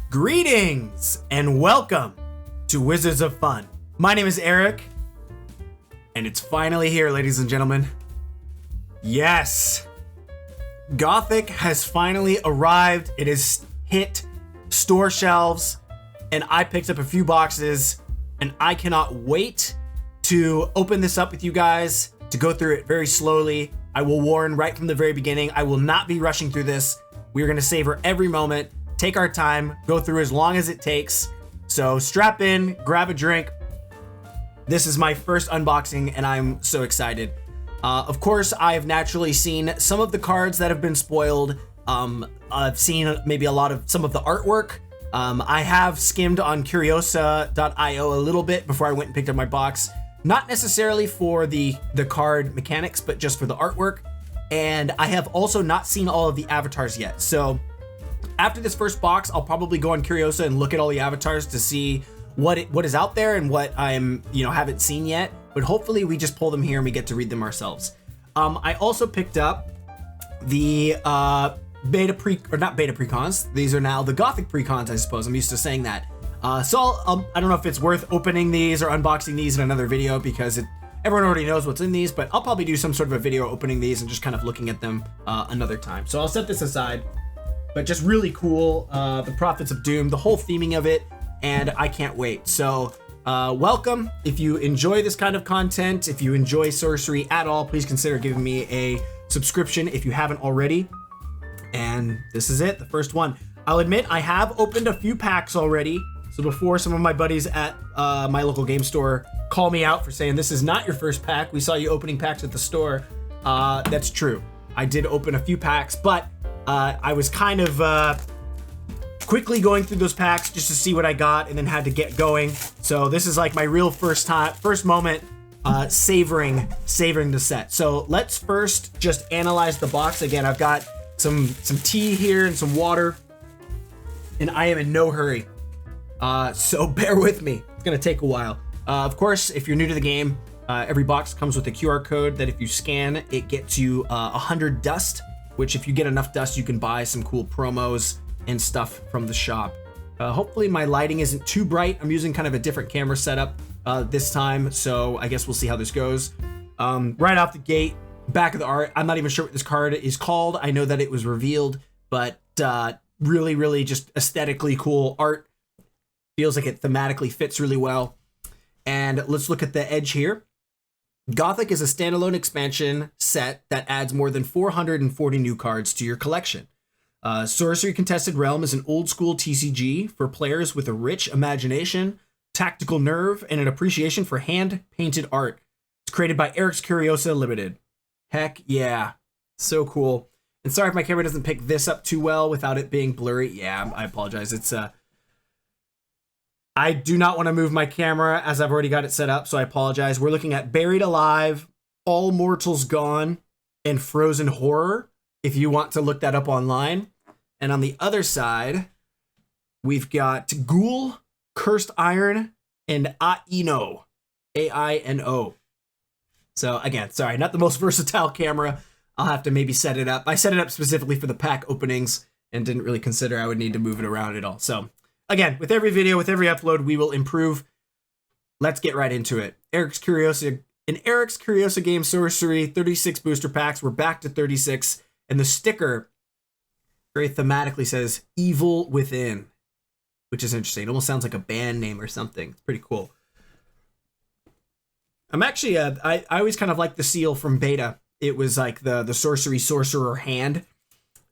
Greetings and welcome to Wizards of Fun. My name is Eric, and it's finally here, ladies and gentlemen. Yes, Gothic has finally arrived. It has hit store shelves, and I picked up a few boxes, and I cannot wait to open this up with you guys, to go through it very slowly. I will warn right from the very beginning, I will not be rushing through this. We are going to savor every moment, take our time, go through as long as it takes. So strap in, grab a drink. This is my first unboxing, and I'm so excited. Of course, I have naturally seen some of the cards that have been spoiled. I've seen maybe some of the artwork. I have skimmed on Curiosa.io a little bit before I went and picked up my box. Not necessarily for the card mechanics, but just for the artwork. And I have also not seen all of the avatars yet. So after this first box, I'll probably go on Curiosa and look at all the avatars to see what is out there and what I'm, haven't seen yet. But hopefully we just pull them here and we get to read them ourselves. I also picked up the not beta precons. These are now the Gothic precons, I suppose. I'm used to saying that. So I don't know if it's worth opening these or unboxing these in another video because everyone already knows what's in these, but I'll probably do some sort of a video opening these and just kind of looking at them another time. So I'll set this aside. But just really cool, the Prophets of Doom, the whole theming of it, and I can't wait. So welcome. If you enjoy this kind of content, if you enjoy Sorcery at all, please consider giving me a subscription if you haven't already. And this is it, the first one. I'll admit I have opened a few packs already. So before some of my buddies at my local game store call me out for saying this is not your first pack, we saw you opening packs at the store. That's true. I did open a few packs, but I was kind of quickly going through those packs just to see what I got and then had to get going. So this is like my real first moment savoring the set. So let's first just analyze the box. Again, I've got some tea here and some water, and I am in no hurry. So bear with me. It's gonna take a while. Of course, if you're new to the game, every box comes with a QR code that if you scan, it gets you 100 dust, which if you get enough dust, you can buy some cool promos and stuff from the shop. Hopefully my lighting isn't too bright. I'm using kind of a different camera setup this time, so I guess we'll see how this goes. Right off the gate, back of the art, I'm not even sure what this card is called. I know that it was revealed, but really, really just aesthetically cool art. Feels like it thematically fits really well. And let's look at the edge here. Gothic is a standalone expansion set that adds more than 440 new cards to your collection. Sorcery Contested Realm is an old school TCG for players with a rich imagination, tactical nerve, and an appreciation for hand-painted art. It's created by Eric's Curiosa Limited. Heck yeah, so cool. And sorry if my camera doesn't pick this up too well without it being blurry. Yeah, I apologize. I do not want to move my camera as I've already got it set up, so I apologize. We're looking at Buried Alive, All Mortals Gone, and Frozen Horror, if you want to look that up online. And on the other side, we've got Ghoul, Cursed Iron, and Aino, A-I-N-O. So again, sorry, not the most versatile camera. I'll have to maybe set it up. I set it up specifically for the pack openings and didn't really consider I would need to move it around at all. So again, with every video, with every upload, we will improve. Let's get right into it. Eric's Curiosa game Sorcery, 36 booster packs. We're back to 36. And the sticker very thematically says Evil Within, which is interesting. It almost sounds like a band name or something. It's pretty cool. I'm actually, I always kind of like the seal from beta. It was like the Sorcery Sorcerer hand.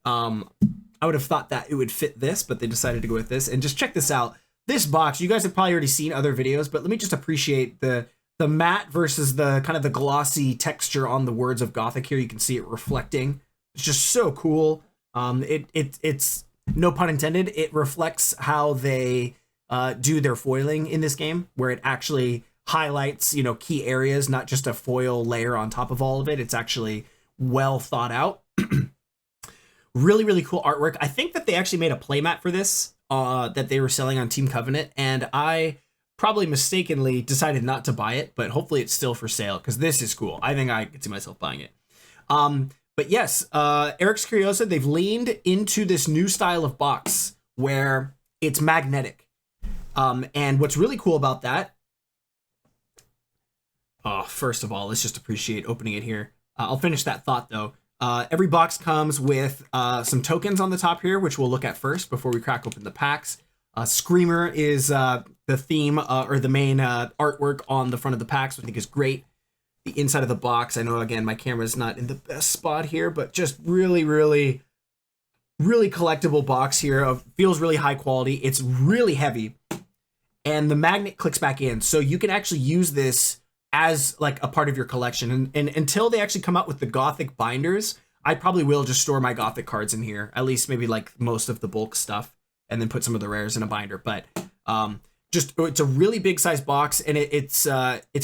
I would have thought that it would fit this, but they decided to go with this. And just check this out. This box, you guys have probably already seen other videos, but let me just appreciate the matte versus the kind of the glossy texture on the words of Gothic here. You can see it reflecting. It's just so cool. It's no pun intended. It reflects how they do their foiling in this game, where it actually highlights, key areas, not just a foil layer on top of all of it. It's actually well thought out. Really, really cool artwork. I think that they actually made a playmat for this that they were selling on Team Covenant, and I probably mistakenly decided not to buy it, but hopefully it's still for sale because this is cool. I think I could see myself buying it. But yes, Eric's Curiosa, they've leaned into this new style of box where it's magnetic. And what's really cool about that, first of all, let's just appreciate opening it here. I'll finish that thought though. Every box comes with some tokens on the top here, which we'll look at first before we crack open the packs. Screamer is the theme or the main artwork on the front of the packs, which I think is great. The inside of the box, I know again my camera's not in the best spot here, but just really collectible box here. Feels really high quality. It's really heavy, and the magnet clicks back in, so you can actually use this as like a part of your collection. And until they actually come out with the Gothic binders, I probably will just store my Gothic cards in here, at least maybe like most of the bulk stuff, and then put some of the rares in a binder. But it's a really big size box, and it's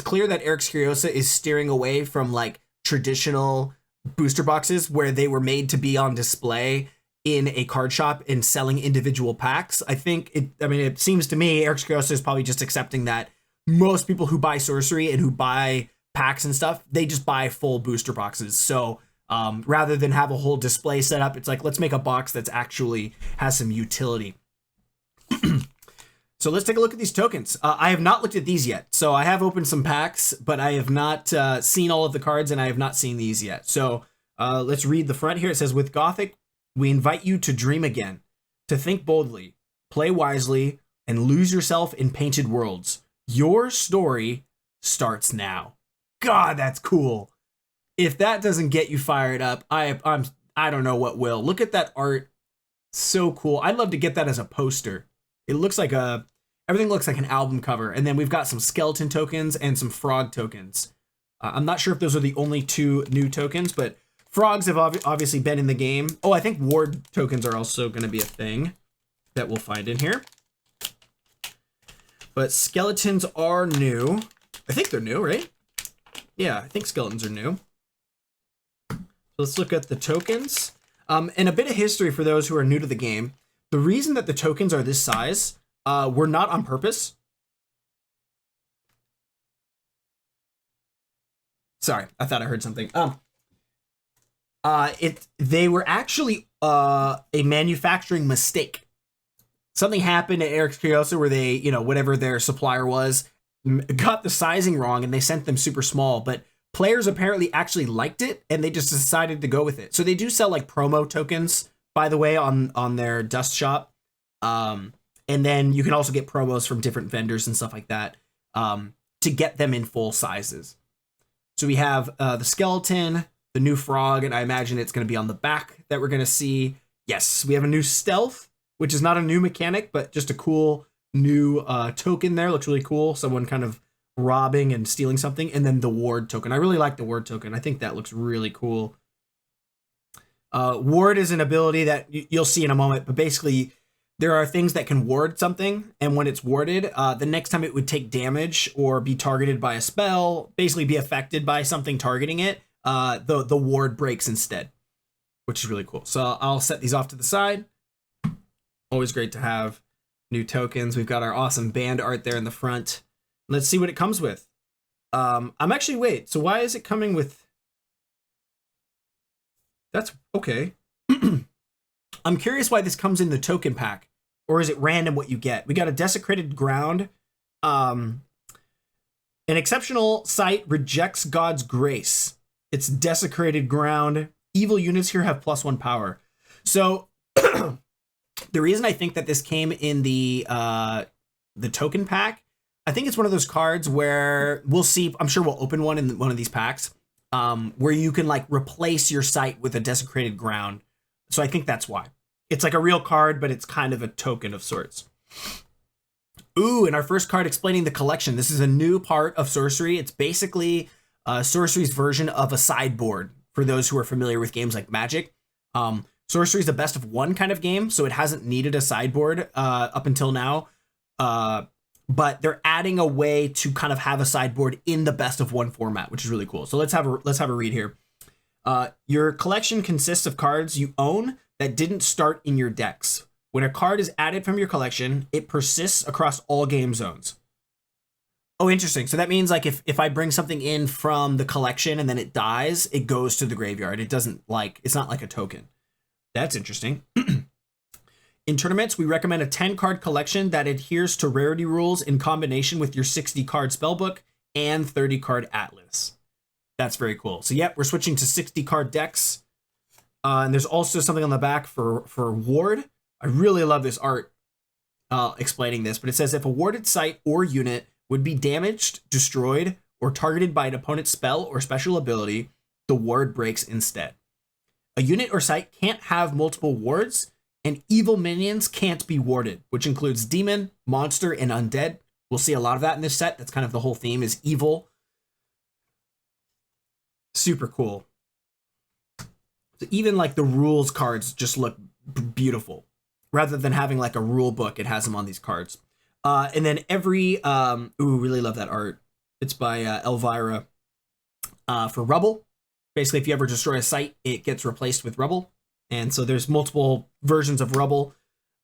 clear that Eric's Curiosa is steering away from like traditional booster boxes where they were made to be on display in a card shop and selling individual packs. It seems to me Eric's Curiosa is probably just accepting that most people who buy Sorcery and who buy packs and stuff, they just buy full booster boxes. So rather than have a whole display set up, it's like, let's make a box that's actually has some utility. So let's take a look at these tokens. I have not looked at these yet. So I have opened some packs, but I have not seen all of the cards, and I have not seen these yet. So let's read the front here. It says, with Gothic, we invite you to dream again, to think boldly, play wisely, and lose yourself in painted worlds. Your story starts now. God, that's cool. If that doesn't get you fired up, I don't know what will. Look at that art. So cool. I'd love to get that as a poster. It looks like everything looks like an album cover. And then we've got some skeleton tokens and some frog tokens. I'm not sure if those are the only two new tokens, but frogs have obviously been in the game. Oh, I think ward tokens are also going to be a thing that we'll find in here. But skeletons are new. I think they're new, right? Yeah, I think skeletons are new. Let's look at the tokens. And a bit of history for those who are new to the game. The reason that the tokens are this size were not on purpose. Sorry, I thought I heard something. They were actually a manufacturing mistake. Something happened at Eric's Curiosa where they, whatever their supplier was, got the sizing wrong and they sent them super small, but players apparently actually liked it and they just decided to go with it. So they do sell like promo tokens, by the way, on their dust shop. And then you can also get promos from different vendors and stuff like that to get them in full sizes. So we have the skeleton, the new frog, and I imagine it's going to be on the back that we're going to see. Yes, we have a new stealth, which is not a new mechanic, but just a cool new token there. Looks really cool. Someone kind of robbing and stealing something. And then the ward token. I really like the ward token. I think that looks really cool. Ward is an ability that you'll see in a moment, but basically there are things that can ward something. And when it's warded, the next time it would take damage or be targeted by a spell, basically be affected by something targeting it, the ward breaks instead, which is really cool. So I'll set these off to the side. Always great to have new tokens. We've got our awesome band art there in the front. Let's see what it comes with. So why is it coming with? That's okay. I'm curious why this comes in the token pack, or is it random what you get? We got a desecrated ground. An exceptional sight rejects God's grace. It's desecrated ground. Evil units here have +1 power. So the reason I think that this came in the token pack, I think it's one of those cards where we'll see. I'm sure we'll open one in one of these packs where you can like replace your site with a desecrated ground. So I think that's why. It's like a real card, but it's kind of a token of sorts. Ooh, and our first card explaining the collection. This is a new part of Sorcery. It's basically Sorcery's version of a sideboard for those who are familiar with games like Magic. Sorcery is a best of one kind of game, so it hasn't needed a sideboard up until now. But they're adding a way to kind of have a sideboard in the best of one format, which is really cool. So let's have a read here. Your collection consists of cards you own that didn't start in your decks. When a card is added from your collection, it persists across all game zones. Oh, interesting. So that means like if I bring something in from the collection and then it dies, it goes to the graveyard. It's not like a token. That's interesting. In tournaments, we recommend a 10-card collection that adheres to rarity rules in combination with your 60-card spellbook and 30-card atlas. That's very cool. So, yep, we're switching to 60-card decks. And there's also something on the back for ward. I really love this art explaining this, but it says if a warded site or unit would be damaged, destroyed, or targeted by an opponent's spell or special ability, the ward breaks instead. A unit or site can't have multiple wards, and evil minions can't be warded, which includes demon, monster, and undead. We'll see a lot of that in this set. That's kind of the whole theme, is evil. Super cool. So even like the rules cards just look beautiful. Rather than having like a rule book, it has them on these cards. And then every, really love that art. It's by Elvira. For rubble. Basically, if you ever destroy a site, it gets replaced with rubble. And so there's multiple versions of rubble.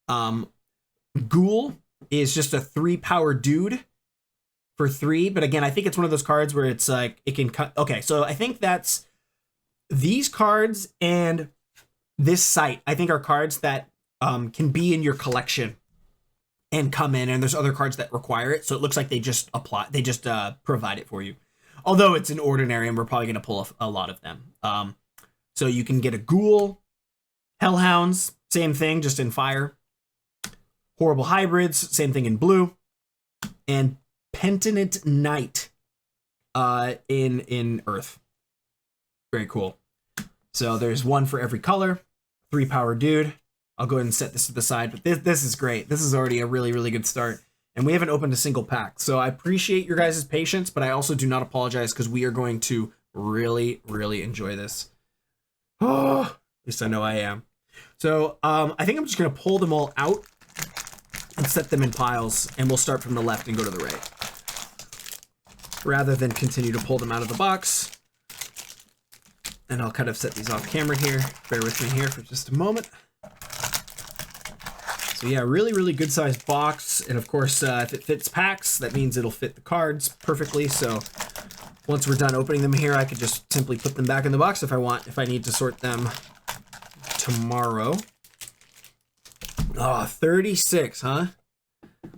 Ghoul is just a 3-power dude for 3. But again, I think it's one of those cards where it's like, it can cut. Okay, so I think that's these cards and this site, I think, are cards that can be in your collection and come in. And there's other cards that require it. So it looks like they just apply, they just provide it for you. Although it's an ordinary, and we're probably going to pull a lot of them. So you can get a Ghoul, Hellhounds, same thing, just in fire. Horrible Hybrids, same thing in blue. And Penitent Knight in earth. Very cool. So there's one for every color. 3-power dude. I'll go ahead and set this to the side. But this is great. This is already a really, really good start. And we haven't opened a single pack. So I appreciate your guys' patience, but I also do not apologize because we are going to really, really enjoy this. Oh, at least I know I am. So I think I'm just going to pull them all out and set them in piles, and we'll start from the left and go to the right. Rather than continue to pull them out of the box. And I'll kind of set these off camera here. Bear with me here for just a moment. So yeah, really, really good sized box. And of course, if it fits packs, that means it'll fit the cards perfectly. So once we're done opening them here, I could just simply put them back in the box if I want, if I need to sort them tomorrow. Oh, 36, huh?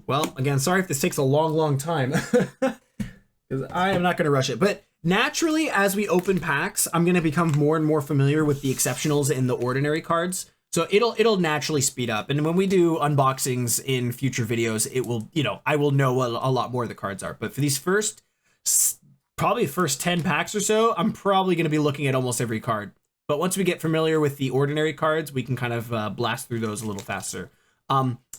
Well, again, sorry if this takes a long, long time. Because I am not going to rush it. But naturally, as we open packs, I'm going to become more and more familiar with the exceptionals and the ordinary cards. So it'll naturally speed up. And when we do unboxings in future videos, it will, I will know what a lot more of the cards are. But for these probably first 10 packs or so, I'm probably going to be looking at almost every card. But once we get familiar with the ordinary cards, we can kind of blast through those a little faster.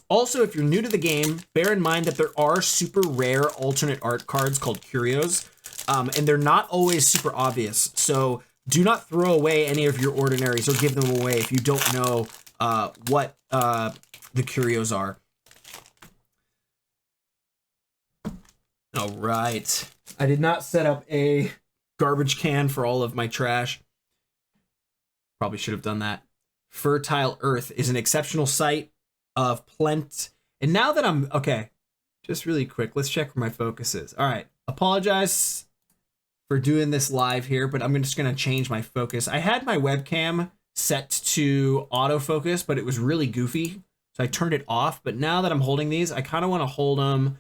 Also, if you're new to the game, bear in mind that there are super rare alternate art cards called curios, and they're not always super obvious. So do not throw away any of your ordinaries or give them away if you don't know what the curios are. All right. I did not set up a garbage can for all of my trash. Probably should have done that. Fertile Earth is an exceptional site of plenty. And now that I'm, okay, just really quick, let's check where my focus is. All right, apologize for doing this live here, but I'm just gonna change my focus. I had my webcam set to autofocus, but it was really goofy, so I turned it off. But now that I'm holding these, I kind of want to hold them,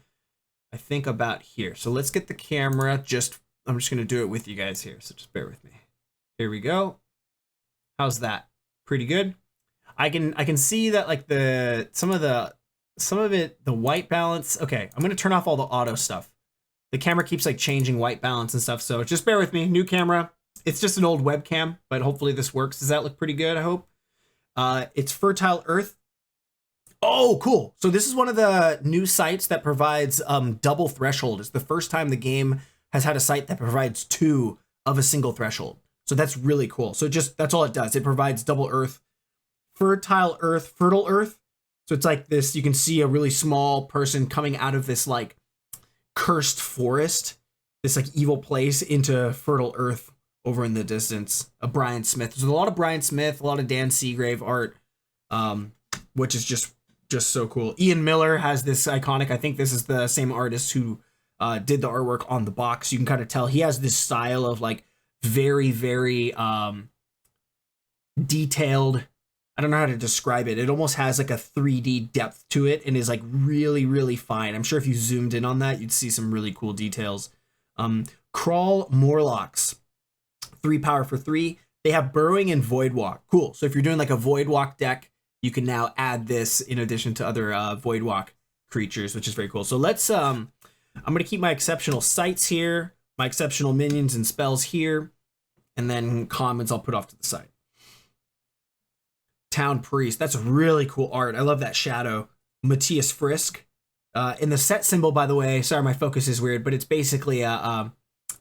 I think, about here. So let's get the camera, I'm just gonna do it with you guys here, so just bear with me. Here we go. How's that? Pretty good. I can see that, like, some of it, the white balance. Okay, I'm gonna turn off all the auto stuff. The camera keeps like changing white balance and stuff, so just bear with me. New camera. It's just an old webcam, but hopefully this works. Does that look pretty good? I hope. It's Fertile Earth. Oh, cool. So this is one of the new sites that provides double threshold. It's the first time the game has had a site that provides 2 of a single threshold. So that's really cool. So that's all it does. It provides double earth, fertile earth. So it's like this, you can see a really small person coming out of this like cursed forest, this like evil place, into fertile earth over in the distance. A Brian Smith. There's a lot of Brian Smith, a lot of Dan Seagrave art, which is just so cool. Ian Miller has this iconic, I think this is the same artist who did the artwork on the box. You can kind of tell he has this style of like very, very detailed. I don't know how to describe it. It almost has like a 3D depth to it and is like really, really fine. I'm sure if you zoomed in on that, you'd see some really cool details. Crawl Morlocks, 3 power for 3. They have Burrowing and Void Walk. Cool. So if you're doing like a Void Walk deck, you can now add this in addition to other Void Walk creatures, which is very cool. So let's, I'm going to keep my exceptional sights here, my exceptional minions and spells here, and then commons I'll put off to the side. Town Priest. That's really cool art. I love that shadow. Matthias Frisk. In the set symbol, by the way, sorry, my focus is weird, but it's basically a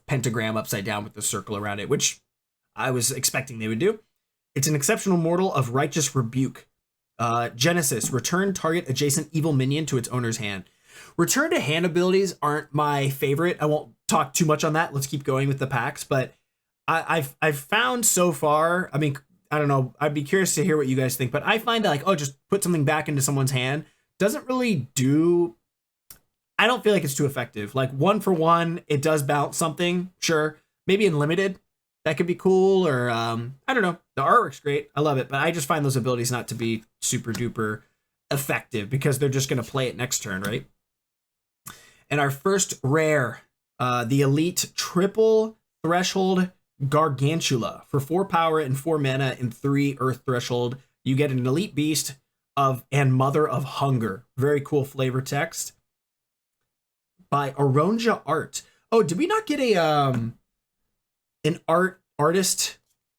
pentagram upside down with the circle around it, which I was expecting they would do. It's an exceptional mortal of Righteous Rebuke. Genesis. Return target adjacent evil minion to its owner's hand. Return to hand abilities aren't my favorite. I won't talk too much on that. Let's keep going with the packs, but I've found so far, I mean, I don't know. I'd be curious to hear what you guys think, but I find that like, oh, just put something back into someone's hand doesn't really do. I don't feel like it's too effective. Like 1 for 1, it does bounce something. Sure. Maybe in limited, that could be cool. Or I don't know. The artwork's great. I love it. But I just find those abilities not to be super duper effective because they're just going to play it next turn, right? And our first rare, the Elite Triple Threshold Gargantula. For 4 power and 4 mana and 3 Earth Threshold, you get an Elite Beast of and Mother of Hunger. Very cool flavor text by Aronja Art. Oh, did we not get a an artist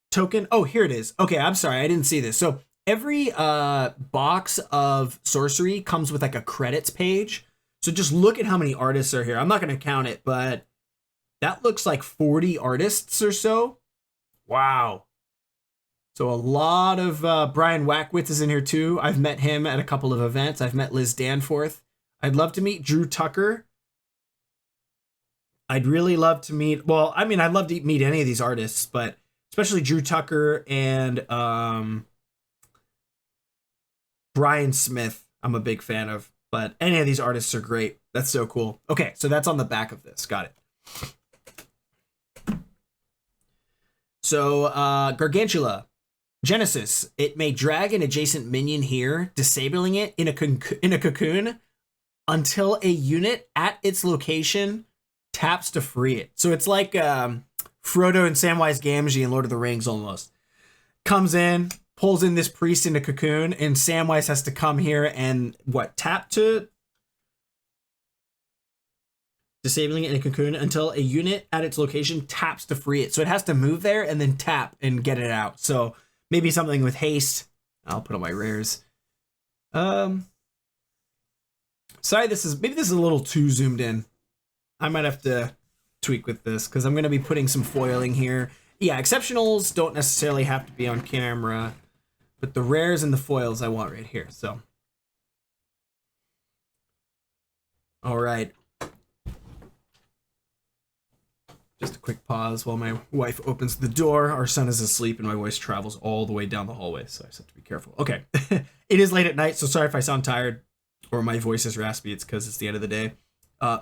token? Oh, here it is. Okay, I'm sorry, I didn't see this. So every box of Sorcery comes with like a credits page. So just look at how many artists are here. I'm not going to count it, but that looks like 40 artists or so. Wow. So a lot of Brian Wackwitz is in here too. I've met him at a couple of events. I've met Liz Danforth. I'd love to meet Drew Tucker. I'd really love to meet, well, I mean, I'd love to meet any of these artists, but especially Drew Tucker and Brian Smith, I'm a big fan of, but any of these artists are great. That's so cool. Okay, so that's on the back of this. Got it. So Gargantula. Genesis. It may drag an adjacent minion here, disabling it in a cocoon until a unit at its location taps to free it. So it's like Frodo and Samwise Gamgee in Lord of the Rings almost. Comes in, pulls in this priest in a cocoon, and Samwise has to come here and tap to disabling it in a cocoon until a unit at its location taps to free it. So it has to move there and then tap and get it out. So maybe something with haste. I'll put on my rares. Sorry, maybe this is a little too zoomed in. I might have to tweak with this because I'm going to be putting some foiling here. Yeah, exceptionals don't necessarily have to be on camera, but the rares and the foils I want right here. So, all right. Just a quick pause while my wife opens the door. Our son is asleep and my voice travels all the way down the hallway, so I just have to be careful. Okay, it is late at night, so sorry if I sound tired or my voice is raspy. It's because it's the end of the day.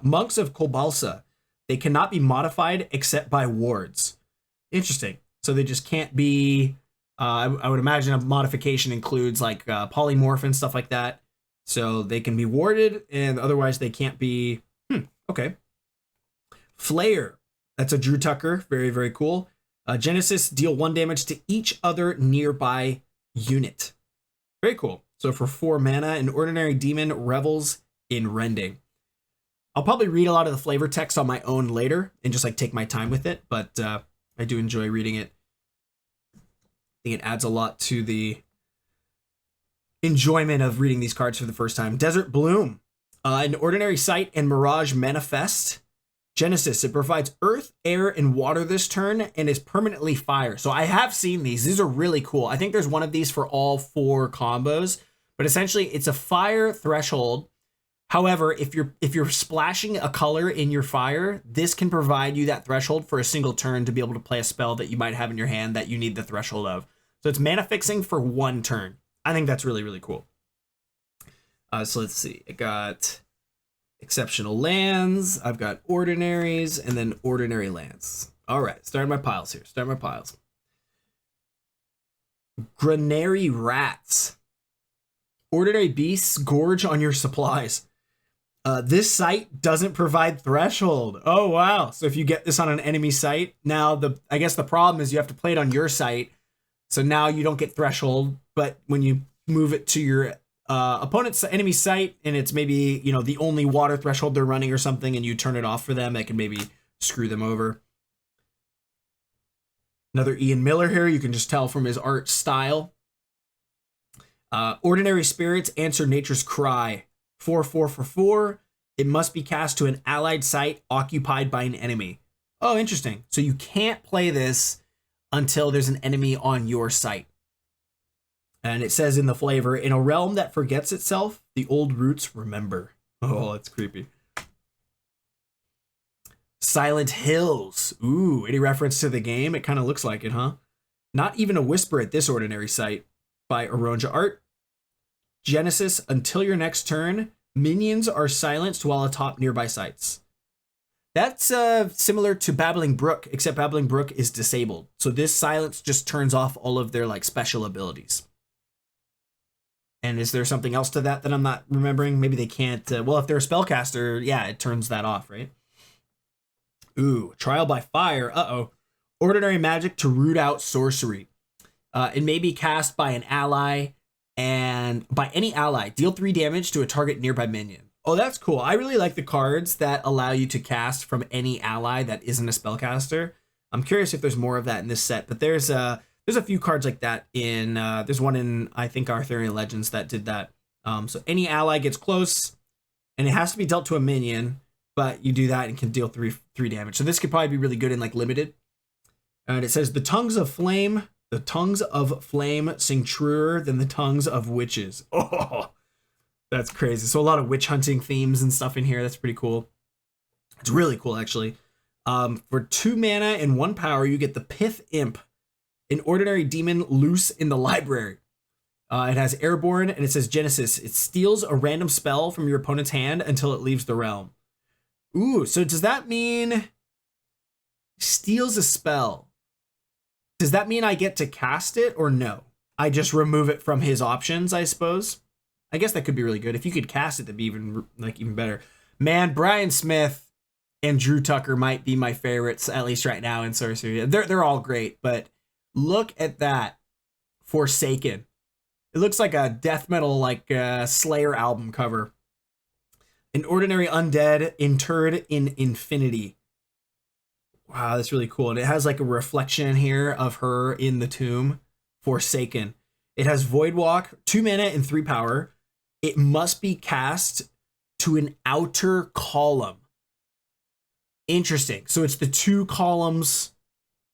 Monks of Kobalsa. They cannot be modified except by wards. Interesting. So they just can't be... I would imagine a modification includes like polymorph and stuff like that. So they can be warded and otherwise they can't be... Okay. Flayer. That's a Drew Tucker. Very, very cool. Genesis, deal 1 damage to each other nearby unit. Very cool. So for 4 mana, an ordinary demon revels in rending. I'll probably read a lot of the flavor text on my own later and just like take my time with it, but I do enjoy reading it. I think it adds a lot to the enjoyment of reading these cards for the first time. Desert Bloom. An ordinary sight and mirage manifest. Genesis, it provides earth, air, and water this turn and is permanently fire. So I have seen these. These are really cool. I think there's one of these for all 4 combos, but essentially it's a fire threshold. However, if you're splashing a color in your fire, this can provide you that threshold for a single turn to be able to play a spell that you might have in your hand that you need the threshold of. So it's mana fixing for 1 turn. I think that's really, really cool. So let's see. I got exceptional lands. I've got ordinaries and then ordinary lands. All right, starting my piles here. Granary rats. Ordinary beasts gorge on your supplies. This site doesn't provide threshold. Oh, wow. So if you get this on an enemy site, now I guess the problem is you have to play it on your site. So now you don't get threshold, but when you move it to your opponent's enemy site and it's maybe, you know, the only water threshold they're running or something and you turn it off for them, that can maybe screw them over. Another Ian Miller here. You can just tell from his art style. Ordinary spirits answer nature's cry. 4/4/4. It must be cast to an allied site occupied by an enemy. Oh, interesting. So you can't play this until there's an enemy on your site. And it says in the flavor, in a realm that forgets itself, the old roots remember. Oh, that's creepy. Silent Hills. Ooh, any reference to the game? It kind of looks like it, huh? Not even a whisper at this ordinary site. By Aronja Art. Genesis, until your next turn, minions are silenced while atop nearby sites. That's similar to Babbling Brook, except Babbling Brook is disabled. So this silence just turns off all of their like special abilities. And is there something else to that I'm not remembering? Maybe they can't. Well, if they're a spellcaster, yeah, it turns that off, right? Ooh, Trial by Fire. Uh-oh. Ordinary magic to root out sorcery. It may be cast by an ally and by any ally. Deal 3 damage to a target nearby minion. Oh, that's cool. I really like the cards that allow you to cast from any ally that isn't a spellcaster. I'm curious if there's more of that in this set, but there's a few cards like that in, there's one in, I think, Arthurian Legends that did that. So any ally gets close, and it has to be dealt to a minion, but you do that and can deal 3 damage. So this could probably be really good in like limited. And it says, the tongues of flame sing truer than the tongues of witches. Oh, that's crazy. So a lot of witch hunting themes and stuff in here. That's pretty cool. It's really cool, actually. For 2 mana and 1 power, you get the Pith Imp, an ordinary demon loose in the library. It has Airborne, and it says Genesis. It steals a random spell from your opponent's hand until it leaves the realm. Ooh, so does that mean steals a spell? Does that mean I get to cast it or no? I just remove it from his options, I suppose. I guess that could be really good. If you could cast it, that'd be even better. Man, Brian Smith and Drew Tucker might be my favorites, at least right now in Sorcery. They're all great, but look at that. Forsaken. It looks like a death metal, like Slayer album cover. An ordinary undead interred in infinity. Wow, that's really cool. And it has like a reflection here of her in the tomb. Forsaken. It has Void Walk, 2 mana and 3 power. It must be cast to an outer column. Interesting. So it's the 2 columns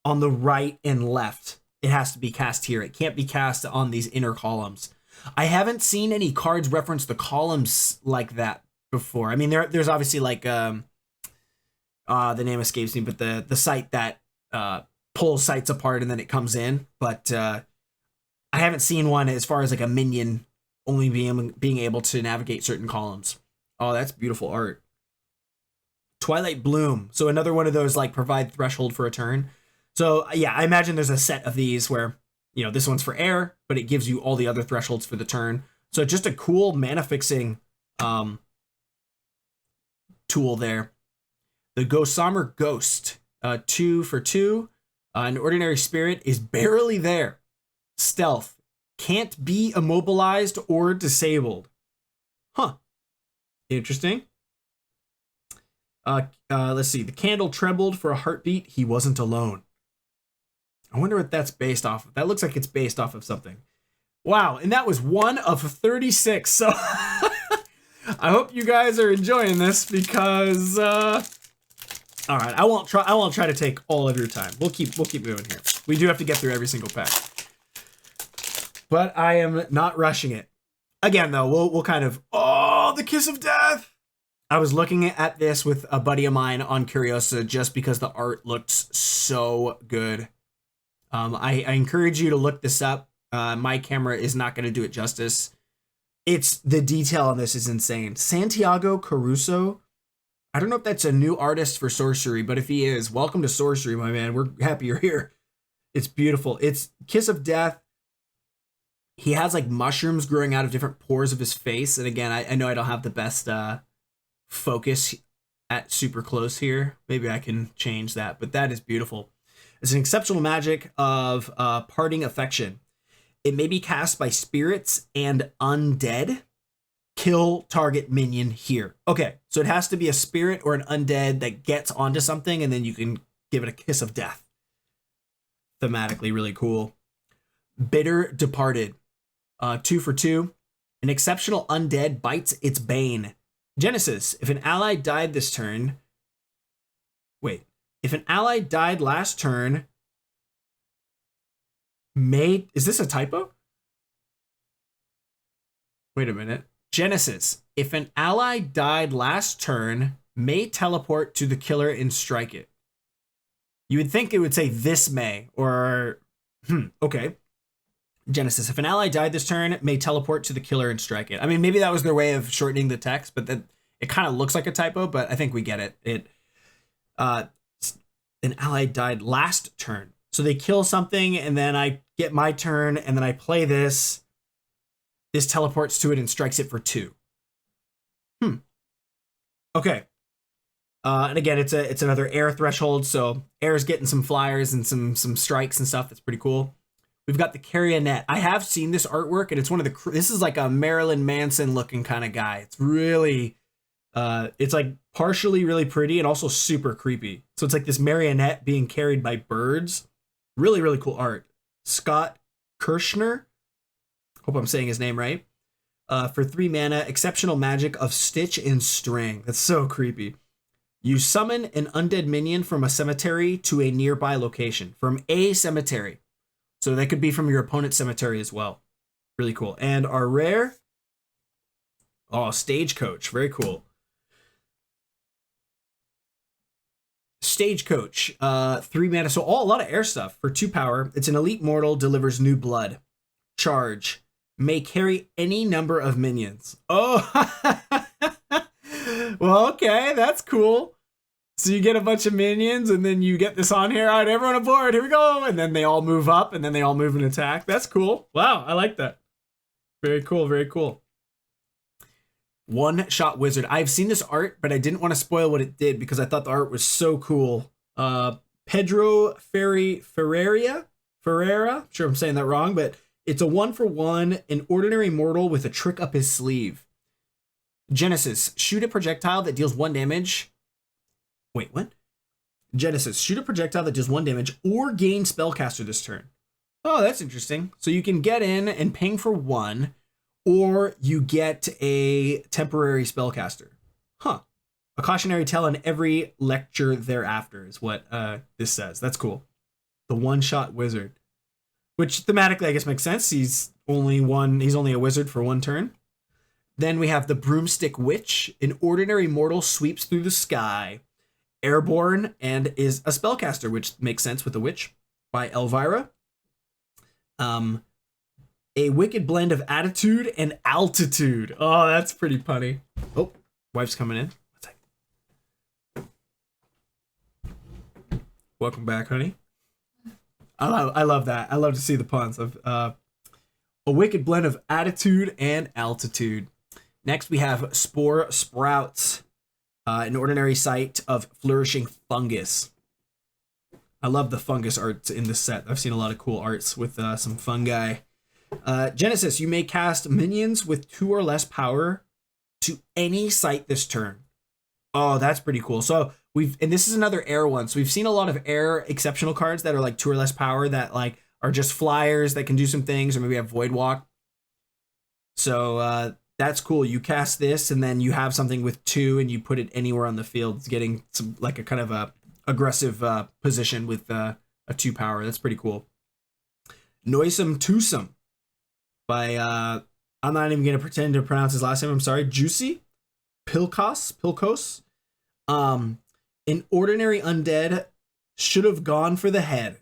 on the right and left. It has to be cast here. It can't be cast on these inner columns. I haven't seen any cards reference the columns like that before. I mean, there's obviously like the name escapes me, but the site that pulls sites apart and then it comes in. But I haven't seen one as far as like a minion only being able to navigate certain columns. Oh, that's beautiful art. Twilight Bloom. So another one of those like provide threshold for a turn. So yeah, I imagine there's a set of these where, you know, this one's for air, but it gives you all the other thresholds for the turn. So just a cool mana fixing tool there. The Gossamer Ghost, 2 for 2. An ordinary spirit is barely there. Stealth. Can't be immobilized or disabled. Huh. Interesting. Let's see. The candle trembled for a heartbeat. He wasn't alone. I wonder what that's based off of. That looks like it's based off of something. Wow. And that was 1 of 36. So I hope you guys are enjoying this because, all right, I won't try to take all of your time. We'll keep moving here. We do have to get through every single pack. But I am not rushing it. Again, though, we'll kind of, the Kiss of Death. I was looking at this with a buddy of mine on Curiosa just because the art looked so good. I encourage you to look this up. My camera is not going to do it justice. The detail on this is insane. Santiago Caruso. I don't know if that's a new artist for Sorcery, but if he is, welcome to Sorcery, my man. We're happy you're here. It's beautiful. It's Kiss of Death. He has like mushrooms growing out of different pores of his face. And again, I know I don't have the best focus at super close here. Maybe I can change that, but that is beautiful. It's an exceptional magic of parting affection. It may be cast by spirits and undead. Kill target minion here. Okay, so it has to be a spirit or an undead that gets onto something, and then you can give it a kiss of death. Thematically really cool. Bitter Departed. 2 for 2. An exceptional undead bites its bane. Genesis. If an ally died this turn... Wait. If an ally died last turn... Is this a typo? Wait a minute. Genesis. If an ally died last turn, may teleport to the killer and strike it. You would think it would say this may, or... okay. Genesis. If an ally died this turn, may teleport to the killer and strike it. I mean, maybe that was their way of shortening the text, but then it kind of looks like a typo, but I think we get it. An ally died last turn. So they kill something, and then I get my turn, and then I play this. This teleports to it and strikes it for 2. Okay. And again, it's another air threshold, so air is getting some flyers and some strikes and stuff. That's pretty cool. We've got the Carrionet. I have seen this artwork, and it's one of the... This is like a Marilyn Manson looking kind of guy. It's really... it's like partially really pretty and also super creepy. So it's like this marionette being carried by birds. Really, really cool art. Scott Kirschner. Hope I'm saying his name right. For 3 mana, exceptional magic of Stitch and String. That's so creepy. You summon an undead minion from a cemetery to a nearby location. From a cemetery. So that could be from your opponent's cemetery as well. Really cool. And our rare... Oh, Stagecoach. Very cool. Stagecoach. 3 mana. So a lot of air stuff. For 2 power. It's an elite mortal. Delivers new blood. Charge. May carry any number of minions. Oh, well, okay, that's cool. So you get a bunch of minions, and then you get this on here. All right, everyone aboard, here we go. And then they all move up, and then they all move and attack. That's cool. Wow, I like that. Very cool, very cool. One-shot wizard. I've seen this art, but I didn't want to spoil what it did because I thought the art was so cool. Pedro Ferreira? I'm sure I'm saying that wrong, but... It's a 1-for-1, an ordinary mortal with a trick up his sleeve. Genesis, shoot a projectile that deals 1 damage. Wait, what? Genesis, shoot a projectile that does 1 damage or gain spellcaster this turn. Oh, that's interesting. So you can get in and ping for 1, or you get a temporary spellcaster. Huh. A cautionary tale in every lecture thereafter is what this says. That's cool. The one-shot wizard. Which thematically, I guess, makes sense. He's only a wizard for 1 turn. Then we have the Broomstick Witch. An ordinary mortal sweeps through the sky. Airborne and is a spellcaster, which makes sense with the witch, by Elvira. A wicked blend of attitude and altitude. Oh, that's pretty punny. Oh, wife's coming in. Welcome back, honey. I love that. I love to see the puns of a wicked blend of attitude and altitude. Next, we have Spore Sprouts, an ordinary sight of flourishing fungus. I love the fungus arts in this set. I've seen a lot of cool arts with some fungi. Genesis, you may cast minions with 2 or less power to any site this turn. Oh, that's pretty cool. So and this is another air one. So we've seen a lot of air exceptional cards that are like 2 or less power that like are just flyers that can do some things, or maybe have Void Walk. So that's cool. You cast this, and then you have something with 2, and you put it anywhere on the field. It's getting some like a kind of a aggressive position with a 2 power. That's pretty cool. Noisome Twosome by I'm not even gonna pretend to pronounce his last name. I'm sorry. Juicy Pilkos. An ordinary undead should have gone for the head.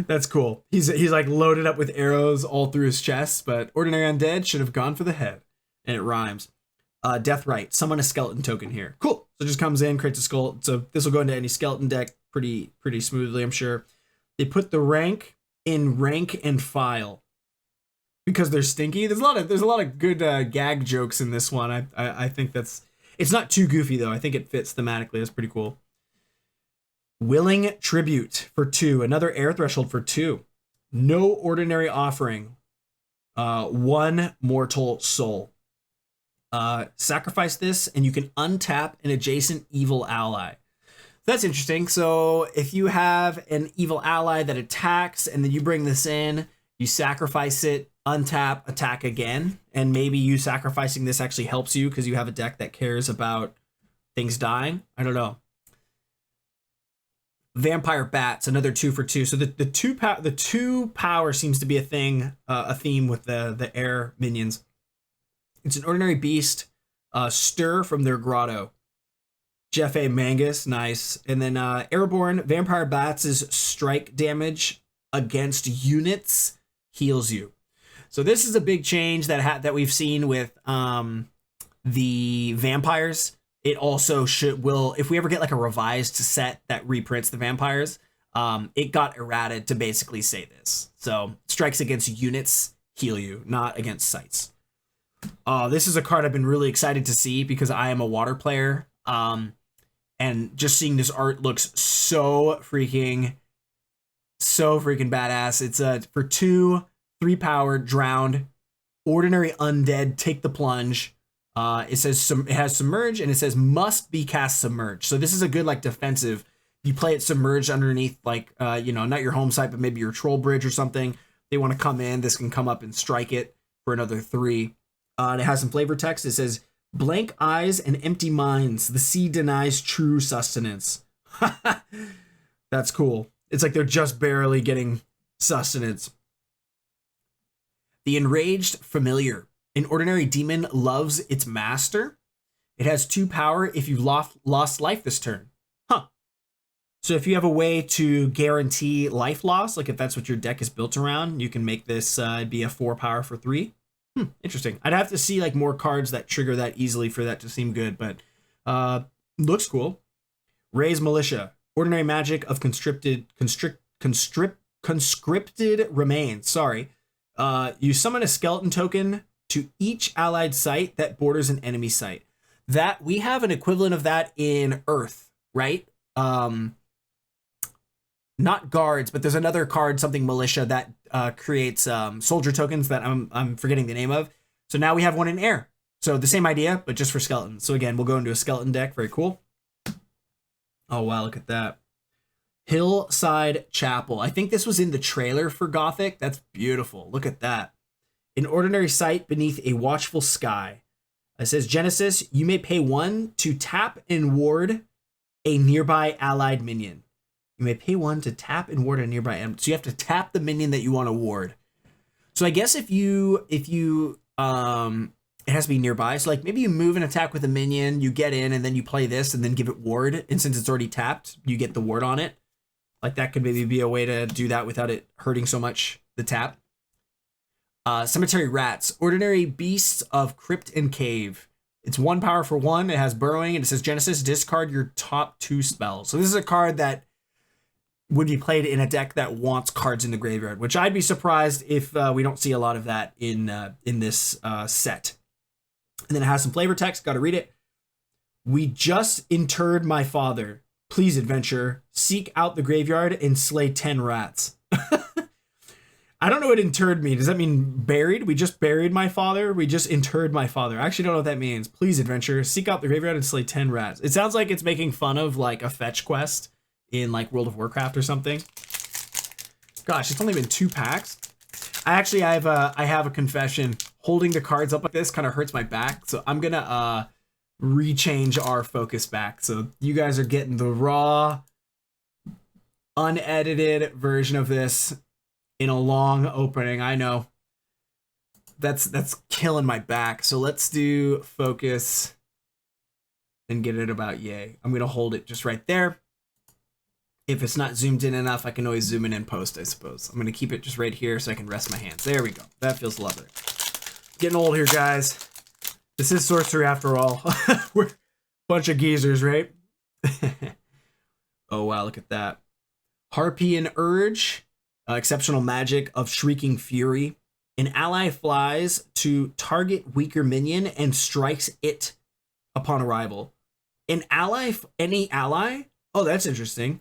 That's cool. He's like loaded up with arrows all through his chest, but ordinary undead should have gone for the head. And it rhymes. Deathrite, summon a skeleton token here. Cool. So it just comes in, creates a skull. So this will go into any skeleton deck pretty smoothly, I'm sure. They put the rank in rank and file. because they're stinky. There's a lot of good gag jokes in this one. I think it's not too goofy though. I think it fits thematically. That's pretty cool. Willing Tribute for 2, another air threshold for 2. No ordinary offering. 1 mortal soul. Sacrifice this and you can untap an adjacent evil ally. That's interesting. So if you have an evil ally that attacks and then you bring this in, you sacrifice it, untap, attack again, and maybe you sacrificing this actually helps you because you have a deck that cares about things dying. I don't know. Vampire Bats, another 2 for 2. So the two power seems to be a thing, a theme with the air minions. It's an ordinary beast, stir from their grotto. Jeff A. Mangus, nice. And then Airborne, Vampire Bats' strike damage against units heals you. So this is a big change that we've seen with the vampires. It also will, if we ever get like a revised set that reprints the vampires, it got errated to basically say this. So strikes against units heal you, not against sites. This is a card I've been really excited to see because I am a water player. And just seeing this art looks so freaking badass. It's for 2, 3 power, drowned, ordinary undead, take the plunge. It says it has submerge and it says must be cast submerge. So this is a good like defensive. You play it submerged underneath like not your home site, but maybe your troll bridge or something. They want to come in. This can come up and strike it for another 3. And it has some flavor text. It says blank eyes and empty minds. The sea denies true sustenance. That's cool. It's like they're just barely getting sustenance. The enraged familiar. An ordinary demon loves its master. It has 2 power if you've lost life this turn. Huh. So if you have a way to guarantee life loss, like if that's what your deck is built around, you can make this be a 4 power for 3. Interesting. I'd have to see like more cards that trigger that easily for that to seem good, but looks cool. Raise Militia. Ordinary magic of conscripted remains. Sorry. You summon a skeleton token to each allied site that borders an enemy site. That we have an equivalent of that in Earth, right? Not guards, but there's another card, something militia, that creates soldier tokens that I'm forgetting the name of. So now we have one in air. So the same idea, but just for skeletons. So again, we'll go into a skeleton deck. Very cool. Oh wow, look at that. Hillside Chapel. I think this was in the trailer for Gothic. That's beautiful. Look at that. An ordinary site beneath a watchful sky. It says Genesis, you may pay 1 to tap and ward a nearby allied minion. You may pay 1 to tap and ward a nearby enemy. So you have to tap the minion that you want to ward. So I guess if you it has to be nearby. So like maybe you move an attack with a minion, you get in and then you play this and then give it ward. And since it's already tapped, you get the ward on it. Like that could maybe be a way to do that without it hurting so much the tap. Cemetery Rats, ordinary beasts of crypt and cave. It's 1 power for 1. It has burrowing and it says Genesis, discard your top 2 spells. So this is a card that would be played in a deck that wants cards in the graveyard, which I'd be surprised if we don't see a lot of that in this set. And then it has some flavor text. Got to read it. We just interred my father. Please, adventure, seek out the graveyard and slay 10 rats. I don't know what interred means. Does that mean buried? We just buried my father? We just interred my father. I actually don't know what that means. Please, adventure, seek out the graveyard and slay 10 rats. It sounds like it's making fun of like a fetch quest in like World of Warcraft or something. Gosh, it's only been 2 packs. I have a confession. Holding the cards up like this kind of hurts my back. So I'm going to rechange our focus back. So you guys are getting the raw, unedited version of this in a long opening. I know that's killing my back. So let's do focus and get it about yay. I'm going to hold it just right there. If it's not zoomed in enough, I can always zoom in and post, I suppose. I'm going to keep it just right here so I can rest my hands. There we go. That feels lovely. Getting old here, guys. This is sorcery after all. We're a bunch of geezers, right? Oh, wow. Look at that. Harpy and Urge. Exceptional magic of Shrieking Fury. An ally flies to target weaker minion and strikes it upon arrival. An ally, any ally? Oh, that's interesting.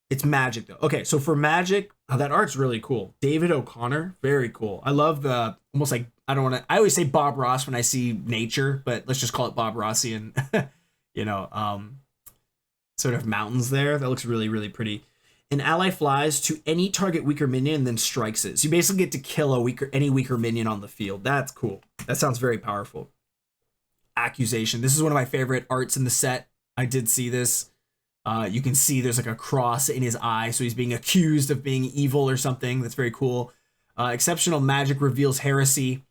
It's magic though. Okay, so for magic, oh, that art's really cool. David O'Connor, very cool. I love the almost like I always say Bob Ross when I see nature, but let's just call it Bob Rossian. Sort of mountains there. That looks really, really pretty. An ally flies to any target weaker minion and then strikes it. So you basically get to kill any weaker minion on the field. That's cool. That sounds very powerful. Accusation. This is one of my favorite arts in the set. I did see this. You can see there's like a cross in his eye, so he's being accused of being evil or something. That's very cool. Exceptional magic reveals heresy.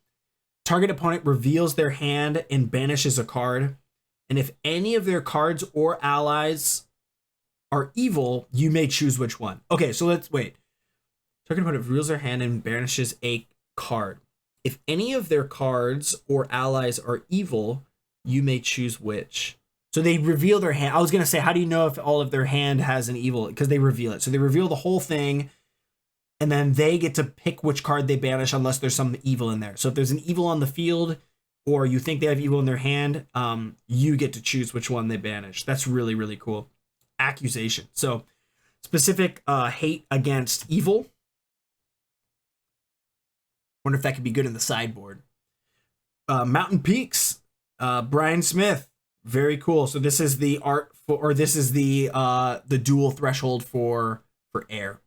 Target opponent reveals their hand and banishes a card. And if any of their cards or allies are evil, you may choose which one. Okay, so let's wait. Target opponent reveals their hand and banishes a card. If any of their cards or allies are evil, you may choose which. So they reveal their hand. I was going to say, how do you know if all of their hand has an evil? Because they reveal it. So they reveal the whole thing, and then they get to pick which card they banish unless there's some evil in there. So if there's an evil on the field, or you think they have evil in their hand, you get to choose which one they banish. That's really, really cool. Accusation. So specific hate against evil. Wonder if that could be good in the sideboard. Mountain Peaks. Brian Smith. Very cool. So this is the art for, or this is the dual threshold for air.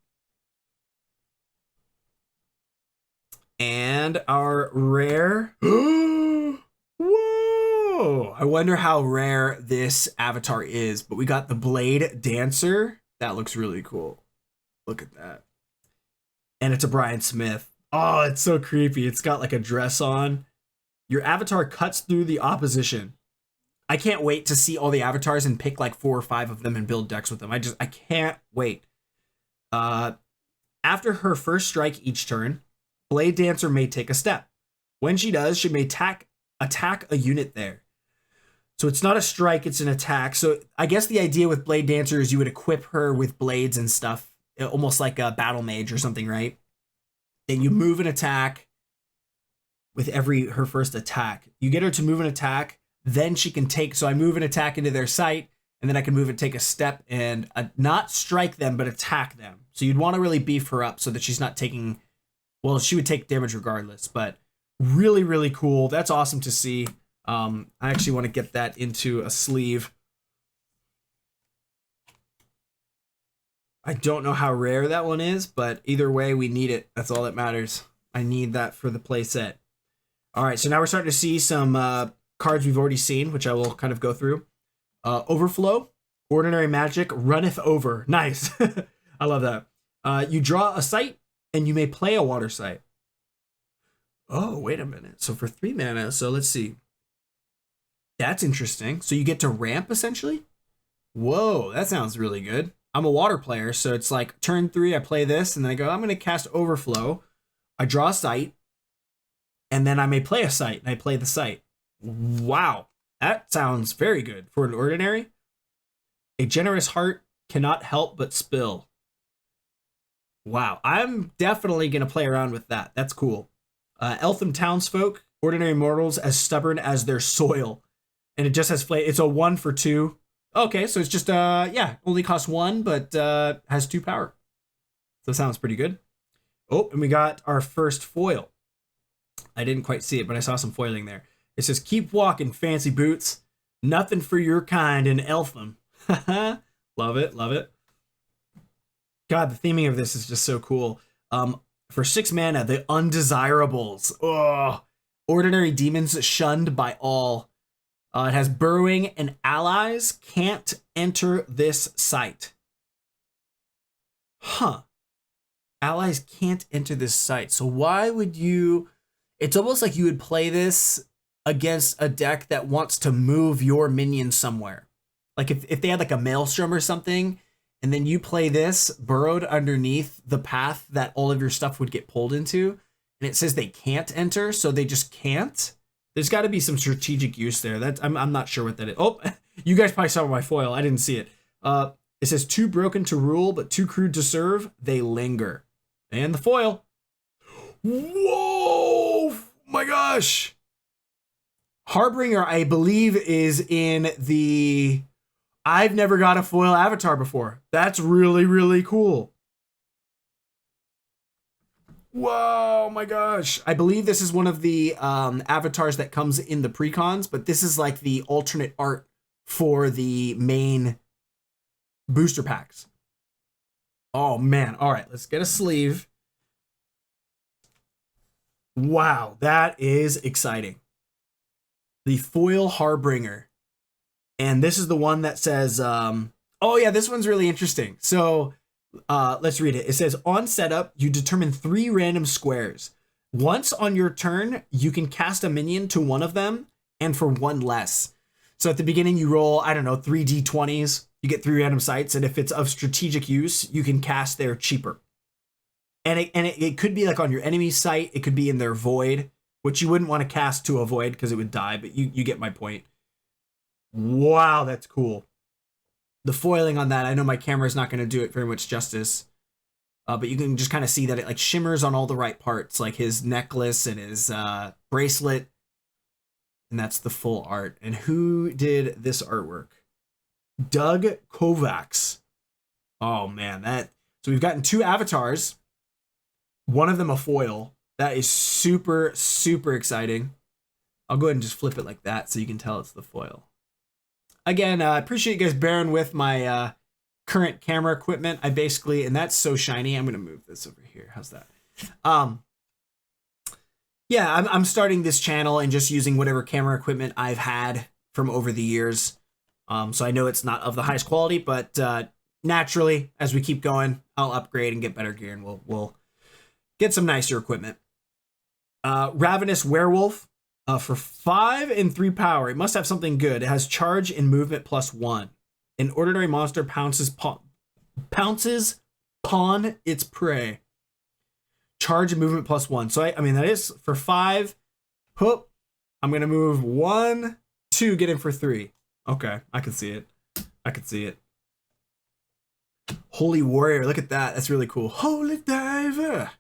And our rare. Whoa! I wonder how rare this avatar is, but we got the Blade Dancer. That looks really cool. Look at that. And it's a Brian Smith. Oh, it's so creepy. It's got like a dress on. Your avatar cuts through the opposition. I can't wait to see all the avatars and pick like 4 or 5 of them and build decks with them. I can't wait. After her first strike each turn, Blade Dancer may take a step. When she does, she may attack a unit there. So it's not a strike, it's an attack. So I guess the idea with Blade Dancer is you would equip her with blades and stuff, almost like a battle mage or something, right? Then you move an attack with her first attack. You get her to move an attack, then she can take, so I move an attack into their sight, and then I can move and take a step and not strike them, but attack them. So you'd want to really beef her up so that she's not taking, well, she would take damage regardless, but really, really cool. That's awesome to see. I actually want to get that into a sleeve. I don't know how rare that one is, but either way, we need it. That's all that matters. I need that for the play set. All right, so now we're starting to see some cards we've already seen, which I will kind of go through. Overflow, ordinary magic, runneth over. Nice. I love that. You draw a sight, and you may play a water sight. Oh, wait a minute. So for 3 mana, so let's see. That's interesting. So you get to ramp, essentially? Whoa, that sounds really good. I'm a water player, so it's like turn 3, I play this, and then I go, I'm going to cast Overflow. I draw a sight, and then I may play a sight, and I play the sight. Wow, that sounds very good. For an ordinary, a generous heart cannot help but spill. Wow, I'm definitely going to play around with that. That's cool. Eltham townsfolk, ordinary mortals as stubborn as their soil. And it just has it's a 1 for 2. Okay, so it's just, yeah, only costs 1, but has 2 power. So sounds pretty good. Oh, and we got our first foil. I didn't quite see it, but I saw some foiling there. It says, keep walking, fancy boots. Nothing for your kind in Eltham. Love it, love it. God, the theming of this is just so cool. For 6 mana, the Undesirables. Oh, ordinary demons shunned by all. It has burrowing, and allies can't enter this site. Huh. Allies can't enter this site. So why would you... It's almost like you would play this against a deck that wants to move your minions somewhere. Like if they had like a Maelstrom or something, and then you play this burrowed underneath the path that all of your stuff would get pulled into, and it says they can't enter, so they just can't. There's got to be some strategic use there. I'm not sure what that is. Oh, you guys probably saw my foil. I didn't see it. It says too broken to rule, but too crude to serve. They linger. And the foil. Whoa! My gosh! Harbinger, I believe, is in the... I've never got a foil avatar before. That's really, really cool. Whoa, my gosh. I believe this is one of the avatars that comes in the precons, but this is like the alternate art for the main booster packs. Oh, man. All right, let's get a sleeve. Wow, that is exciting. The foil Harbinger. And this is the one that says, oh yeah, this one's really interesting. So let's read it. It says, on setup, you determine 3 random squares. Once on your turn, you can cast a minion to one of them and for 1 less. So at the beginning, you roll, I don't know, 3 d20s. You get 3 random sites. And if it's of strategic use, you can cast there cheaper. And it could be like on your enemy's site. It could be in their void, which you wouldn't want to cast to a void because it would die. But you get my point. Wow, that's cool. The foiling on that, I know my camera is not going to do it very much justice. But you can just kind of see that it like shimmers on all the right parts, like his necklace and his bracelet. And that's the full art. And who did this artwork? Doug Kovacs. Oh man, so we've gotten 2 avatars. One of them a foil. That is super, super exciting. I'll go ahead and just flip it like that so you can tell it's the foil. Again, I appreciate you guys bearing with my current camera equipment. I basically, and that's so shiny, I'm gonna move this over here. How's that? Yeah, I'm starting this channel and just using whatever camera equipment I've had from over the years. So I know it's not of the highest quality, but naturally, as we keep going, I'll upgrade and get better gear, and we'll get some nicer equipment. Ravenous Werewolf. For 5 and 3 power, it must have something good. It has charge and movement +1. An ordinary monster pounces upon its prey. Charge and movement +1. So I mean that is for 5. Hoop. I'm gonna move 1, 2, get in for 3. Okay, I can see it. I can see it. Holy Warrior, look at that. That's really cool. Holy Diver.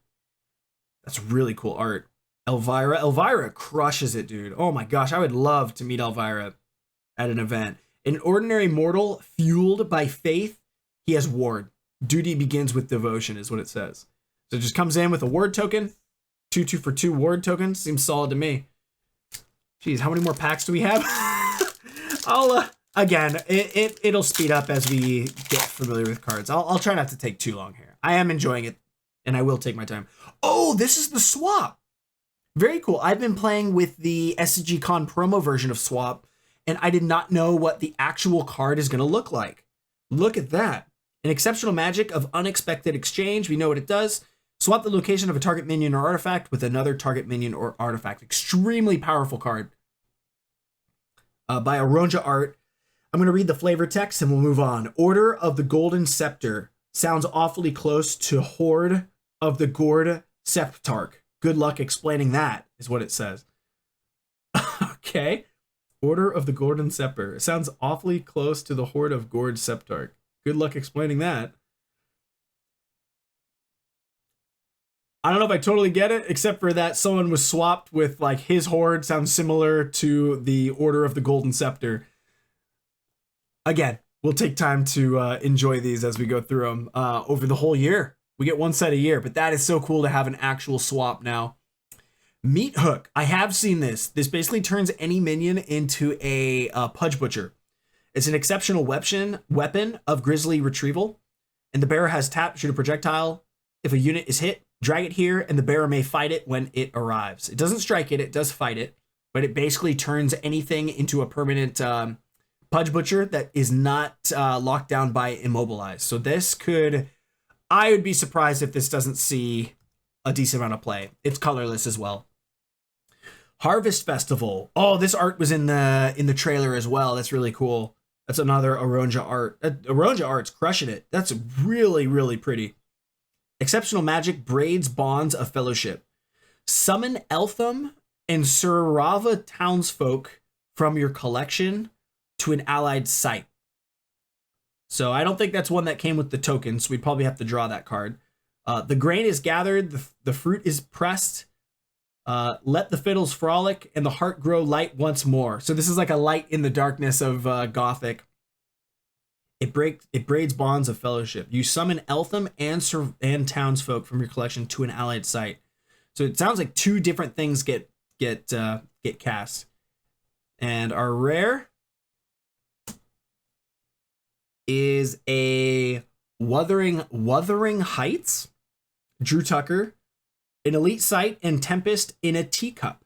That's really cool art. Elvira crushes it, dude. Oh my gosh, I would love to meet Elvira at an event. An ordinary mortal fueled by faith, he has ward. Duty begins with devotion is what it says. So it just comes in with a ward token. 2 for 2 ward tokens. Seems solid to me. Jeez, how many more packs do we have? Again, it'll speed up as we get familiar with cards. I'll try not to take too long here. I am enjoying it, and I will take my time. Oh, this is the swap. Very cool. I've been playing with the SCG Con promo version of Swap, and I did not know what the actual card is going to look like. Look at that. An exceptional magic of unexpected exchange. We know what it does. Swap the location of a target minion or artifact with another target minion or artifact. Extremely powerful card. By Aronja Art. I'm going to read the flavor text and we'll move on. Order of the Golden Scepter. Sounds awfully close to Horde of the Gourd Septarch. Good luck explaining that, is what it says. Okay. Order of the Golden Scepter. It sounds awfully close to the Horde of Gourd Septarch. Good luck explaining that. I don't know if I totally get it, except for that someone was swapped with, like, his horde sounds similar to the Order of the Golden Scepter. Again, we'll take time to enjoy these as we go through them over the whole year. We get 1 set a year, but that is so cool to have an actual swap now. Meat Hook. I have seen this. This basically turns any minion into a Pudge Butcher. It's an exceptional weapon of Grisly Retrieval, and the bearer has tap, shoot a projectile. If a unit is hit, drag it here, and the bearer may fight it when it arrives. It doesn't strike it, it does fight it, but it basically turns anything into a permanent Pudge Butcher that is not locked down by Immobilize. So this could... I would be surprised if this doesn't see a decent amount of play. It's colorless as well. Harvest Festival. Oh, this art was in the trailer as well. That's really cool. That's another Aronja art. Aronja art's crushing it. That's really, really pretty. Exceptional magic braids bonds of fellowship. Summon Eltham and Surava townsfolk from your collection to an allied site. So I don't think that's one that came with the tokens. We'd probably have to draw that card. The grain is gathered, the fruit is pressed. Let the fiddles frolic and the heart grow light once more. So this is like a light in the darkness of Gothic. It braids bonds of fellowship. You summon Eltham and townsfolk from your collection to an allied site. So it sounds like 2 different things get cast. And our rare is a Wuthering Heights, Drew Tucker, an elite site, and Tempest in a teacup.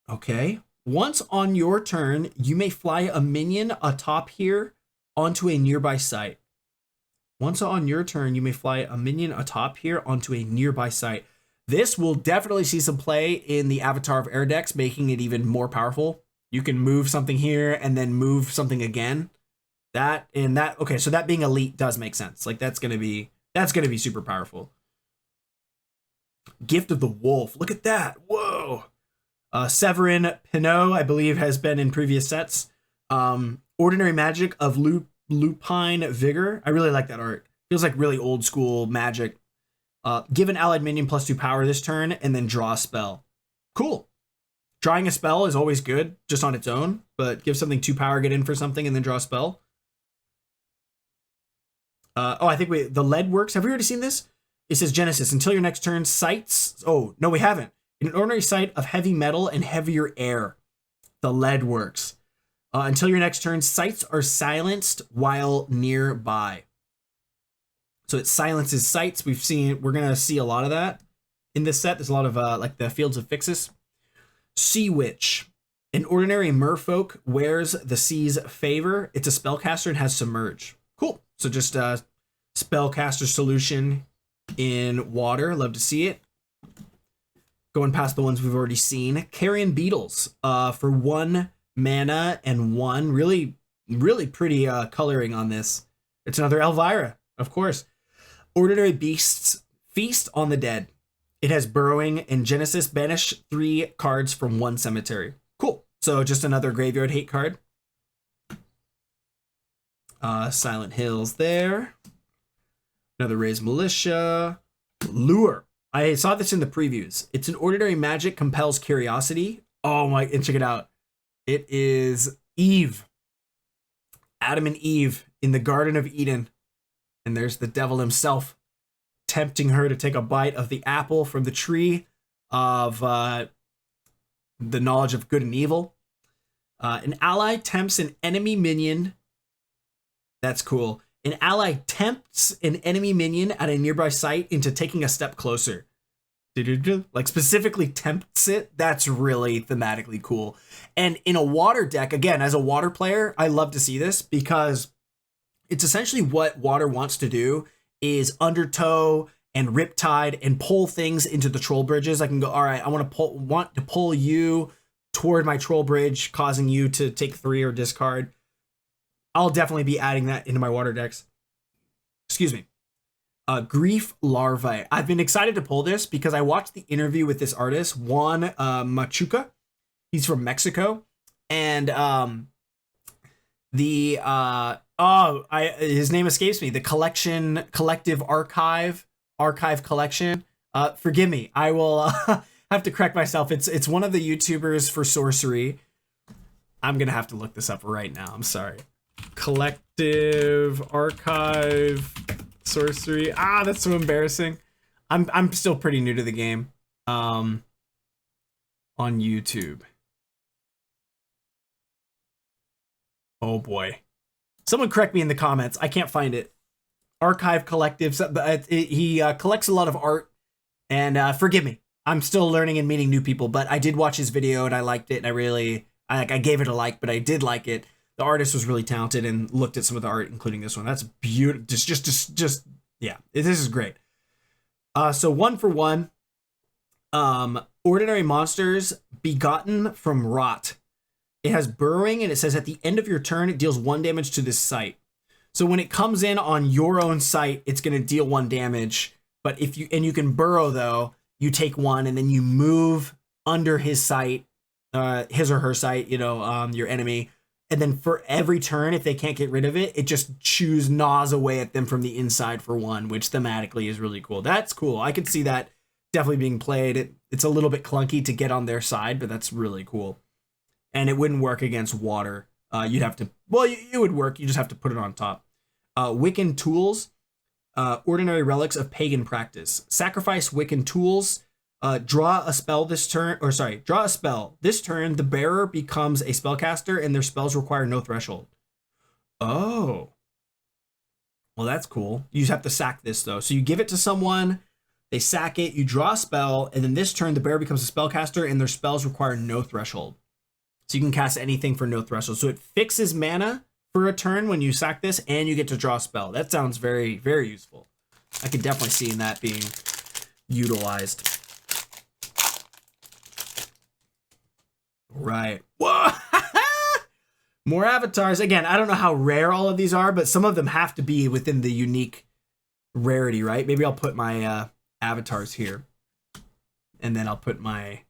Okay. Once on your turn, you may fly a minion atop here onto a nearby site. Once on your turn, you may fly a minion atop here onto a nearby site. This will definitely see some play in the Avatar of Air decks, making it even more powerful. You can move something here and then move something again. Okay, so that being elite does make sense. Like that's gonna be super powerful. Gift of the Wolf. Look at that. Whoa. Severin Pinot, I believe, has been in previous sets. Ordinary Magic of Lupine Vigor. I really like that art. Feels like really old school magic. Give an allied minion +2 power this turn and then draw a spell. Cool. Drawing a spell is always good just on its own, but give something 2 power, get in for something, and then draw a spell. I think the lead works. Have we already seen this? It says Genesis. Until your next turn, sights. Oh, no, we haven't. In an ordinary site of heavy metal and heavier air, the lead works. Until your next turn, sights are silenced while nearby. So it silences sights. We're going to see a lot of that in this set. There's a lot of like the Fields of Fixus. Sea Witch. An ordinary merfolk wears the sea's favor. It's a spellcaster and has Submerge. Cool. So just a spellcaster solution in water. Love to see it. Going past the ones we've already seen. Carrion Beetles for 1 mana and 1. Really, really pretty coloring on this. It's another Elvira, of course. Ordinary Beasts feast on the dead. It has burrowing and Genesis. Banish 3 cards from 1 cemetery. Cool. So just another graveyard hate card. Silent Hills there. Another Raised Militia. Lure. I saw this in the previews. It's an ordinary magic, compels curiosity. Oh my, and check it out. It is Eve. Adam and Eve in the Garden of Eden. And there's the devil himself tempting her to take a bite of the apple from the tree of the knowledge of good and evil. An ally tempts an enemy minion. That's cool. An ally tempts an enemy minion at a nearby site into taking a step closer. Like specifically tempts it. That's really thematically cool. And in a water deck, again, as a water player, I love to see this because it's essentially what water wants to do is undertow and riptide and pull things into the troll bridges. I can go, all right, I want to pull you toward my troll bridge, causing you to take 3 or discard. I'll definitely be adding that into my water decks. Excuse me. Grief Larvae. I've been excited to pull this because I watched the interview with this artist, Juan Machuca. He's from Mexico. And his name escapes me. The collective archive collection. Forgive me. I will have to correct myself. It's one of the YouTubers for Sorcery. I'm going to have to look this up right now. I'm sorry. Collective Archive Sorcery. That's so embarrassing. I'm still pretty new to the game. On YouTube. Oh boy. Someone correct me in the comments. I can't find it. Archive Collective. He collects a lot of art. And forgive me. I'm still learning and meeting new people. But I did watch his video and I liked it. And I gave it a like, but I did like it. The artist was really talented and looked at some of the art, including this one. That's beautiful. Just yeah. This is great. So 1 for 1. Ordinary monsters begotten from rot. It has burrowing, and it says at the end of your turn, it deals 1 damage to this site. So when it comes in on your own site, it's going to deal 1 damage. But you can burrow though, you take 1, and then you move under his site, his or her site, your enemy, And then for every turn, if they can't get rid of it, it just gnaws away at them from the inside for 1, which thematically is really cool. That's cool. I could see that definitely being played. It's a little bit clunky to get on their side, but that's really cool. And it wouldn't work against water. You'd have to, well, it would work. You just have to put it on top. Wiccan Tools, ordinary relics of pagan practice. Sacrifice Wiccan Tools. Draw a spell this turn, draw a spell. This turn, the bearer becomes a spellcaster and their spells require no threshold. Oh. Well, that's cool. You just have to sack this, though. So you give it to someone, they sack it, you draw a spell, and then this turn, the bearer becomes a spellcaster and their spells require no threshold. So you can cast anything for no threshold. So it fixes mana for a turn when you sack this, and you get to draw a spell. That sounds very, very useful. I could definitely see that being utilized. Right. Whoa! More avatars. Again, I don't know how rare all of these are, but some of them have to be within the unique rarity, right? Maybe I'll put my avatars here. And then I'll put my...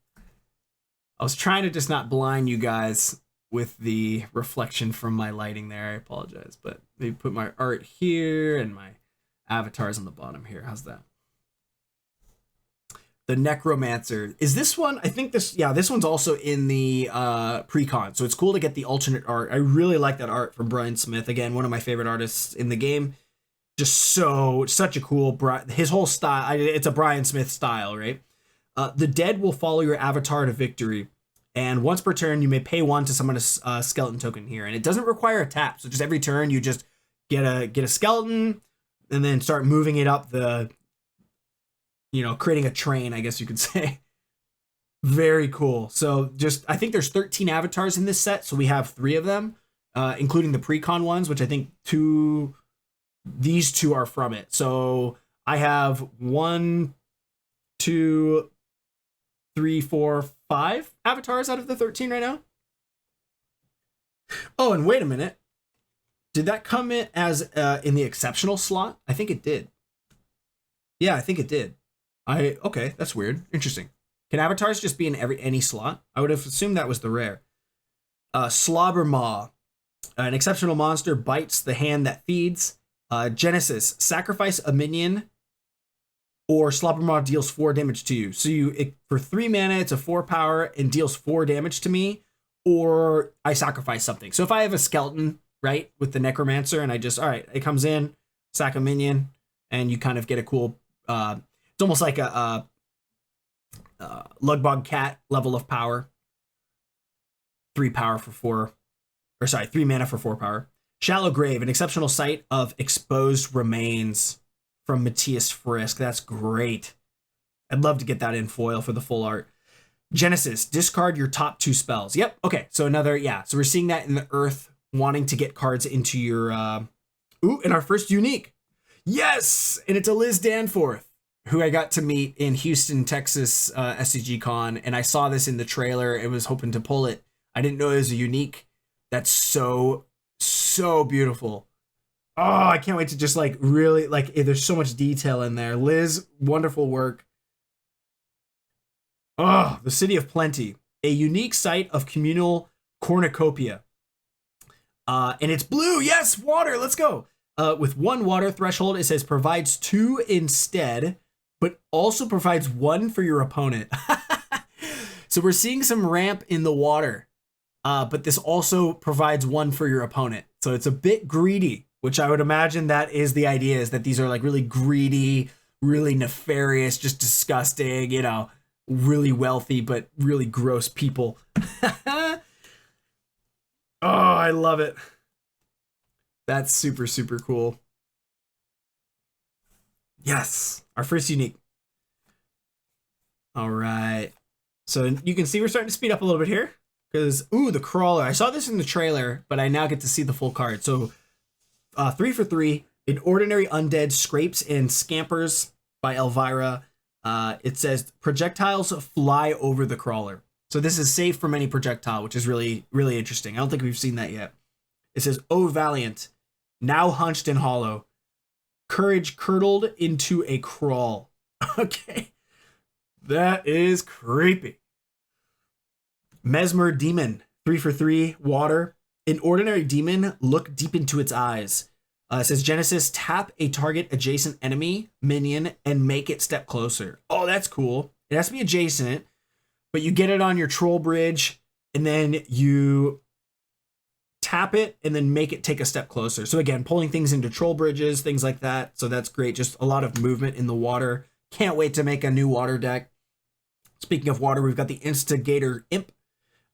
I was trying to just not blind you guys with the reflection from my lighting there. I apologize, but maybe put my art here and my avatars on the bottom here. How's that? The Necromancer. Is this one? I think this, yeah, this one's also in the pre-con. So it's cool to get the alternate art. I really like that art from Brian Smith. Again, one of my favorite artists in the game. Just such a cool, his whole style. It's a Brian Smith style, right? The dead will follow your avatar to victory. And once per turn, you may pay 1 to summon a skeleton token here. And it doesn't require a tap. So just every turn, you just get a skeleton and then start moving it up the, you know, creating a train, I guess you could say. Very cool. So just, I think there's 13 avatars in this set. So we have 3 of them, including the pre-con ones, which I think these 2 are from it. So I have 1, 2, 3, 4, 5 avatars out of the 13 right now. Oh, and wait a minute. Did that come in as in the exceptional slot? I think it did. Yeah, I think it did. Okay, that's weird. Interesting. Can avatars just be in any slot? I would have assumed that was the rare. Slobbermaw. An exceptional monster bites the hand that feeds. Genesis. Sacrifice a minion or Slobbermaw deals 4 damage to you. So for 3 mana, it's a 4 power and deals 4 damage to me, or I sacrifice something. So if I have a skeleton, right, with the Necromancer, and I just, all right, it comes in, sack a minion, and you kind of get a cool, it's almost like a Lugbog Cat level of power. 3 power for 4, or sorry, 3 mana for 4 power. Shallow Grave, an exceptional sight of exposed remains from Matthias Frisk. That's great. I'd love to get that in foil for the full art. Genesis, discard your top 2 spells. Yep, okay, so another, yeah, so we're seeing that in the Earth, wanting to get cards into your, ooh, and our first unique. Yes, and it's a Liz Danforth, who I got to meet in Houston, Texas, SCG Con, and I saw this in the trailer and was hoping to pull it. I didn't know it was a unique. That's so beautiful. Oh, I can't wait to just like really, like, there's so much detail in there. Liz, wonderful work. Oh, the City of Plenty, a unique site of communal cornucopia. And it's blue. Yes, water. Let's go. With 1 water threshold, it says provides 2 instead, but also provides 1 for your opponent. So we're seeing some ramp in the water, but this also provides 1 for your opponent. So it's a bit greedy, which I would imagine that is the idea, is that these are like really greedy, really nefarious, just disgusting, you know, really wealthy, but really gross people. Oh, I love it. That's super cool. Yes, our first unique. All right. So you can see we're starting to speed up a little bit here because, ooh, the crawler. I saw this in the trailer, but I now get to see the full card. So 3 for 3, an ordinary undead scrapes and scampers by Elvira. It says projectiles fly over the crawler. So this is safe from any projectile, which is really interesting. I don't think we've seen that yet. It says, "Oh, valiant, now hunched and hollow, courage curdled into a crawl." Okay, that is creepy. Mesmer Demon, 3 for 3, water. An ordinary demon, look deep into its eyes. It says Genesis, tap a target adjacent enemy minion and make it step closer. Oh, that's cool. It has to be adjacent, but you get it on your troll bridge and then you tap it and then make it take a step closer. So again, pulling things into troll bridges, things like that. So that's great. Just a lot of movement in the water. Can't wait to make a new water deck. Speaking of water, we've got the Instigator Imp.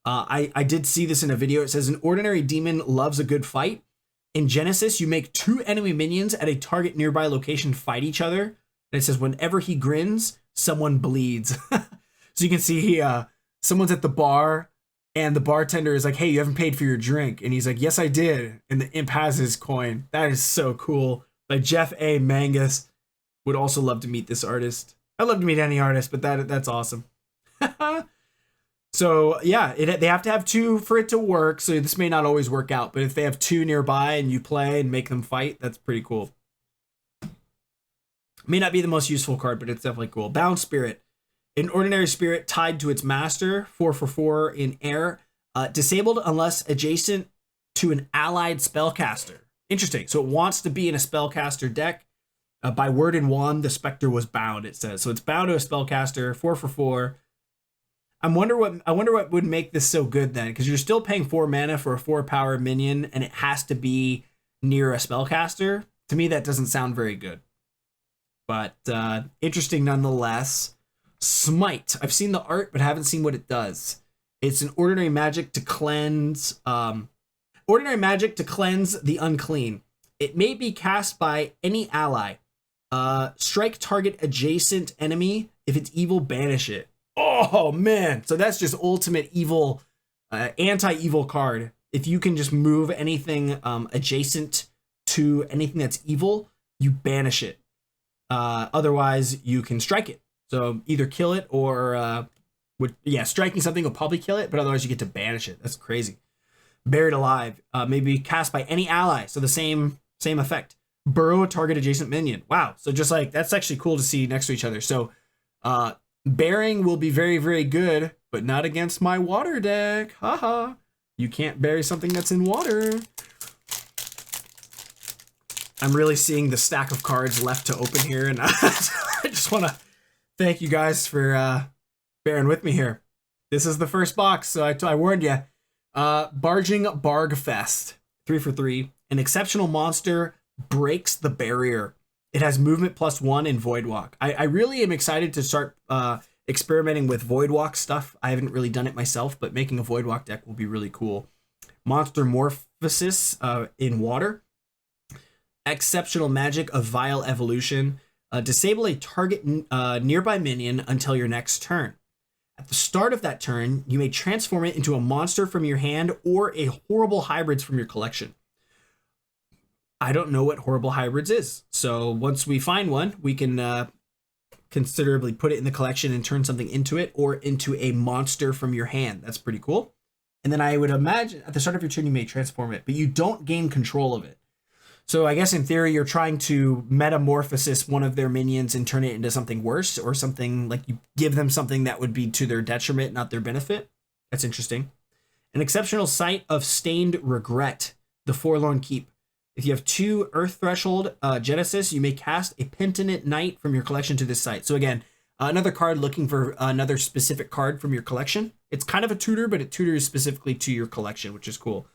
I did see this in a video. It says an ordinary demon loves a good fight. In Genesis, you make 2 enemy minions at a target nearby location fight each other. And it says whenever he grins, someone bleeds. So you can see someone's at the bar and the bartender is like, hey, you haven't paid for your drink. And he's like, yes, I did. And the imp has his coin. That is so cool. Like Jeff A. Mangus would also love to meet this artist. I'd love to meet any artist, but that's awesome. So yeah, they have to have 2 for it to work. So this may not always work out, but if they have 2 nearby and you play and make them fight, that's pretty cool. May not be the most useful card, but it's definitely cool. Bound Spirit. An ordinary spirit tied to its master, 4/4 in air. Disabled unless adjacent to an allied spellcaster. Interesting. So it wants to be in a spellcaster deck. By word and wand, the specter was bound, it says. So it's bound to a spellcaster, 4/4. I wonder what would make this so good then, because you're still paying 4 mana for a 4-power minion, and it has to be near a spellcaster. To me, that doesn't sound very good. But interesting nonetheless. Smite. I've seen the art, but haven't seen what it does. It's an ordinary magic to cleanse. Ordinary magic to cleanse the unclean. It may be cast by any ally. Strike target adjacent enemy. If it's evil, banish it. Oh man, so that's just ultimate evil, anti-evil card. If you can just move anything adjacent to anything that's evil, you banish it. Otherwise, you can strike it. So either kill it or, striking something will probably kill it, but otherwise you get to banish it. That's crazy. Buried Alive, maybe cast by any ally. So the same effect. Burrow a target adjacent minion. Wow. So just like, that's actually cool to see next to each other. So, bearing will be very, very good, but not against my water deck. Haha. You can't bury something that's in water. I'm really seeing the stack of cards left to open here, and I just want to thank you guys for bearing with me here. This is the first box, so I warned you. Barging Bargfest, 3/3. An exceptional monster breaks the barrier. It has movement +1 in Voidwalk. I really am excited to start experimenting with Voidwalk stuff. I haven't really done it myself, but making a Voidwalk deck will be really cool. Monster Morphosis in water. Exceptional magic of Vile Evolution. Disable a target nearby minion until your next turn. At the start of that turn, you may transform it into a monster from your hand or a horrible hybrids from your collection. I don't know what horrible hybrids is. So once we find one, we can considerably put it in the collection and turn something into it or into a monster from your hand. That's pretty cool. And then I would imagine at the start of your turn, you may transform it, but you don't gain control of it. So I guess in theory, you're trying to metamorphosis one of their minions and turn it into something worse, or something like you give them something that would be to their detriment, not their benefit. That's interesting. An exceptional sight of Stained Regret, the Forlorn Keep. If you have 2 Earth Threshold Genesis, you may cast a Penitent Knight from your collection to this site. So again, another card looking for another specific card from your collection. It's kind of a tutor, but it tutors specifically to your collection, which is cool.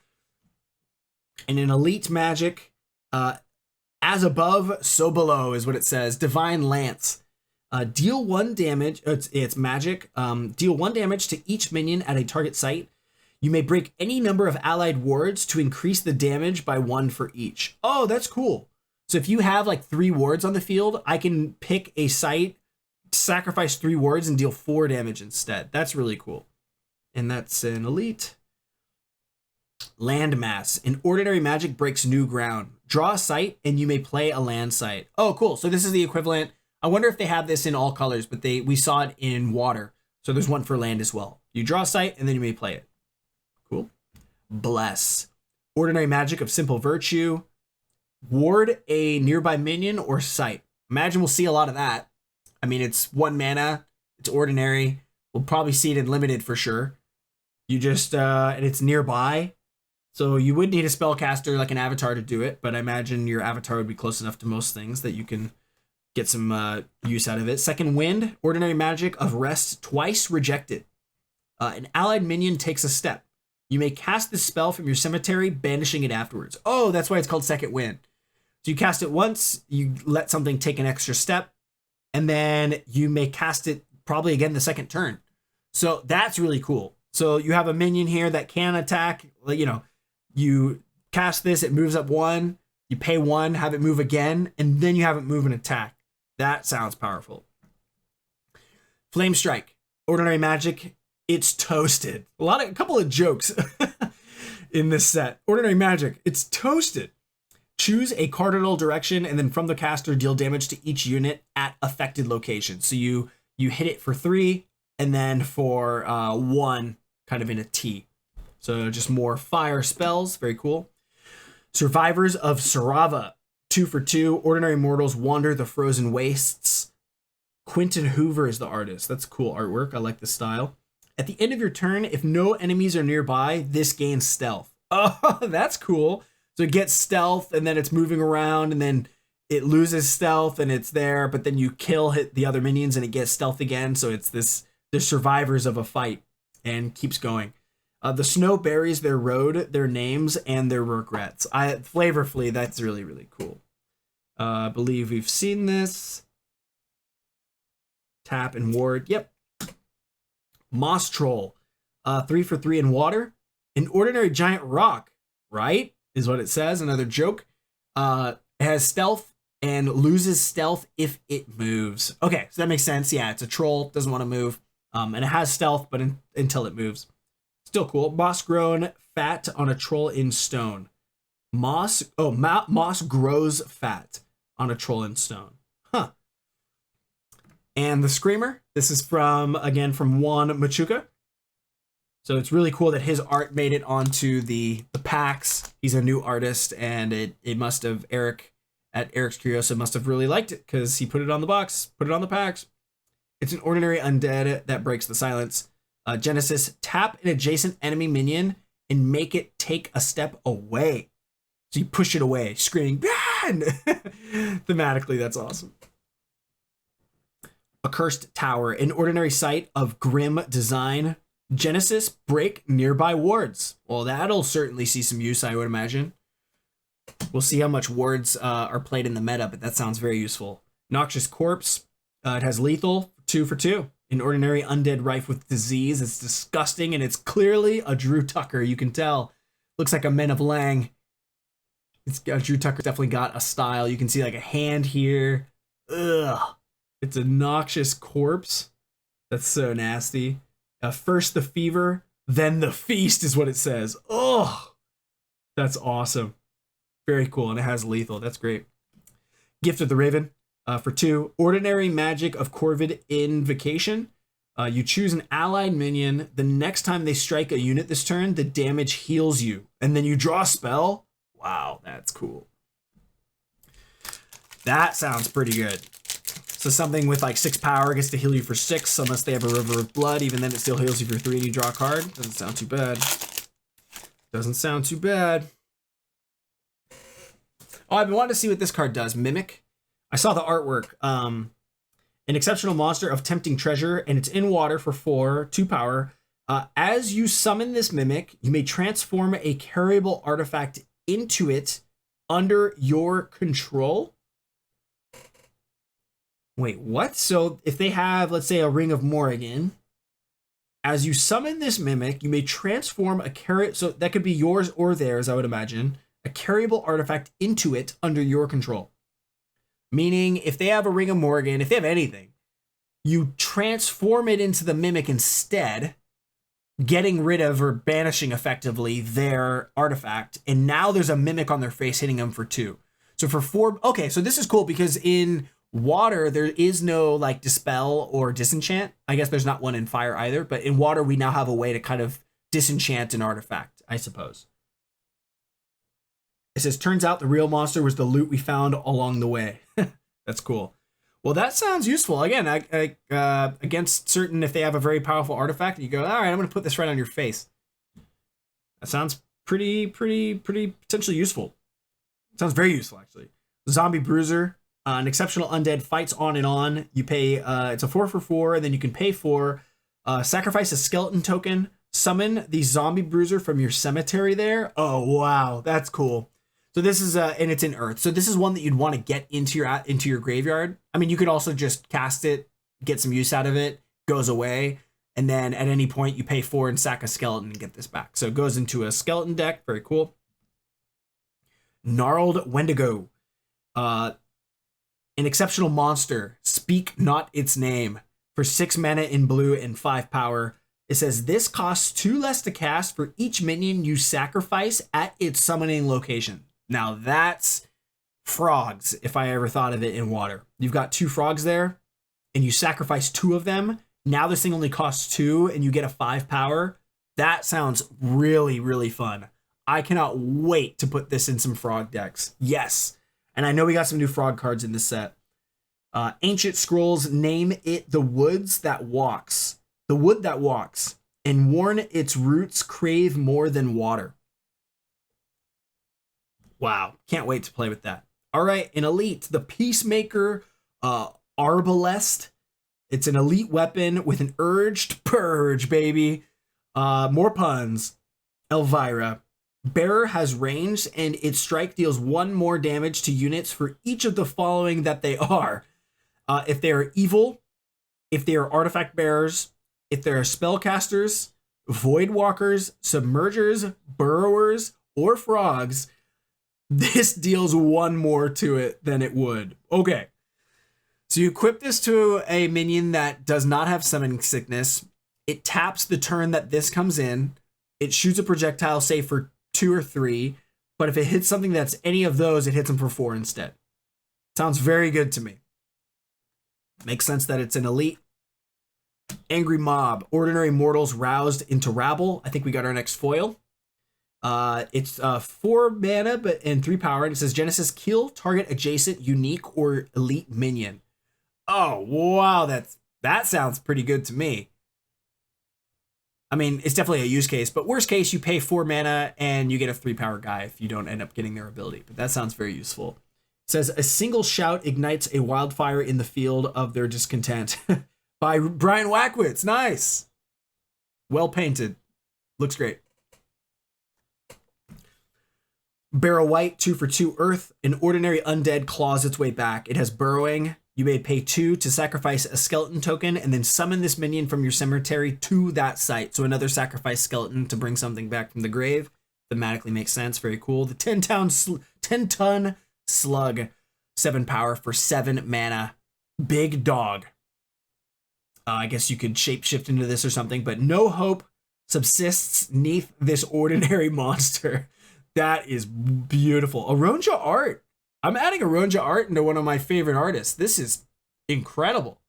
And in Elite Magic, as above, so below is what it says. Divine Lance. Deal 1 damage. It's magic. Deal 1 damage to each minion at a target site. You may break any number of allied wards to increase the damage by 1 for each. Oh, that's cool. So if you have like 3 wards on the field, I can pick a site, sacrifice 3 wards, and deal 4 damage instead. That's really cool. And that's an elite. Landmass. An ordinary magic breaks new ground. Draw a site, and you may play a land site. Oh, cool. So this is the equivalent. I wonder if they have this in all colors, but we saw it in water. So there's one for land as well. You draw a site, and then you may play it. Cool. Bless. Ordinary magic of simple virtue. Ward a nearby minion or site. Imagine we'll see a lot of that. I mean, it's 1 mana. It's ordinary. We'll probably see it in limited for sure. You just, and it's nearby. So you would need a spellcaster like an avatar to do it, but I imagine your avatar would be close enough to most things that you can get some use out of it. Second wind, ordinary magic of rest twice rejected. An allied minion takes a step. You may cast this spell from your cemetery, banishing it afterwards. Oh, that's why it's called second wind. So you cast it once, you let something take an extra step, and then you may cast it probably again the second turn. So that's really cool. So you have a minion here that can attack. You know, you cast this, it moves up 1, you pay 1, have it move again, and then you have it move and attack. That sounds powerful. Flame Strike, ordinary magic. It's toasted. A couple of jokes in this set. Ordinary magic. It's toasted. Choose a cardinal direction, and then from the caster, deal damage to each unit at affected location. So you hit it for 3, and then for 1, kind of in a T. So just more fire spells. Very cool. Survivors of Sarava. 2 for 2. Ordinary mortals wander the frozen wastes. Quentin Hoover is the artist. That's cool artwork. I like the style. At the end of your turn, if no enemies are nearby, this gains stealth. Oh, that's cool. So it gets stealth, and then it's moving around, and then it loses stealth, and it's there, but then you hit the other minions, and it gets stealth again. So it's the survivors of a fight, and keeps going. The snow buries their road, their names, and their regrets. Flavorfully, that's really, really cool. I believe we've seen this. Tap and ward. Yep. Moss Troll. 3 for 3 in water. An ordinary giant rock, right? Is what it says. Another joke. It has stealth and loses stealth if it moves. Okay, so that makes sense. Yeah, it's a troll. Doesn't want to move. And it has stealth, but until it moves. Still cool. Moss grown fat on a troll in stone. Moss grows fat on a troll in stone. Huh. And the Screamer. This is from Juan Machuca. So it's really cool that his art made it onto the packs. He's a new artist, and it must have Eric at Eric's Curiosa must have really liked it because he put it on the box, put it on the packs. It's an ordinary undead that breaks the silence. Genesis, tap an adjacent enemy minion and make it take a step away. So you push it away, screaming, "Ban!" Thematically, that's awesome. Accursed Tower, an ordinary site of grim design. Genesis, break nearby wards. Well, that'll certainly see some use, I would imagine. We'll see how much wards are played in the meta, but that sounds very useful. Noxious Corpse, it has lethal, 2 for 2. An ordinary undead rife with disease. It's disgusting, and it's clearly a Drew Tucker. You can tell. Looks like a Men of Lang. Drew Tucker definitely got a style. You can see like a hand here. Ugh. It's a Noxious Corpse. That's so nasty. First the fever, then the feast is what it says. Oh, that's awesome. Very cool, and it has lethal. That's great. Gift of the Raven. For 2, ordinary magic of Corvid Invocation. You choose an allied minion. The next time they strike a unit this turn, the damage heals you. And then you draw a spell. Wow, that's cool. That sounds pretty good. So something with like 6 power gets to heal you for 6, unless they have a River of Blood. Even then, it still heals you for 3 and you draw a card. Doesn't sound too bad. Doesn't sound too bad. Oh, I've been wanting to see what this card does. Mimic. I saw the artwork. An exceptional monster of tempting treasure, and it's in water for 4, 2 power. As you summon this mimic, you may transform a carryable artifact into it under your control. Wait, what? So if they have, let's say, a Ring of Morrigan, as you summon this mimic, you may transform so that could be yours or theirs, I would imagine, a carryable artifact into it under your control. Meaning, if they have a Ring of Morrigan, if they have anything, you transform it into the mimic instead, getting rid of or banishing effectively their artifact, and now there's a mimic on their face hitting them for 2. So for 4, okay, so this is cool because in water, there is no like dispel or disenchant. I guess there's not one in fire either, but in water, we now have a way to kind of disenchant an artifact, I suppose. It says, turns out the real monster was the loot we found along the way. That's cool. Well, that sounds useful. Again, against certain, if they have a very powerful artifact, you go, all right, I'm going to put this right on your face. That sounds pretty potentially useful. Sounds very useful, actually. Zombie Bruiser, an exceptional undead, fights on and on. You pay, it's a 4/4, and then you can pay for, sacrifice a skeleton token, summon the Zombie Bruiser from your cemetery there. Oh, wow, that's cool. So this is, and it's in Earth. So this is one that you'd want to get into your graveyard. I mean, you could also just cast it, get some use out of it, goes away, and then at any point you pay 4 and sack a skeleton and get this back. So it goes into a skeleton deck. Very cool. Gnarled Wendigo. An exceptional monster. Speak not its name. For 6 mana in blue and 5 power. It says this costs 2 less to cast for each minion you sacrifice at its summoning location. Now that's frogs, if I ever thought of it in water. You've got 2 frogs there, and you sacrifice 2 of them. Now this thing only costs 2, and you get a 5 power. That sounds really, really fun. I cannot wait to put this in some frog decks. Yes. And I know we got some new frog cards in this set. Ancient Scrolls, name it the woods that walks. The wood that walks. And warn its roots crave more than water. Wow. Can't wait to play with that. All right. In Elite, the Peacemaker Arbalest. It's an elite weapon with an urged purge, baby. More puns. Elvira. Bearer has range, and its strike deals 1 more damage to units for each of the following that they are. If they are evil, if they are artifact bearers, if they are spellcasters, void walkers, submergers, burrowers, or frogs, this deals 1 more to it than it would. Okay. So you equip this to a minion that does not have summoning sickness. It taps the turn that this comes in. It shoots a projectile, say for 2 or 3, but if it hits something that's any of those, it hits them for 4 instead. Sounds very good to me. Makes sense that it's an elite. Angry Mob. Ordinary mortals roused into rabble. I think we got our next foil. It's 4 mana and 3 power, and it says Genesis, kill target adjacent, unique, or elite minion. Oh, wow, that sounds pretty good to me. I mean, it's definitely a use case, but worst case, you pay 4 mana and you get a 3 power guy if you don't end up getting their ability. But that sounds very useful. It says, a single shout ignites a wildfire in the field of their discontent. By Brian Wackwitz. Nice. Well painted. Looks great. Barrow White, 2 for 2 earth. An ordinary undead claws its way back. It has burrowing. You may pay 2 to sacrifice a skeleton token and then summon this minion from your cemetery to that site. So another sacrifice skeleton to bring something back from the grave. Thematically makes sense. Very cool. The 10-ton slug, 7 power for 7 mana. Big dog. I guess you could shapeshift into this or something, but no hope subsists neath this ordinary monster. That is beautiful. Aronja art. I'm adding Aronja art into one of my favorite artists. This is incredible.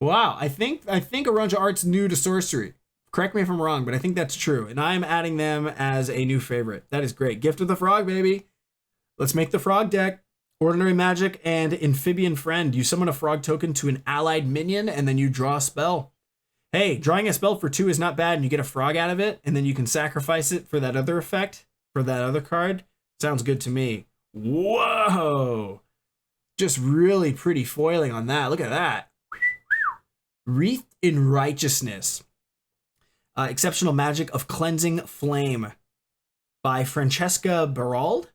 Wow, I think Aronja art's new to Sorcery. Correct me if I'm wrong, but I think that's true. And I'm adding them as a new favorite. That is great. Gift of the Frog, baby. Let's make the frog deck. Ordinary magic and amphibian friend. You summon a frog token to an allied minion, and then you draw a spell. Hey, drawing a spell for 2 is not bad, and you get a frog out of it, and then you can sacrifice it for that other effect, for that other card. Sounds good to me. Whoa! Just really pretty foiling on that. Look at that. Wreathed in Righteousness. Exceptional magic of cleansing flame by Francesca Berald.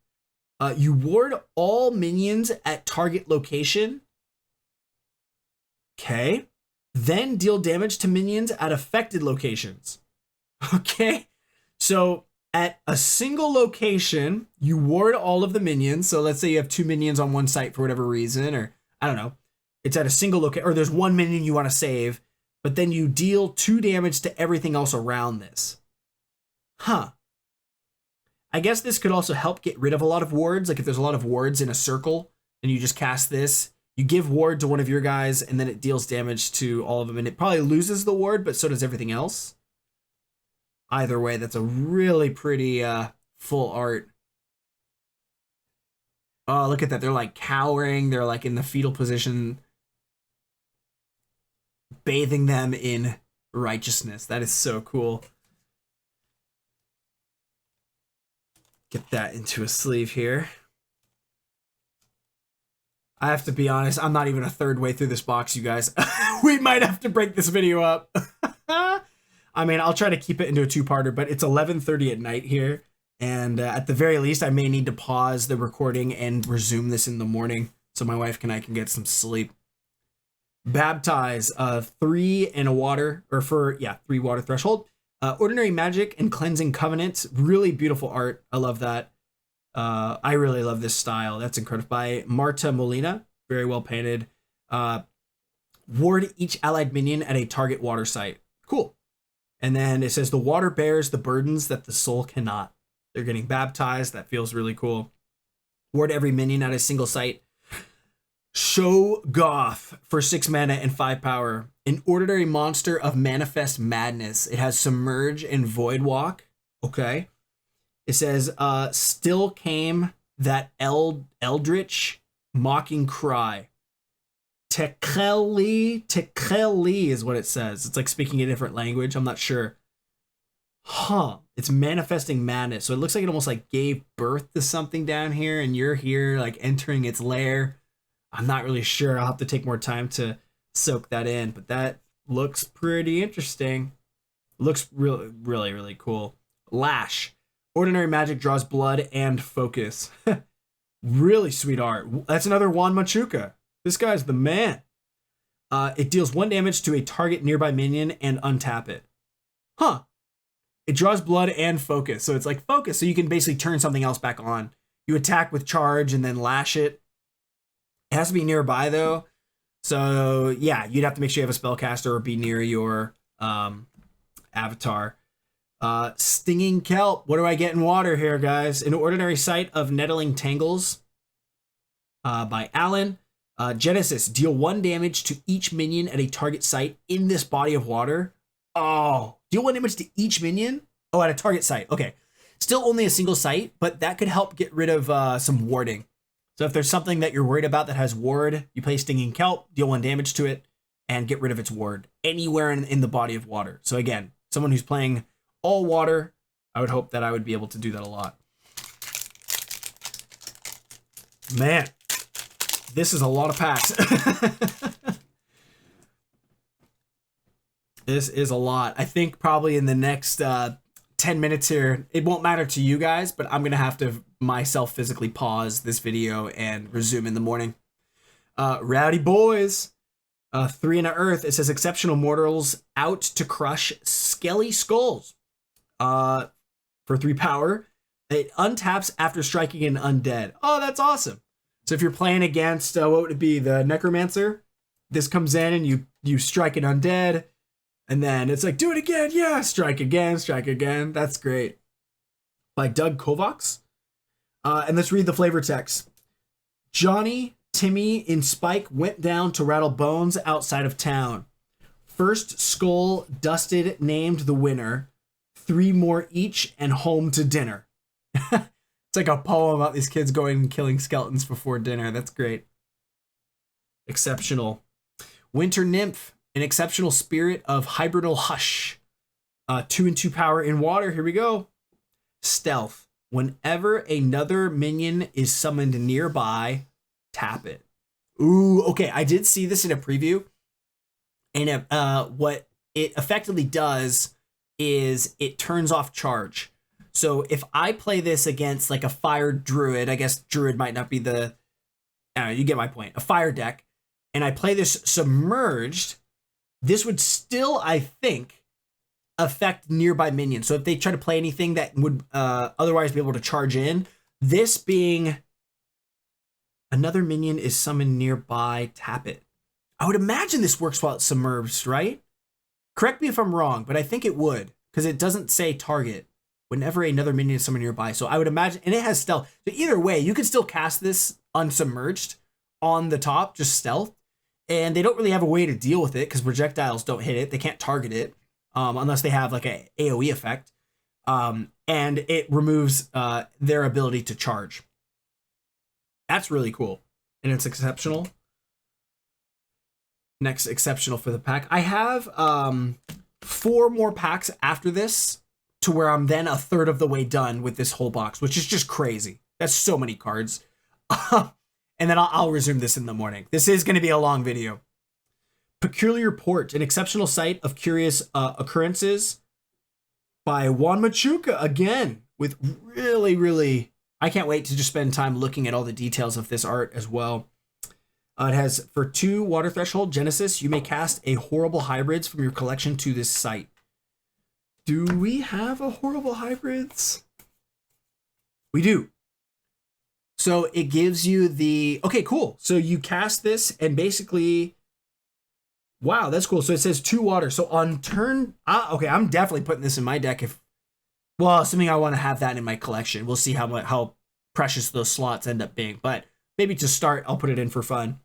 You ward all minions at target location. Okay. Then deal damage to minions at affected locations. Okay. So at a single location, you ward all of the minions. So let's say you have 2 minions on one site for whatever reason, or I don't know. It's at a single location, or there's 1 minion you want to save, but then you deal 2 damage to everything else around this. Huh. I guess this could also help get rid of a lot of wards. Like if there's a lot of wards in a circle and you just cast this, you give ward to one of your guys and then it deals damage to all of them. And it probably loses the ward, but so does everything else. Either way, that's a really pretty full art. Oh, look at that. They're like cowering. They're like in the fetal position, bathing them in righteousness. That is so cool. Get that into a sleeve here. I have to be honest, I'm not even a third way through this box, you guys. We might have to break this video up. I mean, I'll try to keep it into a two-parter, but it's 11:30 at night here. And at the very least, I may need to pause the recording and resume this in the morning so my wife and I can get some sleep. Baptize, 3 and a water, or for, 3 water threshold. Ordinary Magic and Cleansing Covenant. Really beautiful art. I love that. I really love this style. That's incredible. By Marta Molina. Very well painted. Ward each allied minion at a target water site. Cool. And then it says the water bears the burdens that the soul cannot. They're getting baptized. That feels really cool. Ward every minion at a single site. Show Goth for 6 mana and 5 power. An ordinary monster of Manifest Madness. It has Submerge and Void Walk. Okay. It says, still came that eldritch mocking cry. Tekeli is what it says. It's like speaking a different language. I'm not sure. Huh. It's manifesting madness. So it looks like it almost like gave birth to something down here, and you're here like entering its lair. I'm not really sure. I'll have to take more time to soak that in, but that looks pretty interesting. Looks really, really, really cool. Lash. Ordinary Magic draws blood and focus. Really sweet art. That's another Juan Machuca. This guy's the man. It deals 1 damage to a target nearby minion and untap it. Huh. It draws blood and focus. So it's like focus. So you can basically turn something else back on. You attack with charge and then lash it. It has to be nearby though. So yeah, you'd have to make sure you have a spellcaster or be near your avatar. Stinging Kelp. What do I get in water here, guys? An ordinary sight of Nettling Tangles by Alan. Genesis. Deal 1 damage to each minion at a target site in this body of water. Oh, deal 1 damage to each minion? Oh, at a target site. Okay. Still only a single site, but that could help get rid of some warding. So if there's something that you're worried about that has ward, you play Stinging Kelp, deal 1 damage to it, and get rid of its ward anywhere in the body of water. So again, someone who's playing all water, I would hope that I would be able to do that a lot. Man, this is a lot of packs. This is a lot. I think probably in the next 10 minutes here, it won't matter to you guys, but I'm going to have to myself physically pause this video and resume in the morning. Rowdy Boys. 3 and a earth. It says exceptional mortals out to crush skelly skulls. For 3 power. It untaps after striking an undead. Oh, that's awesome. So if you're playing against, what would it be? The Necromancer? This comes in and you strike an undead. And then it's like, do it again. Yeah, strike again, strike again. That's great. By Doug Kovacs. And let's read the flavor text. Johnny, Timmy, and Spike went down to rattle bones outside of town. First skull dusted named the winner. 3 more each and home to dinner. It's like a poem about these kids going and killing skeletons before dinner. That's great. Exceptional. Winter Nymph, an exceptional spirit of hybridal hush. 2 and 2 power in water. Here we go. Stealth. Whenever another minion is summoned nearby, tap it. Ooh, okay. I did see this in a preview. And what it effectively does is it turns off charge. So if I play this against like a fire druid, I guess druid might not be the, I don't know, you get my point, a fire deck, and I play this submerged, this would still, I think, affect nearby minions. So if they try to play anything that would otherwise be able to charge in, this being another minion is summoned nearby, tap it. I would imagine this works while it's submerged, right? Correct me if I'm wrong, but I think it would, because it doesn't say target whenever another minion is summoned nearby. So I would imagine, and it has stealth. So either way, you could still cast this unsubmerged on the top, just stealth. And they don't really have a way to deal with it because projectiles don't hit it. They can't target it unless they have like a AoE effect. And it removes their ability to charge. That's really cool. And it's exceptional. Next exceptional for the pack. I have 4 more packs after this. to where I'm then a third of the way done with this whole box, which is just crazy. That's so many cards. And then I'll resume this in the morning. This is going to be a long video. Peculiar Port, an exceptional site of curious occurrences by Juan Machuca again, with really, I can't wait to just spend time looking at all the details of this art as well. It has, for 2 water threshold Genesis, you may cast a Horrible Hybrids from your collection to this site. Do we have a Horrible Hybrids? We do. So it gives you the, okay, cool. So you cast this and basically, wow, that's cool. So it says 2 water. So on turn, okay, I'm definitely putting this in my deck if, well, assuming I want to have that in my collection. We'll see how precious those slots end up being. But maybe to start, I'll put it in for fun.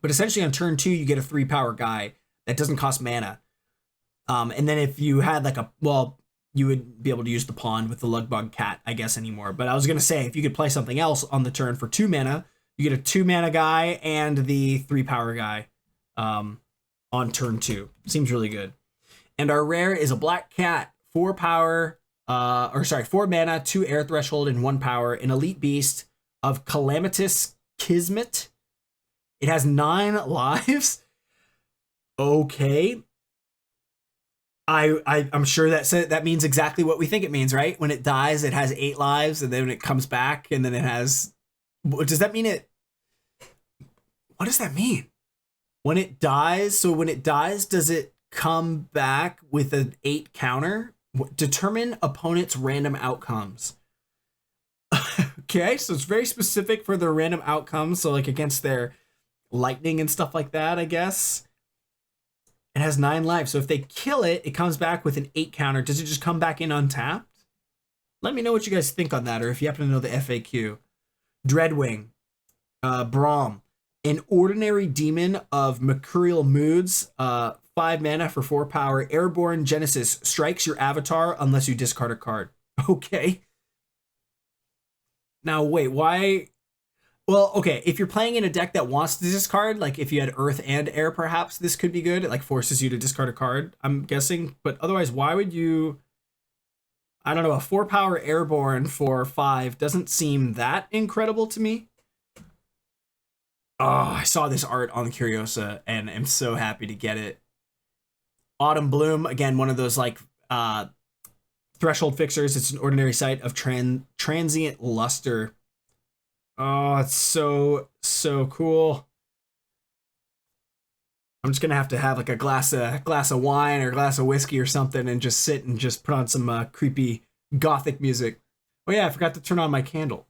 But essentially on turn 2, you get a 3 power guy that doesn't cost mana. And then if you had like you would be able to use the pond with the Lugbog Cat, I guess, anymore. But I was going to say, if you could play something else on the turn for 2 mana, you get a 2 mana guy and the 3 power guy on turn 2. Seems really good. And our rare is a Black Cat, 4 power, 4 mana, 2 air threshold, and 1 power, an elite beast of Calamitous Kismet. It has 9 lives. Okay. I'm sure that means exactly what we think it means, right? When it dies, it has 8 lives, and then when it comes back, and then it has. Does that mean it? What does that mean? When it dies, does it come back with an 8 counter? Determine opponent's random outcomes. Okay, so it's very specific for their random outcomes. So like against their lightning and stuff like that, I guess. It has 9 lives. So if they kill it, it comes back with an 8 counter. Does it just come back in untapped? Let me know what you guys think on that, or if you happen to know the FAQ. Dreadwing. Braum. An ordinary demon of mercurial moods. 5 mana for 4 power. Airborne Genesis. Strikes your avatar unless you discard a card. Okay. Now, wait, why? Well, okay, if you're playing in a deck that wants to discard, like if you had Earth and Air, perhaps this could be good. It like forces you to discard a card, I'm guessing. But otherwise, why would you? I don't know, a 4 power Airborne for 5 doesn't seem that incredible to me. Oh, I saw this art on Curiosa and am so happy to get it. Autumn Bloom, again, one of those like threshold fixers. It's an ordinary site of transient luster. Oh, it's so cool. I'm just gonna have to have like a glass of wine or a glass of whiskey or something and just sit and just put on some creepy Gothic music. Oh yeah, I forgot to turn on my candle.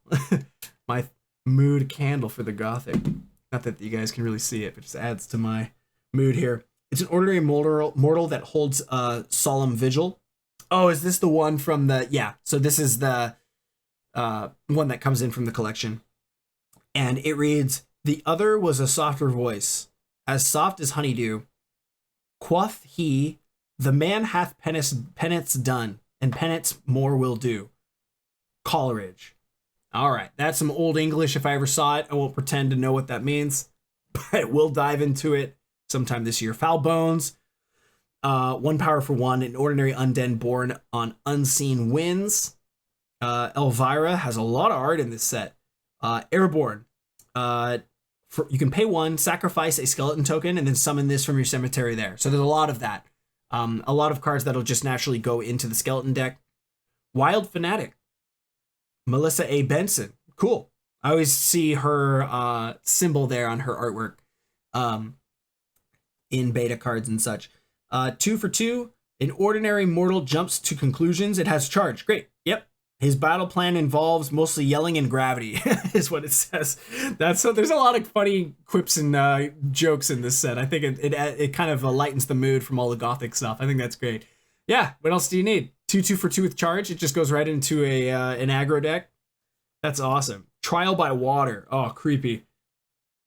My mood candle for the Gothic. Not that you guys can really see it, but it just adds to my mood here. It's an ordinary mortal that holds a solemn vigil. Oh, is this the one from the... Yeah, so this is the one that comes in from the collection. And it reads, the other was a softer voice, as soft as honeydew. Quoth he, the man hath penance done, and penance more will do. Coleridge. All right, that's some old English if I ever saw it. I won't pretend to know what that means, but we'll dive into it sometime this year. Foul Bones, 1 power for 1, an ordinary undead born on unseen winds. Elvira has a lot of art in this set. Airborne. You can pay 1, sacrifice a skeleton token, and then summon this from your cemetery there. So there's a lot of that. A lot of cards that'll just naturally go into the skeleton deck. Wild Fanatic. Melissa A. Benson. Cool. I always see her symbol there on her artwork in beta cards and such. 2 for 2. An ordinary mortal jumps to conclusions. It has charge. Great. Yep. His battle plan involves mostly yelling and gravity, is what it says. There's a lot of funny quips and jokes in this set. I think it kind of lightens the mood from all the Gothic stuff. I think that's great. Yeah, what else do you need? 2 for 2 with charge. It just goes right into an aggro deck. That's awesome. Trial by Water. Oh, creepy.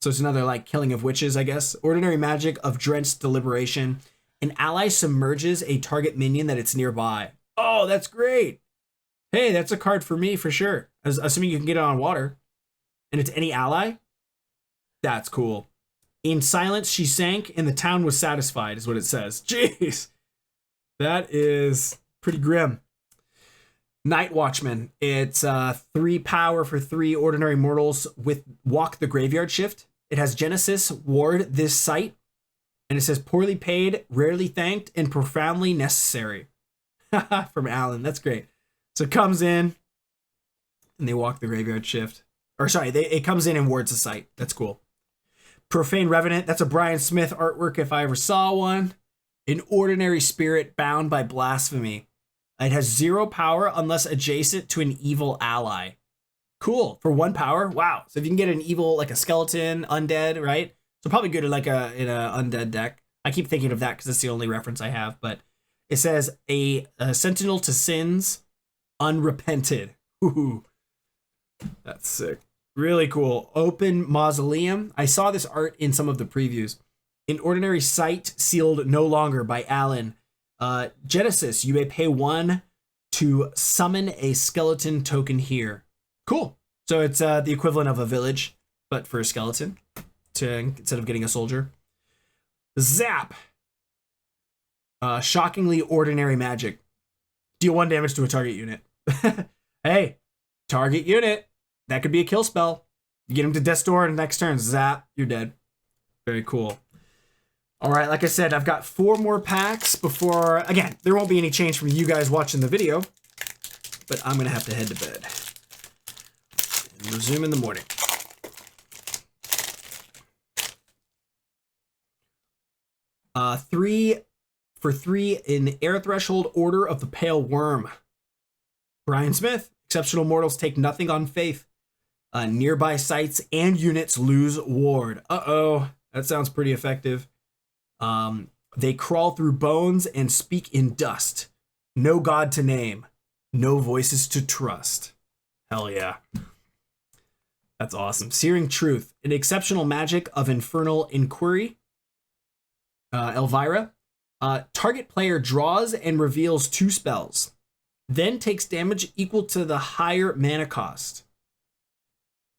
So it's another like killing of witches, I guess. Ordinary magic of drenched deliberation. An ally submerges a target minion that it's nearby. Oh, that's great. Hey, that's a card for me for sure. Assuming you can get it on water. And it's any ally? That's cool. In silence, she sank and the town was satisfied, is what it says. Jeez. That is pretty grim. Night Watchman. It's 3 power for 3 ordinary mortals with Walk the Graveyard Shift. It has Genesis, Ward this site, and it says poorly paid, rarely thanked, and profoundly necessary. From Alan. That's great. So it comes in and they walk the Graveyard Shift. Or sorry, it comes in and wards the site. That's cool. Profane Revenant. That's a Brian Smith artwork if I ever saw one. An ordinary spirit bound by blasphemy. It has 0 power unless adjacent to an evil ally. Cool. For 1 power. Wow. So if you can get an evil, like a skeleton, undead, right? So probably good in like in a undead deck. I keep thinking of that because it's the only reference I have. But it says a sentinel to sins, unrepented. Ooh, that's sick. Really cool. Open Mausoleum. I saw this art in some of the previews. An ordinary site sealed no longer by Alan. Genesis, you may pay 1 to summon a skeleton token here. Cool. So it's the equivalent of a village, but for a skeleton instead of getting a soldier. Zap. Shockingly ordinary magic. Deal 1 damage to a target unit. Hey, target unit. That could be a kill spell. You get him to death's door and next turn, zap, you're dead. Very cool. All right, like I said, I've got 4 more packs before, again, there won't be any change from you guys watching the video, but I'm going to have to head to bed and resume in the morning. Three for 3 in Air Threshold, Order of the Pale Worm. Brian Smith, exceptional mortals take nothing on faith. Nearby sites and units lose ward. Uh-oh, that sounds pretty effective. They crawl through bones and speak in dust. No god to name. No voices to trust. Hell yeah. That's awesome. Searing Truth. An exceptional magic of infernal inquiry. Elvira. Target player draws and reveals 2 spells. Then takes damage equal to the higher mana cost.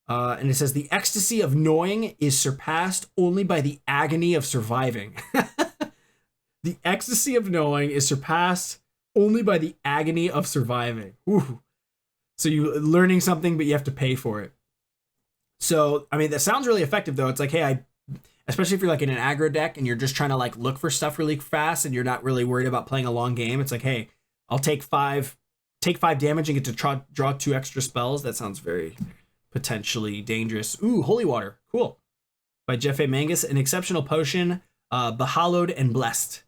And it says the ecstasy of knowing is surpassed only by the agony of surviving. The ecstasy of knowing is surpassed only by the agony of surviving. Ooh. So you're learning something, but you have to pay for it. So, I mean, that sounds really effective though. It's like, hey, especially if you're like in an aggro deck and you're just trying to like look for stuff really fast and you're not really worried about playing a long game. It's like, hey, I'll take 5 damage and get to draw 2 extra spells. That sounds very potentially dangerous. Ooh, Holy Water. Cool. By Jeff A. Mangus. An exceptional potion. Behallowed and Blessed.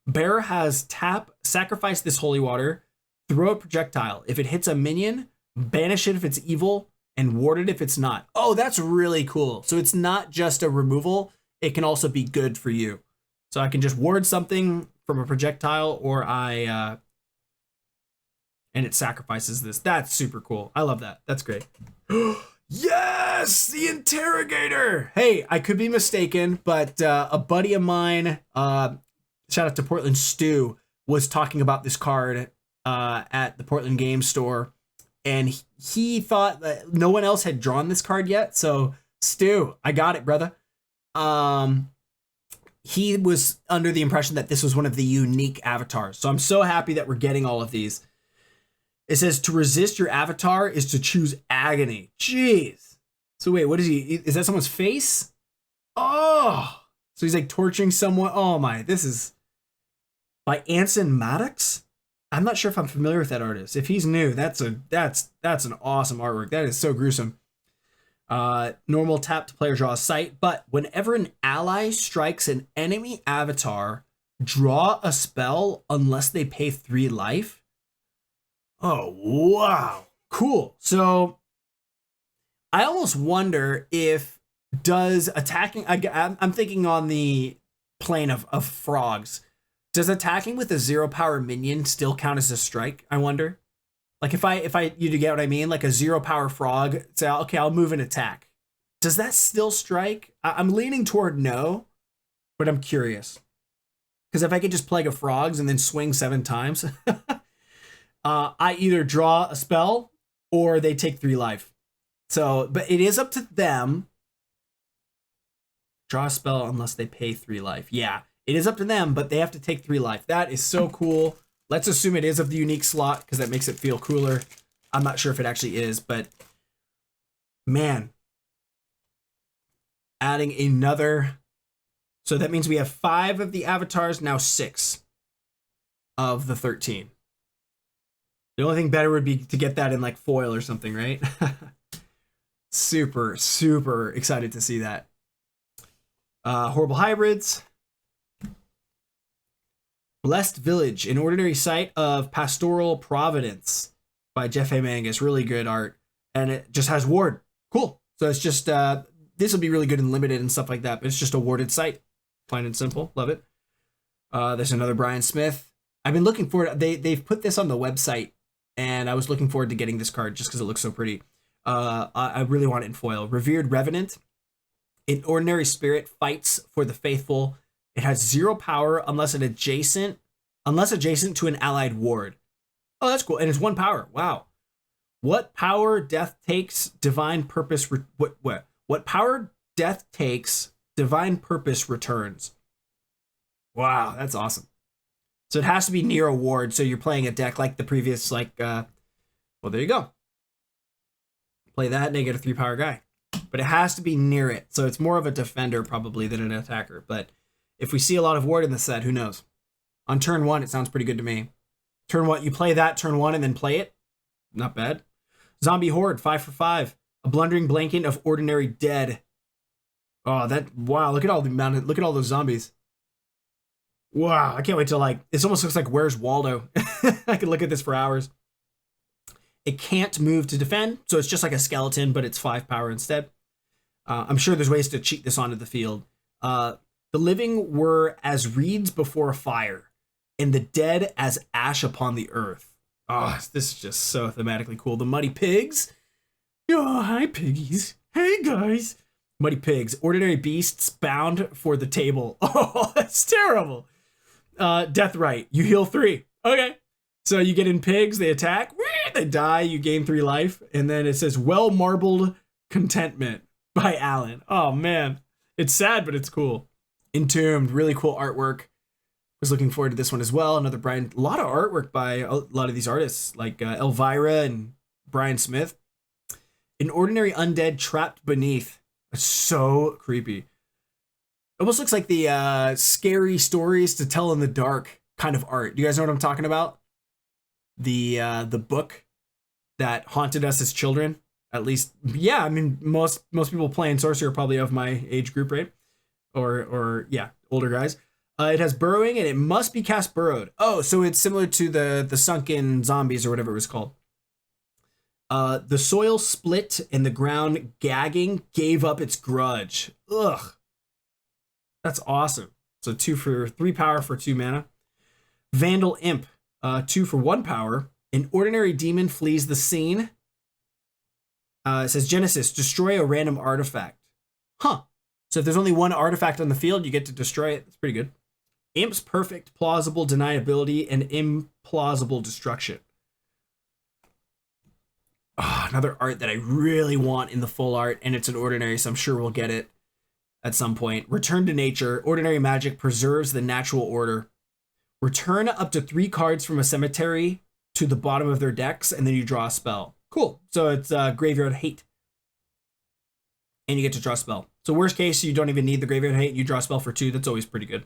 Bearer has tap, sacrifice this Holy Water, throw a projectile. If it hits a minion, banish it if it's evil, and ward it if it's not. Oh, that's really cool. So it's not just a removal. It can also be good for you. So I can just ward something from a projectile, or and it sacrifices this. That's super cool. I love that. That's great. Yes, the Interrogator. Hey, I could be mistaken, but a buddy of mine, shout out to Portland Stu, was talking about this card at the Portland Game Store, and he thought that no one else had drawn this card yet. So Stu, I got it, brother. He was under the impression that this was one of the unique avatars. So I'm so happy that we're getting all of these. It says to resist your avatar is to choose agony. Jeez. So wait, what is he? Is that someone's face? Oh, so he's like torturing someone. Oh my, this is by Anson Maddox. I'm not sure if I'm familiar with that artist. If he's new, that's an awesome artwork. That is so gruesome. Normal tap to player draw a sight, but whenever an ally strikes an enemy avatar, draw a spell unless they pay 3 life. Oh, wow. Cool. So I almost wonder if does attacking, I'm thinking on the plane of frogs, does attacking with a 0 power minion still count as a strike? I wonder. Like if you get what I mean, like a 0 power frog, say, okay, I'll move and attack. Does that still strike? I'm leaning toward no, but I'm curious. Because if I could just plague a frogs and then swing 7 times, I either draw a spell or they take 3 life. So, but it is up to them. Draw a spell unless they pay 3 life. Yeah, it is up to them, but they have to take 3 life. That is so cool. Let's assume it is of the unique slot because that makes it feel cooler. I'm not sure if it actually is, but man, adding another. So that means we have 5 of the avatars, now 6 of the 13. The only thing better would be to get that in like foil or something, right? Super, super excited to see that. Horrible Hybrids. Blessed Village, an ordinary site of Pastoral Providence by Jeff A. Mangus. Really good art. And it just has ward. Cool. So it's just, this will be really good in limited and stuff like that, but it's just a warded site. Plain and simple. Love it. There's another Brian Smith. I've been looking forward. They've put this on the website, and I was looking forward to getting this card just because it looks so pretty. I really want it in foil. Revered Revenant. An ordinary spirit fights for the faithful. It has 0 power unless adjacent to an allied ward. Oh, that's cool. And it's 1 power. Wow. What power death takes, divine purpose. What power death takes, divine purpose returns. Wow, that's awesome. So it has to be near a ward. So you're playing a deck like the previous, well, there you go. Play that and they get a 3 power guy. But it has to be near it. So it's more of a defender probably than an attacker. But if we see a lot of ward in the set, who knows? On turn 1, it sounds pretty good to me. Turn 1, you play that turn 1 and then play it. Not bad. Zombie Horde, 5 for 5. A blundering blanket of ordinary dead. Oh, wow, look at all those zombies. Wow, I can't wait till this almost looks like Where's Waldo. I could look at this for hours. It can't move to defend, so it's just like a skeleton, but it's 5 power instead. I'm sure there's ways to cheat this onto the field. The living were as reeds before a fire, and the dead as ash upon the earth. Oh, this is just so thematically cool. The Muddy Pigs. Oh, hi, piggies. Hey, guys. Muddy Pigs. Ordinary beasts bound for the table. Oh, that's terrible. Death Right. You heal 3. Okay. So you get in pigs, they attack, they die, you gain 3 life, and then it says Well Marbled Contentment by Alan. Oh man, it's sad, but it's cool. Entombed, really cool artwork. Was looking forward to this one as well. Another Brian, a lot of artwork by a lot of these artists, like Elvira and Brian Smith. An ordinary undead trapped beneath. It's so creepy. Almost looks like the scary stories to tell in the dark kind of art. Do you guys know what I'm talking about? The book that haunted us as children, at least. Yeah, I mean, most people playing Sorcery are probably of my age group, right? Or yeah, older guys. It has burrowing and it must be cast burrowed. Oh, so it's similar to the sunken zombies or whatever it was called. The soil split and the ground gagging gave up its grudge. Ugh, that's awesome. So 2 for 3 power for 2 mana. Vandal Imp. 2 for 1 power. An ordinary demon flees the scene. It says Genesis, destroy a random artifact. Huh. So if there's only 1 artifact on the field, you get to destroy it. That's pretty good. Imp's perfect, plausible deniability, and implausible destruction. Oh, another art that I really want in the full art, and it's an ordinary, so I'm sure we'll get it at some point. Return to nature. Ordinary magic preserves the natural order. Return up to 3 cards from a cemetery to the bottom of their decks, and then you draw a spell. Cool. So it's Graveyard Hate. And you get to draw a spell. So worst case, you don't even need the Graveyard Hate. You draw a spell for 2. That's always pretty good.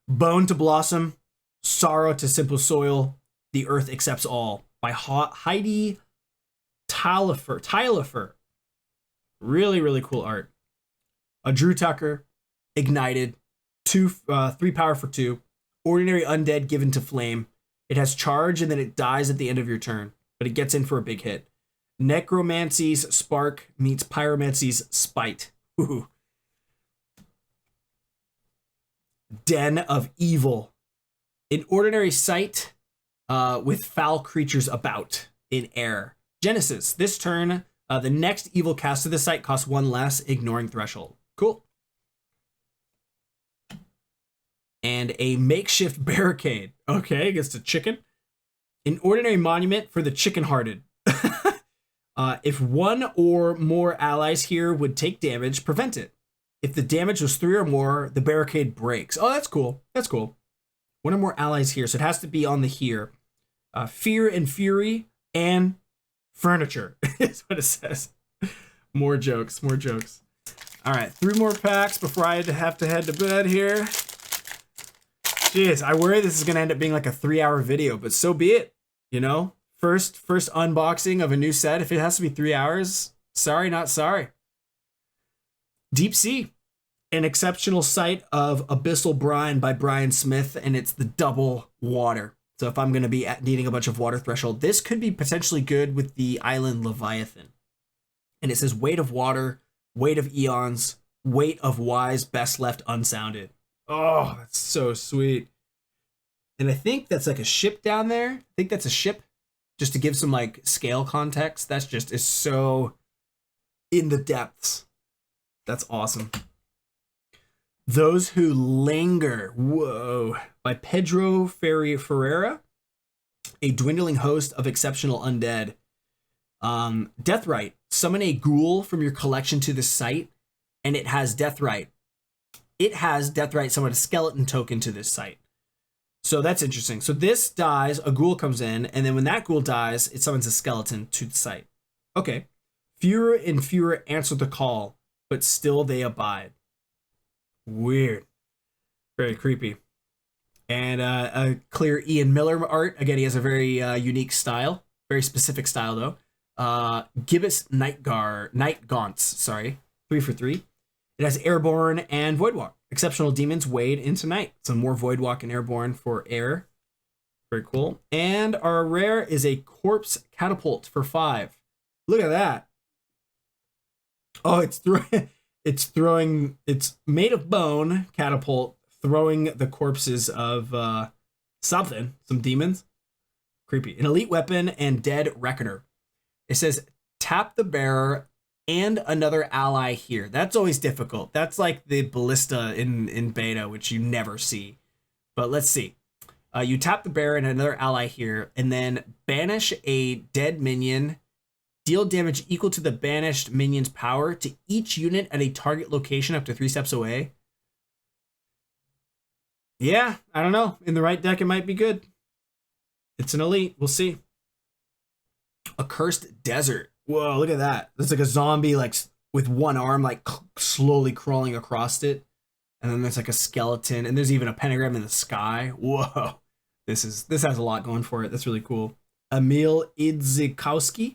Bone to Blossom. Sorrow to Simple Soil. The Earth Accepts All. By Heidi Tylifer. Really, really cool art. A Drew Tucker. Ignited. 3 power for 2. Ordinary undead given to flame. It has charge and then it dies at the end of your turn, but it gets in for a big hit. Necromancy's Spark meets Pyromancy's Spite. Ooh. Den of Evil. An ordinary site with foul creatures about in air. Genesis. This turn, the next evil cast to the site costs 1 less, ignoring threshold. Cool. And a makeshift barricade. Okay, gets to chicken. An ordinary monument for the chicken-hearted. If 1 or more allies here would take damage, prevent it. If the damage was 3 or more, the barricade breaks. Oh, that's cool. That's cool. One or more allies here, so it has to be on the here. Fear and Fury and Furniture is what it says. More jokes, more jokes. All right, 3 more packs before I have to head to bed here. Jeez, I worry this is gonna end up being like a 3-hour video, but so be it. You know, first unboxing of a new set. If it has to be 3 hours, sorry, not sorry. Deep Sea, an exceptional sight of Abyssal Brine by Brian Smith, and it's the double water. So if I'm going to be needing a bunch of water threshold, this could be potentially good with the Island Leviathan. And it says weight of water, weight of eons, weight of wise, best left unsounded. Oh, that's so sweet. And I think that's like a ship down there. I think that's a ship, just to give some like scale context. That's just is so in the depths. That's awesome. Those Who Linger, whoa, by Pedro Ferreira, a dwindling host of exceptional undead. Deathrite, summon a ghoul from your collection to the site, and it has Deathrite. It has Deathrite summon a skeleton token to this site. So that's interesting. So this dies, a ghoul comes in, and then when that ghoul dies, it summons a skeleton to the site. Okay. Fewer and fewer answer the call, but still they abide. Weird. Very creepy. And a clear Ian Miller art. Again, he has a very unique style. Very specific style, though. Gibbous Night Gaunts, sorry. 3 for 3. It has Airborne and Voidwalk. Exceptional demons wade into night. So more Voidwalk and Airborne for air. Very cool. And our rare is a Corpse Catapult for 5. Look at that. Oh, it's made of bone catapult, throwing the corpses of some demons. Creepy. An elite weapon and Dead Reckoner. It says tap the bearer and another ally here. That's always difficult. That's like the ballista in beta, which you never see. But let's see. You tap the bearer and another ally here, and then banish a dead minion. Deal damage equal to the banished minion's power to each unit at a target location up to 3 steps away. Yeah, I don't know. In the right deck, it might be good. It's an elite. We'll see. Accursed Desert. Whoa, look at that. There's like a zombie like with one arm like slowly crawling across it. And then there's like a skeleton. And there's even a pentagram in the sky. Whoa. This has a lot going for it. That's really cool. Emil Idzikowski.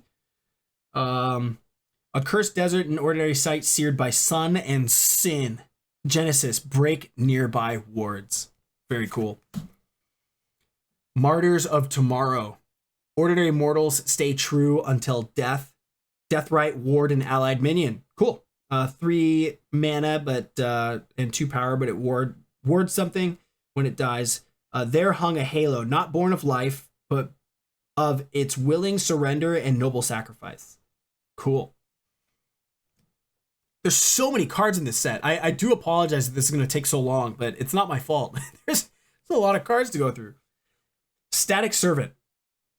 Accursed Desert, an ordinary site seared by sun and sin. Genesis, break nearby wards. Very cool. Martyrs of Tomorrow. Ordinary mortals stay true until death. Deathrite, ward, and allied minion. Cool. 3 mana, but and 2 power, but it wards something when it dies. There hung a halo, not born of life, but of its willing surrender and noble sacrifice. Cool. There's so many cards in this set. I do apologize that this is going to take so long, but it's not my fault. There's a lot of cards to go through. Static Servant.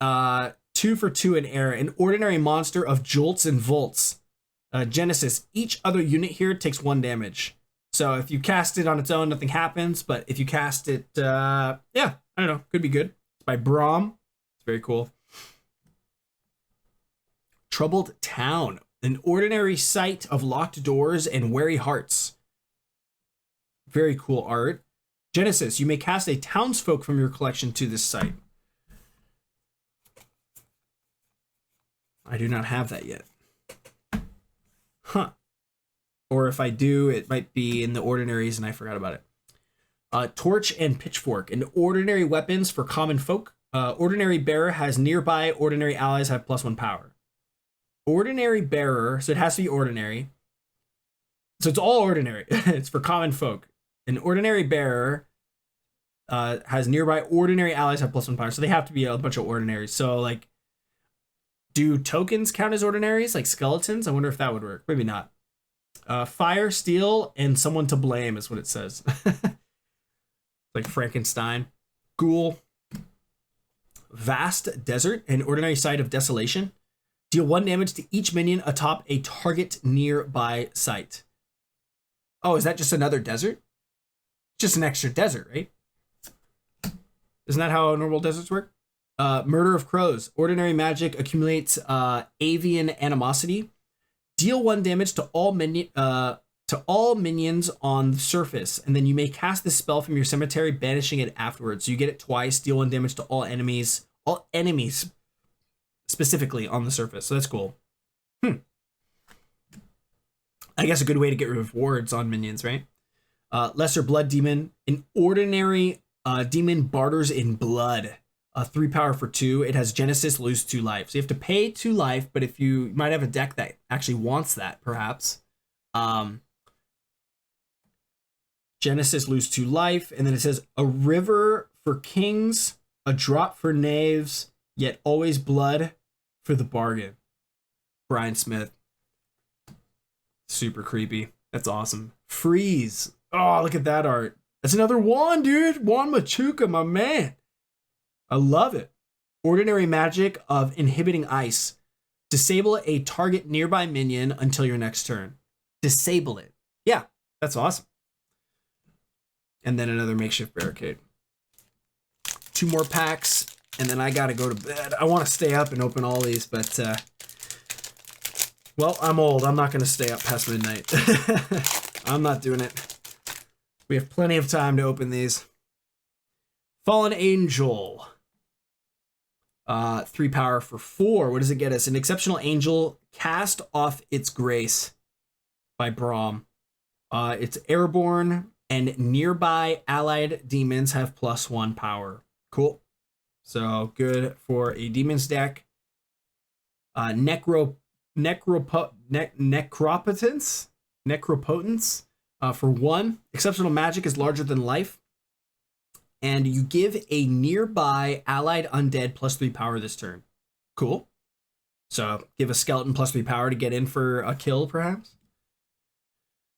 2 for 2 in air. An ordinary monster of jolts and volts. Genesis. Each other unit here takes 1 damage. So if you cast it on its own, nothing happens. But if you cast it, yeah, I don't know. Could be good. It's by Braum. It's very cool. Troubled Town, an ordinary sight of locked doors and wary hearts. Very cool art. Genesis, you may cast a townsfolk from your collection to this site. I do not have that yet. Huh. Or if I do, it might be in the ordinaries and I forgot about it. Torch and Pitchfork, an ordinary weapons for common folk. Ordinary bearer has nearby ordinary allies have +1 power. Ordinary bearer, so it has to be ordinary. So it's all ordinary. It's for common folk. An ordinary bearer has nearby ordinary allies have +1 power. So they have to be a bunch of ordinaries. So like, do tokens count as ordinaries? Like skeletons? I wonder if that would work. Maybe not. Fire, steel, and someone to blame is what it says. Like Frankenstein. Ghoul. Vast Desert, an ordinary site of desolation. Deal 1 damage to each minion atop a target nearby site. Oh, is that just another desert? Just an extra desert, right? Isn't that how normal deserts work? Murder of Crows. Ordinary magic accumulates avian animosity. Deal 1 damage to all minions on the surface, and then you may cast this spell from your cemetery, banishing it afterwards. So you get it twice. Deal 1 damage to all enemies specifically on the surface. So that's cool. I guess a good way to get rewards on minions, right? Lesser Blood Demon. An ordinary demon barters in blood. 3 power for 2. It has Genesis, lose 2 life. So you have to pay 2 life, but if you might have a deck that actually wants that, perhaps. Genesis, lose 2 life. And then it says, a river for kings, a drop for knaves, yet always blood for the bargain. Brian Smith. Super creepy. That's awesome. Freeze. Oh, look at that art. That's another Juan, dude. Juan Machuca, my man. I love it. Ordinary magic of inhibiting ice. Disable a target nearby minion until your next turn. Disable it. Yeah, that's awesome. And then another makeshift barricade. 2 more packs, and then I gotta go to bed. I want to stay up and open all these, but well, I'm old. I'm not gonna stay up past midnight. I'm not doing it. We have plenty of time to open these. Fallen Angel. 3 power for 4. What does it get us? An exceptional angel cast off its grace by Braum. It's airborne, and nearby allied demons have +1 power. Cool. So good for a demons deck. Necropotence for 1. Exceptional magic is larger than life. And you give a nearby allied undead +3 power this turn. Cool. So give a skeleton +3 power to get in for a kill, perhaps.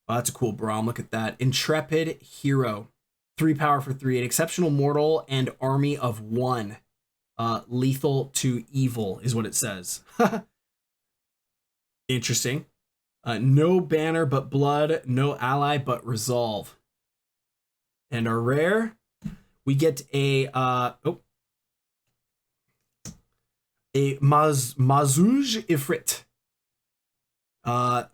Oh, that's a cool Braum. Look at that. Intrepid Hero. 3 power for 3. An exceptional mortal and army of 1. Lethal to evil is what it says. Interesting. No banner but blood. No ally but resolve. And our rare, we get a Mazuj Ifrit.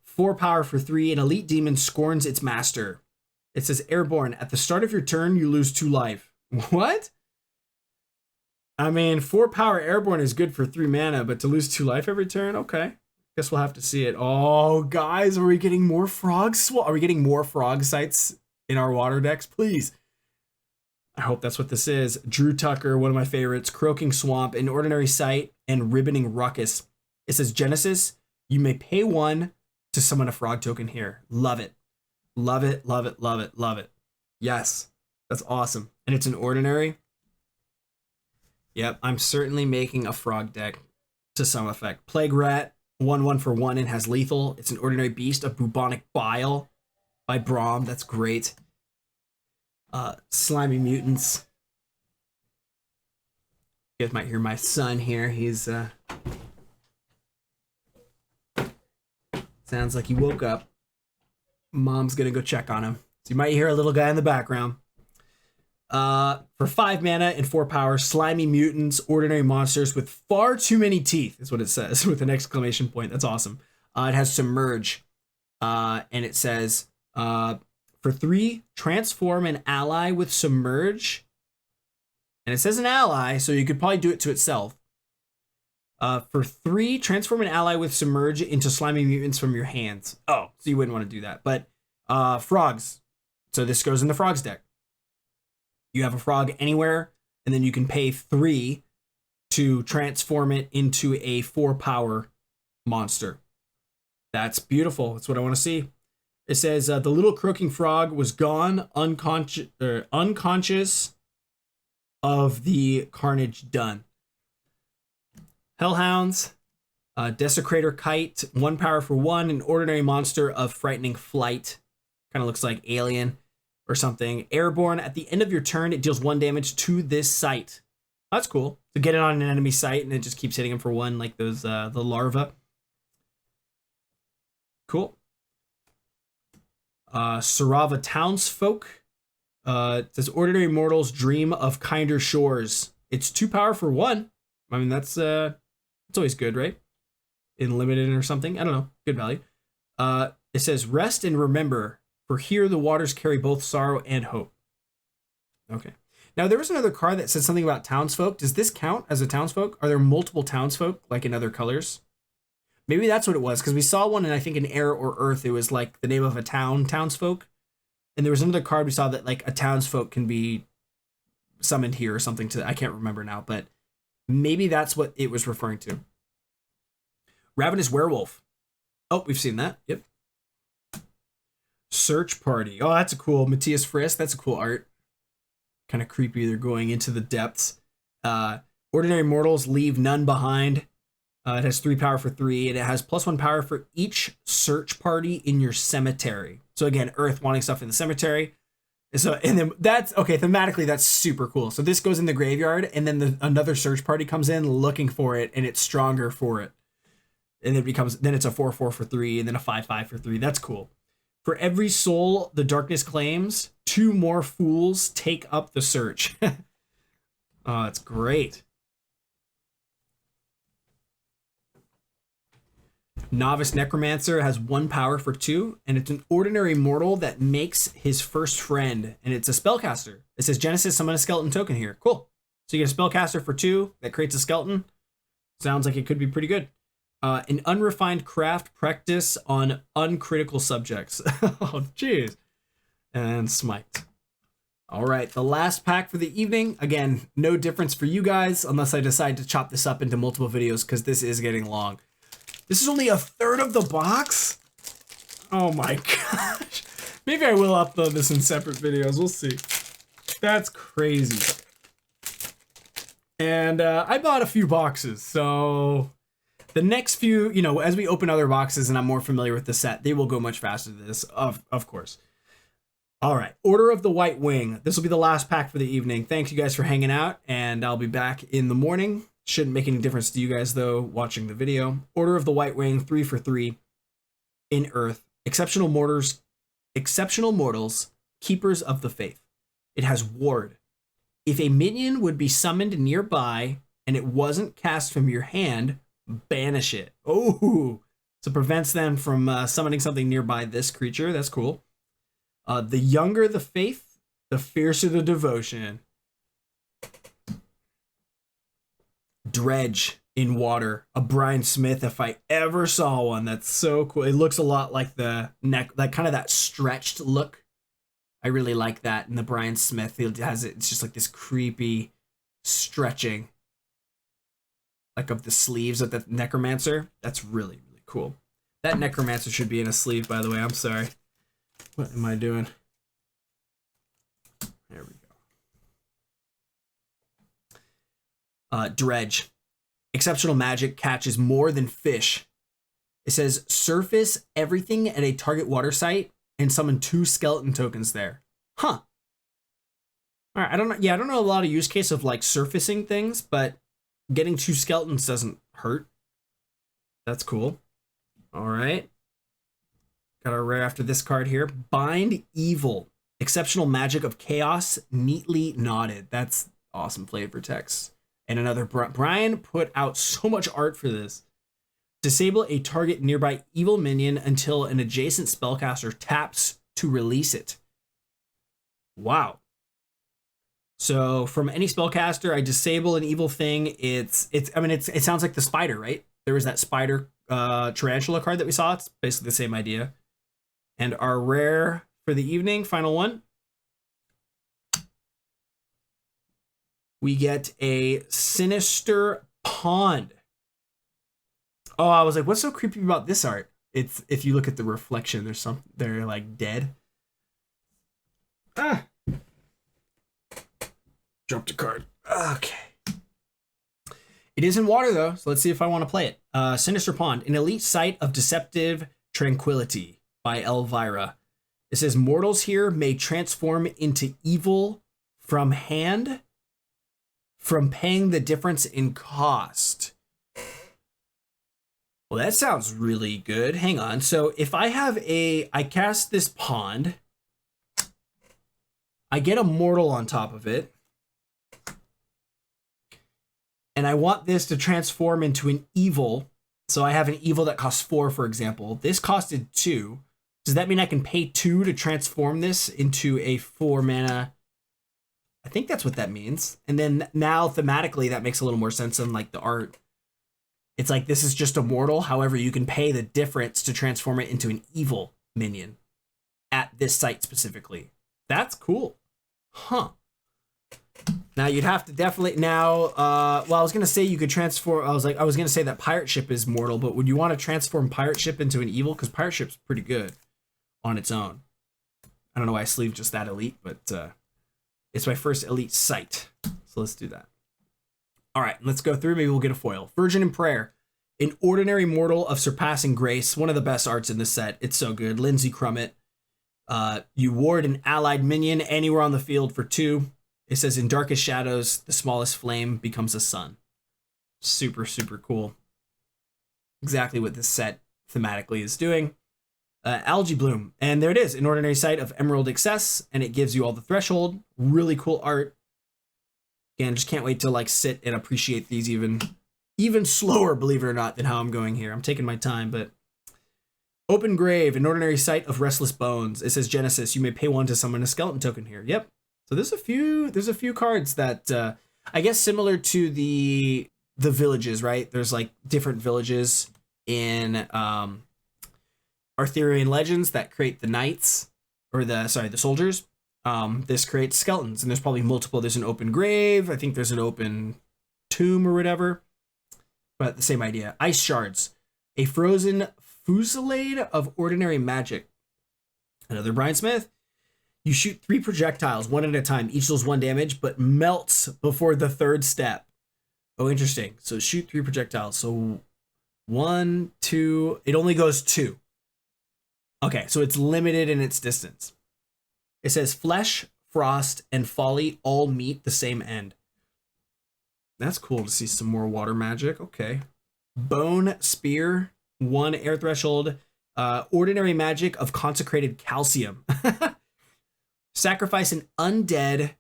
4 power for 3. An elite demon scorns its master. It says airborne. At the start of your turn, you lose 2 life. What? I mean, 4 power airborne is good for 3 mana, but to lose 2 life every turn? Okay. Guess we'll have to see it. Oh, guys, are we getting more frogs? Are we getting more frog sites in our water decks? Please. I hope that's what this is. Drew Tucker, one of my favorites. Croaking Swamp, an ordinary sight, and Ribboning Ruckus. It says Genesis. You may pay 1 to summon a frog token here. Love it. Love it, love it, love it, love it. Yes, that's awesome. And it's an ordinary. Yep, I'm certainly making a frog deck to some effect. Plague Rat, 1/1 for 1 and has lethal. It's an ordinary beast of bubonic bile by Braum. That's great. Slimy Mutants. You guys might hear my son here. He's sounds like he woke up. Mom's gonna go check on him. So you might hear a little guy in the background. For 5 mana and 4 power, Slimy Mutants, ordinary monsters with far too many teeth, is what it says, with an exclamation point. That's awesome. It has Submerge. And it says, for 3, transform an ally with Submerge. And it says an ally, so you could probably do it to itself. For 3, transform an ally with Submerge into Slimy Mutants from your hands. Oh, so you wouldn't want to do that. But frogs. So this goes in the frogs deck. You have a frog anywhere, and then you can pay 3 to transform it into a 4 power monster. That's beautiful. That's what I want to see. It says the little croaking frog was gone, unconscious of the carnage done. Hellhounds, Desecrator Kite, 1 power for 1, an ordinary monster of frightening flight. Kind of looks like Alien or something. Airborne, at the end of your turn, it deals 1 damage to this site. That's cool. So get it on an enemy site, and it just keeps hitting them for 1, like those the larva. Cool. Sarava Townsfolk. It says ordinary mortals dream of kinder shores. It's 2 power for 1. I mean, that's it's always good, right? In limited or something. I don't know. Good value. It says rest and remember, for here the waters carry both sorrow and hope. Okay. Now there was another card that said something about townsfolk. Does this count as a townsfolk? Are there multiple townsfolk like in other colors? Maybe that's what it was, because we saw one, and I think in Air or Earth, it was like the name of a town, townsfolk. And there was another card we saw that like a townsfolk can be summoned here or something to, I can't remember now, but maybe that's what it was referring to. Ravenous Werewolf. Oh, we've seen that. Yep. Search Party. Oh, that's a cool Matthias Frisk. That's a cool art. Kind of creepy. They're going into the depths. Ordinary mortals leave none behind. It has 3 power for 3, and it has +1 power for each search party in your cemetery. So again, Earth wanting stuff in the cemetery. So, and then that's okay. Thematically, that's super cool. So this goes in the graveyard, and then another search party comes in looking for it, and it's stronger for it. And it becomes, then it's a 4/4 for 3, and then a 5/5 for 3. That's cool. For every soul the darkness claims, 2 more fools take up the search. Oh, that's great. Novice Necromancer has 1 power for 2, and it's an ordinary mortal that makes his first friend, and it's a spellcaster. It says Genesis, summon a skeleton token here. Cool. So you get a spellcaster for 2 that creates a skeleton. Sounds like it could be pretty good. An unrefined craft practice on uncritical subjects. Oh, jeez. And smite. All right, the last pack for the evening. Again, no difference for you guys unless I decide to chop this up into multiple videos because this is getting long. This is only 1/3 of the box? Oh my gosh. Maybe I will upload this in separate videos. We'll see. That's crazy. And I bought a few boxes, so the next few, you know, as we open other boxes and I'm more familiar with the set, they will go much faster than this, of course. All right, Order of the White Wing. This will be the last pack for the evening. Thanks you guys for hanging out, and I'll be back in the morning. Shouldn't make any difference to you guys, though, watching the video. Order of the White Wing, 3 for 3 in Earth. Exceptional mortals, keepers of the faith. It has Ward. If a minion would be summoned nearby and it wasn't cast from your hand, banish it. Oh, so it prevents them from summoning something nearby this creature. That's cool. The younger the faith, the fiercer the devotion. Dredge in water, a Brian Smith if I ever saw one. That's so cool. It looks a lot like the neck, like kind of that stretched look. I really like that. And the Brian Smith, it has it's just like this creepy stretching, like of the sleeves of the Necromancer. That's really, really cool. That Necromancer should be in a sleeve, by the way. I'm sorry. What am I doing? There we go. Dredge. Exceptional magic catches more than fish. It says surface everything at a target water site and summon 2 skeleton tokens there. Huh. All right, I don't know. Yeah, I don't know a lot of use case of like surfacing things, but getting 2 skeletons doesn't hurt. That's cool. All right. Got our rare after this card here. Bind Evil. Exceptional magic of chaos, neatly knotted. That's awesome flavor text. And another, Brian put out so much art for this. Disable a target nearby evil minion until an adjacent spellcaster taps to release it. Wow. So from any spellcaster, I disable an evil thing. It sounds like the spider, right? There was that spider tarantula card that we saw. It's basically the same idea. And our rare for the evening, final one. We get a Sinister Pond. Oh, I was like, what's so creepy about this art? It's, if you look at the reflection, they're like dead. Ah. Dropped a card. Okay. It is in water though, so let's see if I want to play it. Sinister Pond, an elite site of deceptive tranquility by Elvira. It says mortals here may transform into evil from hand, from paying the difference in cost. Well, that sounds really good. Hang on. So if I have I cast this pond, I get a mortal on top of it. And I want this to transform into an evil. So I have an evil that costs 4, for example. This costed 2. Does that mean I can pay 2 to transform this into a 4 mana? I think that's what that means. And then now thematically, that makes a little more sense than like the art. It's like this is just a mortal. However, you can pay the difference to transform it into an evil minion at this site specifically. That's cool. Huh. Now you'd have to definitely well, I was gonna say you could transform. I was gonna say that pirate ship is mortal, but would you want to transform pirate ship into an evil? Because pirate ship's pretty good on its own. I don't know why I sleeved just that elite, but it's my first elite site, so let's do that. All right, let's go through. Maybe we'll get a foil. Virgin in Prayer, an ordinary mortal of surpassing grace. One of the best arts in the set. It's so good. Lindsay Crummett. You ward an allied minion anywhere on the field for 2. It says, in darkest shadows, the smallest flame becomes a sun. Super, super cool. Exactly what this set thematically is doing. Algae Bloom. And there it is, an ordinary site of Emerald Excess, and it gives you all the threshold. Really cool art. Again, just can't wait to like sit and appreciate these even slower, believe it or not, than how I'm going here. I'm taking my time, but... Open Grave, an ordinary site of Restless Bones. It says, Genesis, you may pay 1 to summon a skeleton token here. Yep. So there's a few cards that I guess similar to the villages, right? There's like different villages in Arthurian legends that create the knights or the soldiers. This creates skeletons, and there's probably multiple. There's an open grave. I think there's an open tomb or whatever. But the same idea. Ice Shards, a frozen fusillade of ordinary magic. Another Brian Smith. You shoot 3 projectiles, 1 at a time. Each deals 1 damage, but melts before the 3rd step. Oh, interesting. So shoot 3 projectiles. So 1, 2. It only goes 2. Okay, so it's limited in its distance. It says Flesh, Frost, and Folly all meet the same end. That's cool to see some more water magic. Okay. Bone Spear, 1 air threshold. Ordinary magic of consecrated calcium. Sacrifice an undead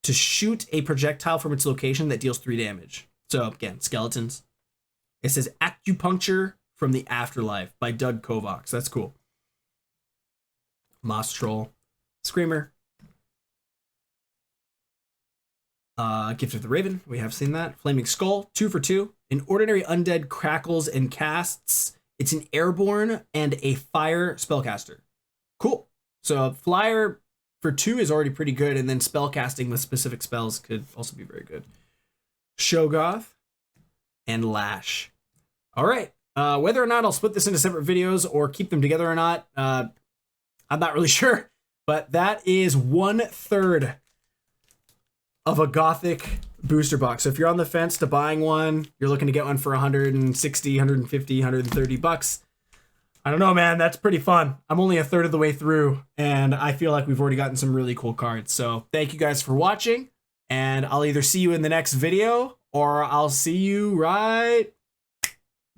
to shoot a projectile from its location that deals 3 damage. So again, skeletons. It says Acupuncture from the Afterlife by Doug Kovacs. That's cool. Moss Troll. Screamer. Gift of the Raven. We have seen that. Flaming Skull. 2 for 2. An ordinary undead crackles and casts. It's an airborne and a fire spellcaster. Cool. So flyer for 2 is already pretty good, and then spell casting with specific spells could also be very good. Shogoth and Lash. All right. Whether or not I'll split this into separate videos or keep them together or not, I'm not really sure. But that is 1/3 of a Gothic booster box. So if you're on the fence to buying one, you're looking to get one for 160, 150, 130 bucks. I don't know, man. That's pretty fun. I'm only 1/3 of the way through, and I feel like we've already gotten some really cool cards. So thank you guys for watching, and I'll either see you in the next video or I'll see you right.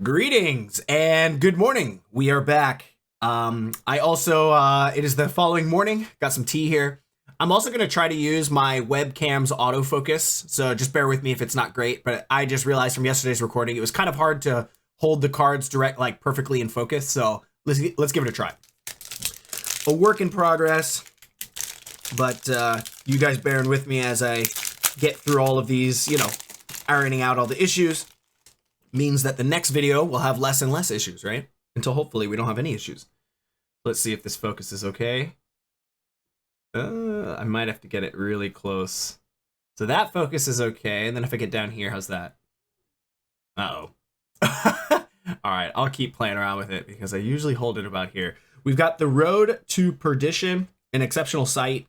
Greetings and good morning. We are back. I also, it is the following morning. Got some tea here. I'm also going to try to use my webcam's autofocus, so just bear with me if it's not great, but I just realized from yesterday's recording it was kind of hard to hold the cards like perfectly in focus, so let's give it a try. A work in progress, but you guys bearing with me as I get through all of these, ironing out all the issues means that the next video will have less and less issues, right? Until hopefully we don't have any issues. Let's see if this focus is okay. I might have to get it really close. So that focus is okay, and then if I get down here, how's that? Uh-oh. All right, I'll keep playing around with it because I usually hold it about here. We've got the Road to Perdition, an exceptional sight.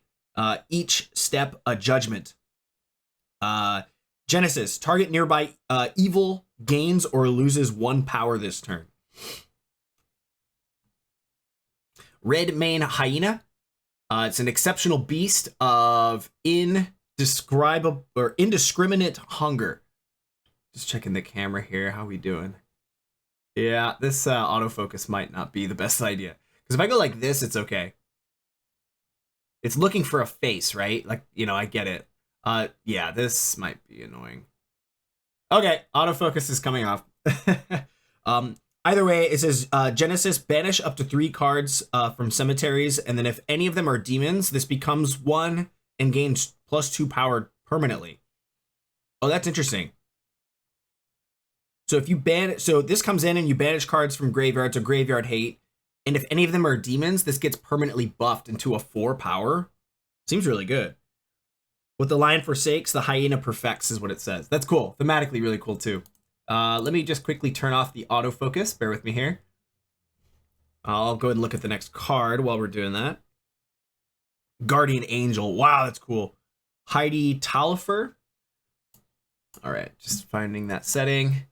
Each step a judgment. Genesis, target nearby evil gains or loses 1 power this turn. Red Mane Hyena. It's an exceptional beast of indescribable or indiscriminate hunger. Just checking the camera here. How we doing? Yeah, this autofocus might not be the best idea. Because if I go like this, it's okay. It's looking for a face, right? Like, you know, I get it. Yeah, this might be annoying. Okay, autofocus is coming off. Either way, it says Genesis, banish up to 3 cards from cemeteries, and then if any of them are demons, this becomes 1 and gains +2 power permanently. Oh, that's interesting. So if you so this comes in and you banish cards from graveyard to graveyard hate, and if any of them are demons, this gets permanently buffed into a 4 power. Seems really good. What the lion forsakes, the hyena perfects is what it says. That's cool. Thematically really cool too. Let me just quickly turn off the autofocus. Bear with me here. I'll go ahead and look at the next card while we're doing that. Guardian Angel. Wow, that's cool. Heidi Talifer. All right, just finding that setting.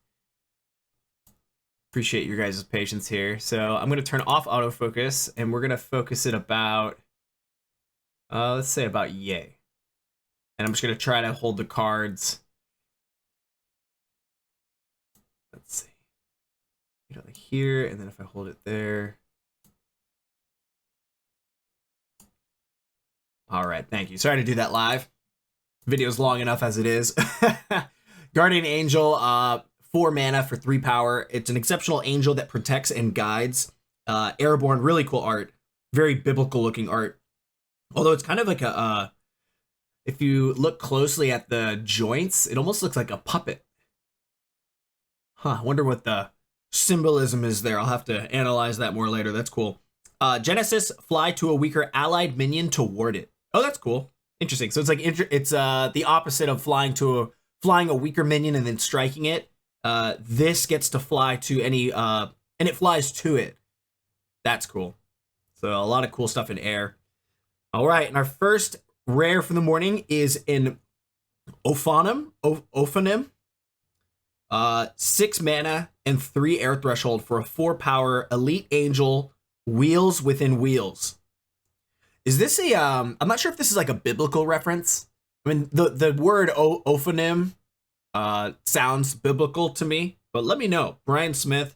Appreciate your guys' patience here. So I'm going to turn off autofocus, and we're going to focus it about, let's say about yay. And I'm just going to try to hold the cards. Let's see. You know, like here, and then if I hold it there. All right, thank you. Sorry to do that live. Video's long enough as it is. Guardian Angel, 4 mana for 3 power. It's an exceptional angel that protects and guides. Airborne, really cool art. Very biblical looking art. Although it's kind of like a, if you look closely at the joints, it almost looks like a puppet. Huh, I wonder what the symbolism is there. I'll have to analyze that more later. That's cool. Genesis, fly to a weaker allied minion to ward it. Oh, that's cool. Interesting. So it's like, it's the opposite of flying a weaker minion and then striking it. This gets to fly to any, and it flies to it. That's cool. So a lot of cool stuff in air. All right, and our first rare for the morning is an Ophanim. 6 mana and 3 air threshold for a 4 power elite angel, wheels within wheels. Is this a, I'm not sure if this is like a biblical reference. I mean, the word Ophanim sounds biblical to me, but let me know. Brian Smith,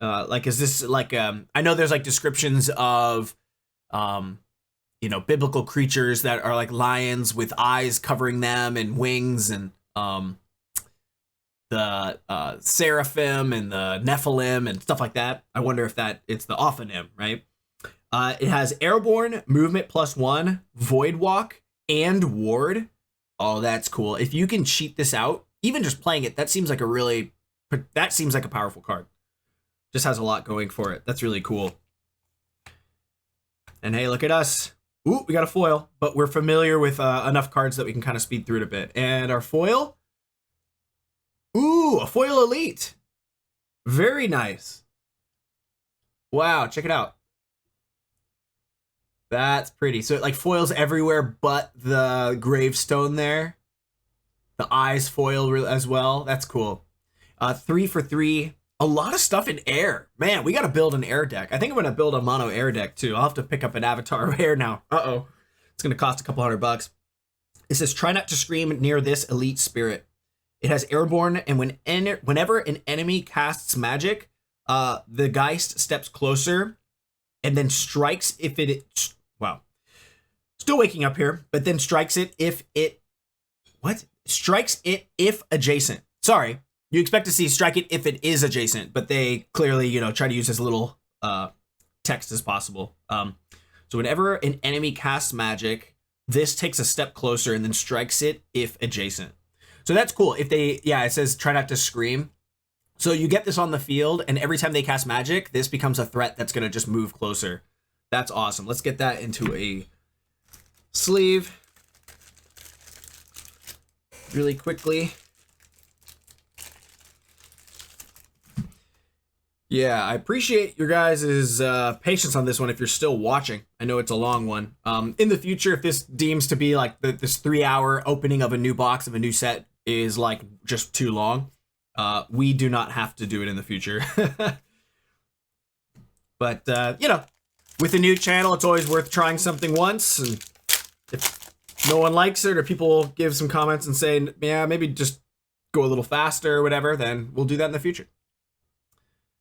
like, is this like, I know there's like descriptions of, you know, biblical creatures that are like lions with eyes covering them and wings, and the seraphim and the Nephilim and stuff like that. I wonder if it's the Ophanim, right? It has airborne, movement +1, void walk, and ward. Oh, that's cool. If you can cheat this out, even just playing it, that seems like a powerful card. Just has a lot going for it. That's really cool. And hey, look at us. Ooh, we got a foil, but we're familiar with enough cards that we can kind of speed through it a bit. And our foil. Ooh, a foil elite. Very nice. Wow, check it out. That's pretty. So it like foils everywhere but the gravestone there. The eyes foil as well. That's cool. 3 for 3. A lot of stuff in air. Man, we got to build an air deck. I think I'm going to build a mono air deck too. I'll have to pick up an avatar of air now. Uh-oh. It's going to cost a couple $100. It says, try not to scream near this elite spirit. It has airborne, and whenever an enemy casts magic, the Geist steps closer and then strikes if it... Wow. Still waking up here, but then strikes it if it... What? Strikes it if adjacent. Sorry. You expect to see strike it if it is adjacent, but they clearly, you know, try to use as little text as possible. So whenever an enemy casts magic, this takes a step closer and then strikes it if adjacent. So that's cool. If they, yeah, it says try not to scream. So you get this on the field, and every time they cast magic, this becomes a threat that's going to just move closer. That's awesome. Let's get that into a sleeve really quickly. Yeah, I appreciate your guys' patience on this one if you're still watching. I know it's a long one. In the future, if this deems to be like this 3-hour opening of a new box of a new set is like just too long, we do not have to do it in the future. But, you know, with a new channel, it's always worth trying something once. And if no one likes it or people give some comments and say, yeah, maybe just go a little faster or whatever, then we'll do that in the future.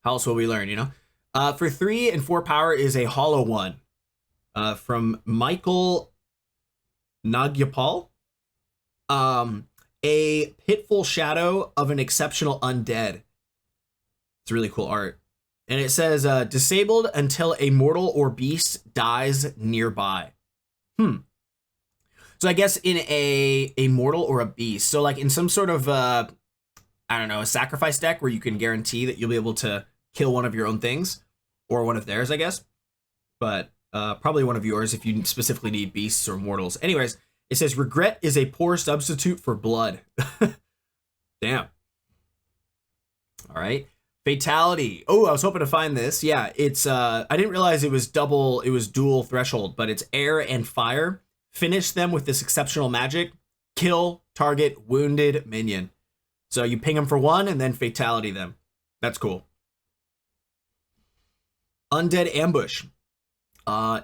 How else will we learn, you know? For 3 and 4 power is a hollow one. from Michael Nagyapal. A pitiful shadow of an exceptional undead. It's really cool art. And it says, disabled until a mortal or beast dies nearby. So I guess in a mortal or a beast. So like in some sort of, I don't know, a sacrifice deck where you can guarantee that you'll be able to kill one of your own things. Or one of theirs, I guess. But probably one of yours if you specifically need beasts or mortals. Anyways, it says, regret is a poor substitute for blood. Damn. All right. Fatality. Oh, I was hoping to find this. Yeah, it's I didn't realize it was dual threshold, but it's air and fire. Finish them with this exceptional magic. Kill target wounded minion. So you ping them for 1 and then fatality them. That's cool. Undead ambush.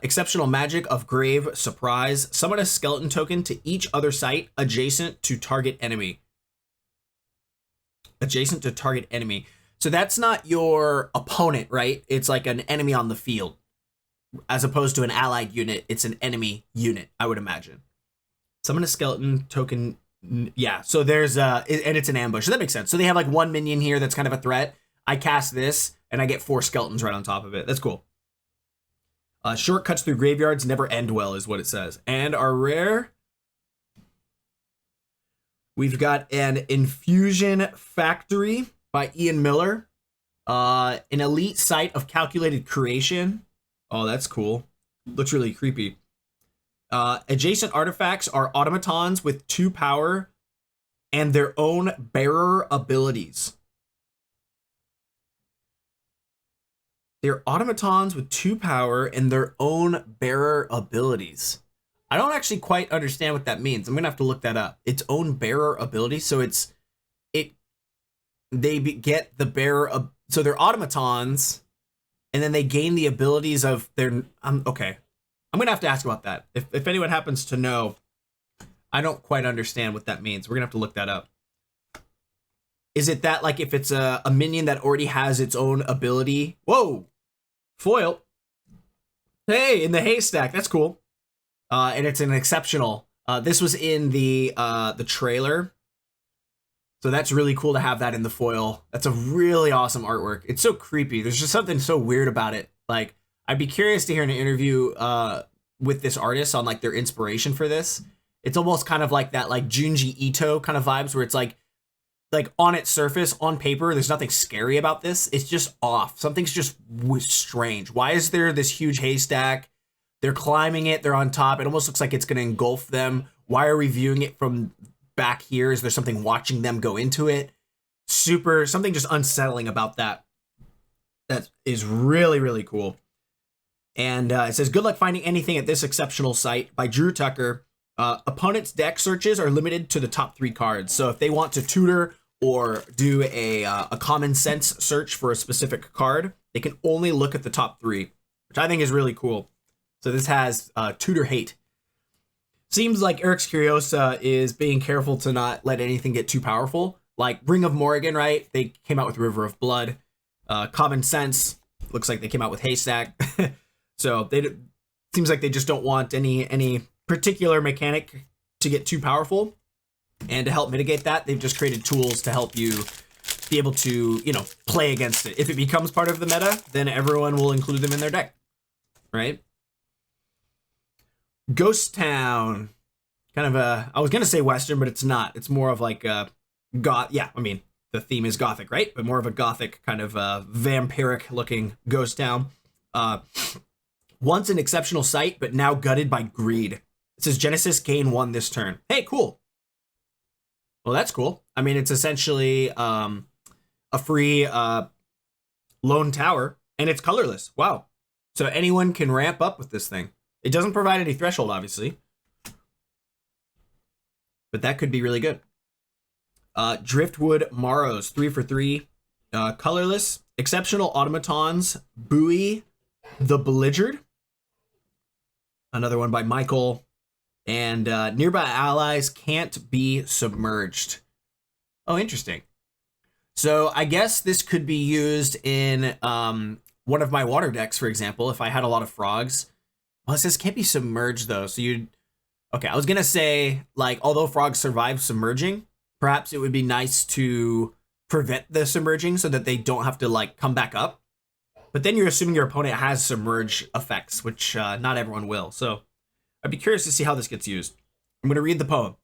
Exceptional magic of grave surprise. Summon a skeleton token to each other site adjacent to target enemy. Adjacent to target enemy. So that's not your opponent, right? It's like an enemy on the field. As opposed to an allied unit, it's an enemy unit, I would imagine. Summon a skeleton token. Yeah, so there's and it's an ambush. So that makes sense. So they have like 1 minion here that's kind of a threat. I cast this and I get 4 skeletons right on top of it. That's cool. Shortcuts through graveyards never end well is what it says. And our rare, we've got an Infusion Factory by Ian Miller. An elite site of calculated creation. Oh, that's cool. Looks really creepy. Adjacent artifacts are automatons with 2 power and their own bearer abilities. They're automatons with 2 power and their own bearer abilities. I don't actually quite understand what that means. I'm gonna have to look that up. Its own bearer ability. So they get the bearer. So they're automatons, and then they gain the abilities of their. Okay, I'm gonna have to ask about that. If anyone happens to know, I don't quite understand what that means. We're gonna have to look that up. Is it that like if it's a minion that already has its own ability? Whoa. Foil. Hey, in the haystack. That's cool. And it's an exceptional. This was in the trailer. So that's really cool to have that in the foil. That's a really awesome artwork. It's so creepy. There's just something so weird about it. Like, I'd be curious to hear an interview with this artist on like their inspiration for this. It's almost kind of like that like Junji Ito kind of vibes where it's like on its surface, on paper, there's nothing scary about this. It's just off. Something's just strange. Why is there this huge haystack? They're climbing it. They're on top. It almost looks like it's going to engulf them. Why are we viewing it from back here? Is there something watching them go into it? Something just unsettling about that. That is really, really cool. And it says, good luck finding anything at this exceptional site by Drew Tucker. Opponent's deck searches are limited to the top 3 cards. So if they want to tutor or do a common sense search for a specific card, they can only look at the top 3, which I think is really cool. So this has tutor hate. Seems like Eric's Curiosa is being careful to not let anything get too powerful. Like Ring of Morrigan, right? They came out with River of Blood. Common Sense, looks like they came out with Haystack. So seems like they just don't want any particular mechanic to get too powerful. And to help mitigate that, they've just created tools to help you be able to, play against it. If it becomes part of the meta, then everyone will include them in their deck, right? Ghost Town, kind of I was gonna say Western, but it's not. It's more of like the theme is Gothic, right? But more of a Gothic kind of vampiric looking ghost town. Once an exceptional site, but now gutted by greed. It says Genesis gain 1 this turn. Hey, cool. Well, that's cool. I mean, it's essentially a free lone tower, and it's colorless. Wow. So anyone can ramp up with this thing. It doesn't provide any threshold, obviously. But that could be really good. Driftwood Morrows, 3 for 3. Colorless. Exceptional automatons. Buoy the Belligered. Another one by Michael. And nearby allies can't be submerged. Oh, interesting. So I guess this could be used in one of my water decks, for example, if I had a lot of frogs. Well, it says can't be submerged though. So you, okay, I was gonna say, like, although frogs survive submerging, perhaps it would be nice to prevent the submerging so that they don't have to like come back up. But then you're assuming your opponent has submerge effects, which not everyone will. So I'd be curious to see how this gets used. I'm gonna read the poem.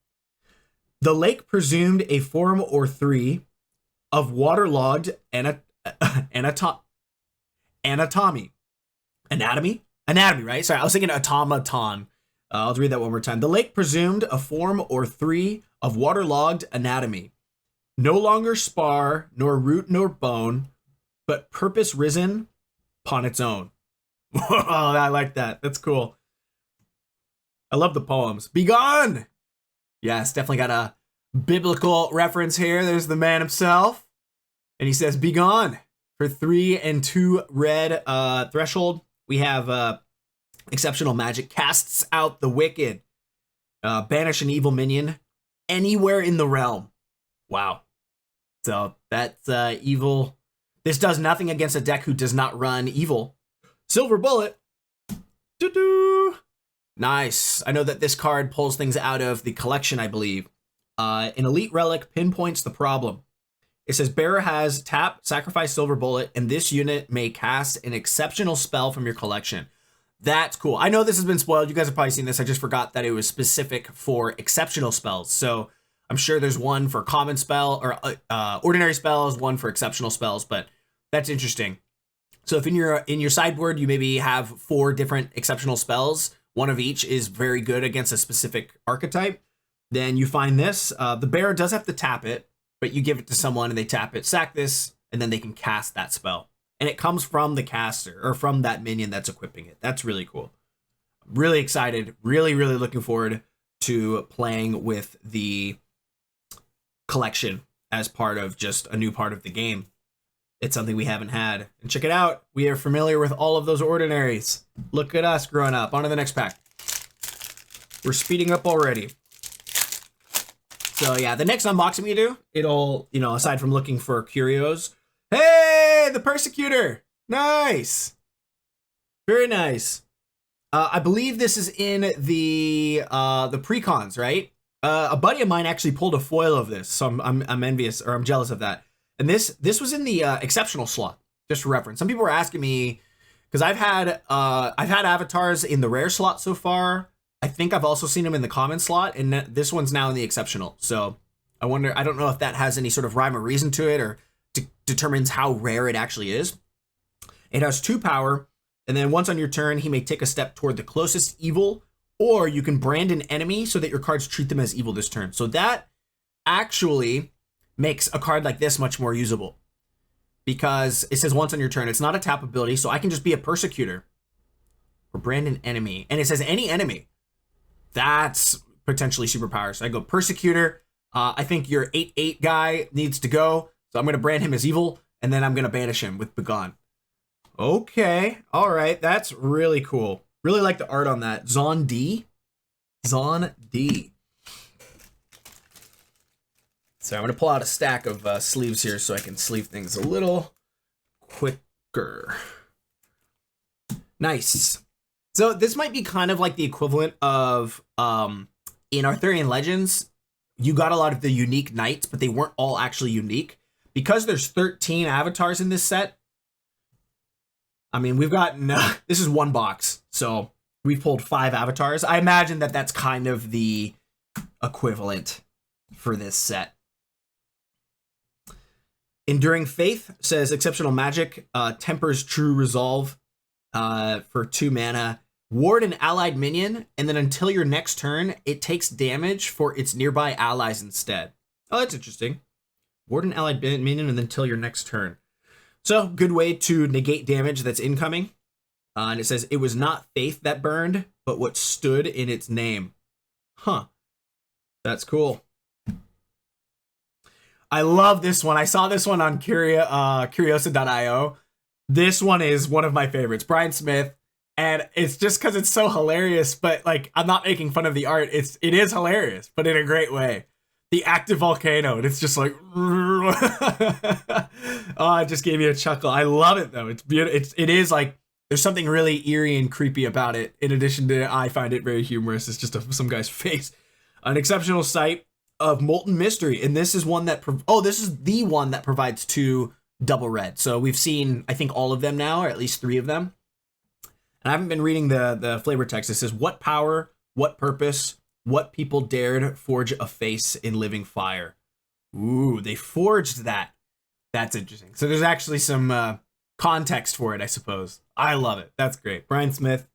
The lake presumed a form or three of waterlogged anatomy, right? Sorry, I was thinking automaton. I'll read that one more time. The lake presumed a form or three of waterlogged anatomy, no longer spar, nor root, nor bone, but purpose risen upon its own. Oh, I like that. That's cool. I love the poems. Begone! Yes, definitely got a biblical reference here. There's the man himself. And he says, begone. For 3 and 2 red threshold, we have exceptional magic. Casts out the wicked. Banish an evil minion anywhere in the realm. Wow. So that's evil. This does nothing against a deck who does not run evil. Silver bullet. Doo-doo. Nice. I know that this card pulls things out of the collection, I believe. An elite relic pinpoints the problem. It says bearer has tap, sacrifice silver bullet, and this unit may cast an exceptional spell from your collection. That's cool. I know this has been spoiled. You guys have probably seen this. I just forgot that it was specific for exceptional spells. So I'm sure there's one for common spell or ordinary spells, one for exceptional spells, but that's interesting. So if in your sideboard you maybe have 4 different exceptional spells, one of each is very good against a specific archetype, then you find this. The bearer does have to tap it, but you give it to someone and they tap it, sack this, and then they can cast that spell. And it comes from the caster or from that minion that's equipping it. That's really cool. Really excited. Really, really looking forward to playing with the collection as part of just a new part of the game. It's something we haven't had. And check it out. We are familiar with all of those ordinaries. Look at us growing up. On to the next pack. We're speeding up already. So yeah, the next unboxing we do, it'll, aside from looking for curios, hey, the Persecutor. Nice. Very nice. I believe this is in the precons, right? A buddy of mine actually pulled a foil of this, so I'm envious, or I'm jealous of that. And this was in the exceptional slot, just for reference. Some people were asking me, because I've had avatars in the rare slot so far. I think I've also seen them in the common slot, and this one's now in the exceptional. So I don't know if that has any sort of rhyme or reason to it, or determines how rare it actually is. It has 2 power, and then once on your turn, he may take a step toward the closest evil, or you can brand an enemy so that your cards treat them as evil this turn. So that actually makes a card like this much more usable, because it says once on your turn. It's not a tap ability, so I can just be a Persecutor or brand an enemy, and it says any enemy. That's potentially superpower. So I go Persecutor. I think your 8/8 guy needs to go, so I'm going to brand him as evil, and then I'm going to banish him with Begone. Okay, all right, that's really cool. Really like the art on that. Zon D. So I'm going to pull out a stack of sleeves here so I can sleeve things a little quicker. Nice. So this might be kind of like the equivalent of, in Arthurian Legends, you got a lot of the unique knights, but they weren't all actually unique. Because there's 13 avatars in this set, I mean, we've got, this is 1 box, so we've pulled 5 avatars. I imagine that that's kind of the equivalent for this set. Enduring Faith says exceptional magic, tempers true resolve for 2 mana. Ward an allied minion, and then until your next turn, it takes damage for its nearby allies instead. Oh, that's interesting. Ward an allied minion, and then until your next turn. So, good way to negate damage that's incoming. And it says, it was not faith that burned, but what stood in its name. Huh. That's cool. I love this one. I saw this one on Curiosa.io. This one is one of my favorites. Brian Smith. And it's just because it's so hilarious, but like, I'm not making fun of the art. It is hilarious, but in a great way. The active volcano, and it's just like, oh, it just gave me a chuckle. I love it though. It's beautiful. It is like There's something really eerie and creepy about it. In addition to, I find it very humorous. It's just some guy's face. An exceptional sight of Molten Mystery, and this is one that this is the one that provides 2 double red. So we've seen, I think, all of them now, or at least 3 of them. And I haven't been reading the flavor text. It says, what power, what purpose, what people dared forge a face in living fire. Ooh, they forged that. That's interesting. So there's actually some context for it, I suppose. I love it. That's great. Brian Smith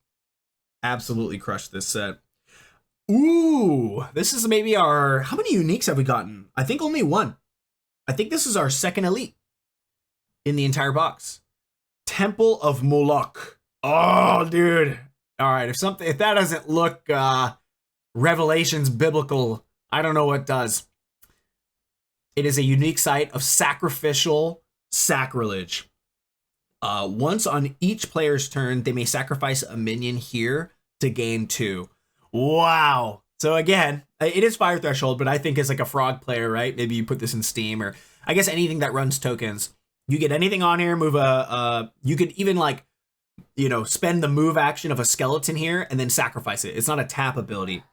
absolutely crushed this set. Ooh, this is maybe our... How many uniques have we gotten? I think only 1. I think this is our 2nd elite in the entire box. Temple of Moloch. Oh, dude. All right, if that doesn't look Revelations biblical, I don't know what does. It is a unique site of sacrificial sacrilege. Once on each player's turn, they may sacrifice a minion here to gain 2. Wow. So again, it is fire threshold, but I think as like a frog player, right? Maybe you put this in Steam, or I guess anything that runs tokens. You get anything on here, move you could even like, spend the move action of a skeleton here and then sacrifice it. It's not a tap ability.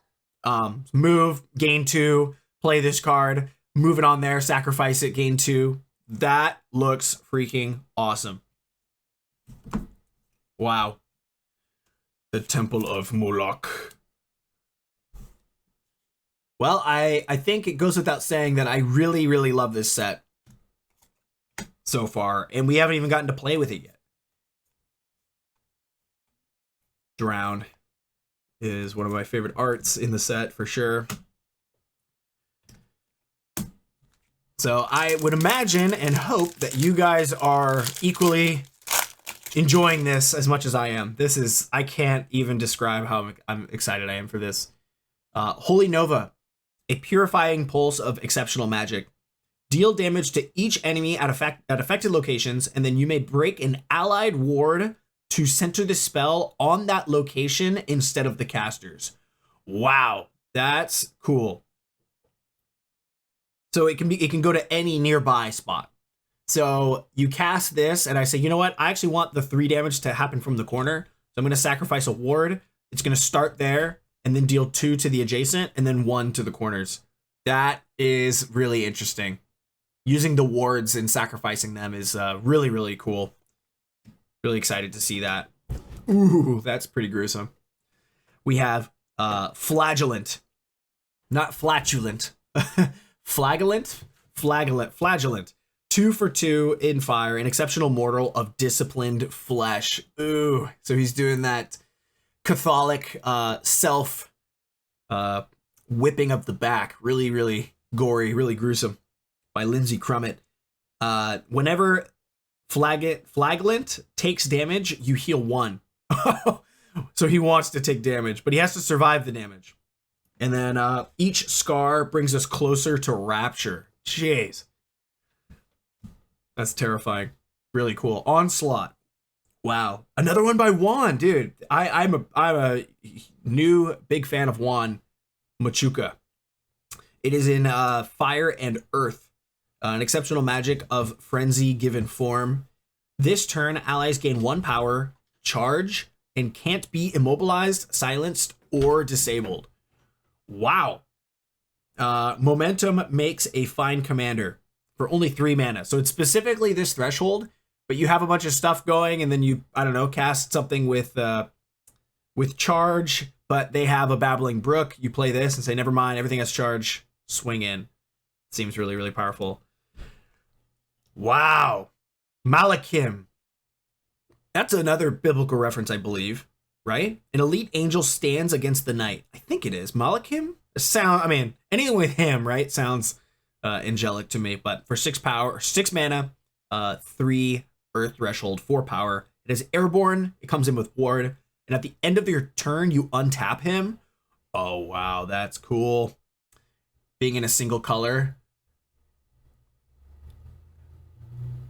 Move, gain 2, play this card, move it on there, sacrifice it, gain 2. That looks freaking awesome. Wow. The Temple of Moloch. Well, I think it goes without saying that I really, really love this set so far, and we haven't even gotten to play with it yet. Drown is one of my favorite arts in the set for sure. So I would imagine and hope that you guys are equally enjoying this as much as I am. I can't even describe how I'm excited I am for this. Holy Nova, a purifying pulse of exceptional magic. Deal damage to each enemy at affected locations, and then you may break an allied ward to center the spell on that location instead of the casters. Wow, that's cool. So it can go to any nearby spot. So you cast this, and I say, you know what? I actually want the 3 damage to happen from the corner. So I'm going to sacrifice a ward. It's going to start there, and then deal 2 to the adjacent, and then 1 to the corners. That is really interesting. Using the wards and sacrificing them is really, really cool. Really excited to see that. Ooh, that's pretty gruesome. We have Flagellant. Not flatulent. Flagellant. 2 for 2 in fire, an exceptional mortal of disciplined flesh. Ooh, so he's doing that Catholic self whipping of the back. Really, really gory, really gruesome. By Lindsay Crummett. Whenever Flagellant takes damage, you heal 1. So he wants to take damage, but he has to survive the damage. And then each scar brings us closer to Rapture. Jeez. That's terrifying. Really cool. Onslaught. Wow. Another one by Juan, dude. I'm a new big fan of Juan Machuca. It is in Fire and Earth. An exceptional magic of Frenzy given form. This turn, allies gain 1 power, charge, and can't be immobilized, silenced, or disabled. Wow. Momentum makes a fine commander for only 3 mana. So it's specifically this threshold, but you have a bunch of stuff going, and then you, I don't know, cast something with charge, but they have a Babbling Brook. You play this and say, never mind, everything has charge, swing in. Seems really, really powerful. Wow. Malachim. That's another biblical reference, I believe, right? An elite angel stands against the night. I think it is. Malachim? Anything with him, right? Sounds angelic to me, but for 6 power, 6 mana, 3 earth threshold, 4 power. It is airborne. It comes in with ward. And at the end of your turn, you untap him. Oh, wow. That's cool. Being in a single color.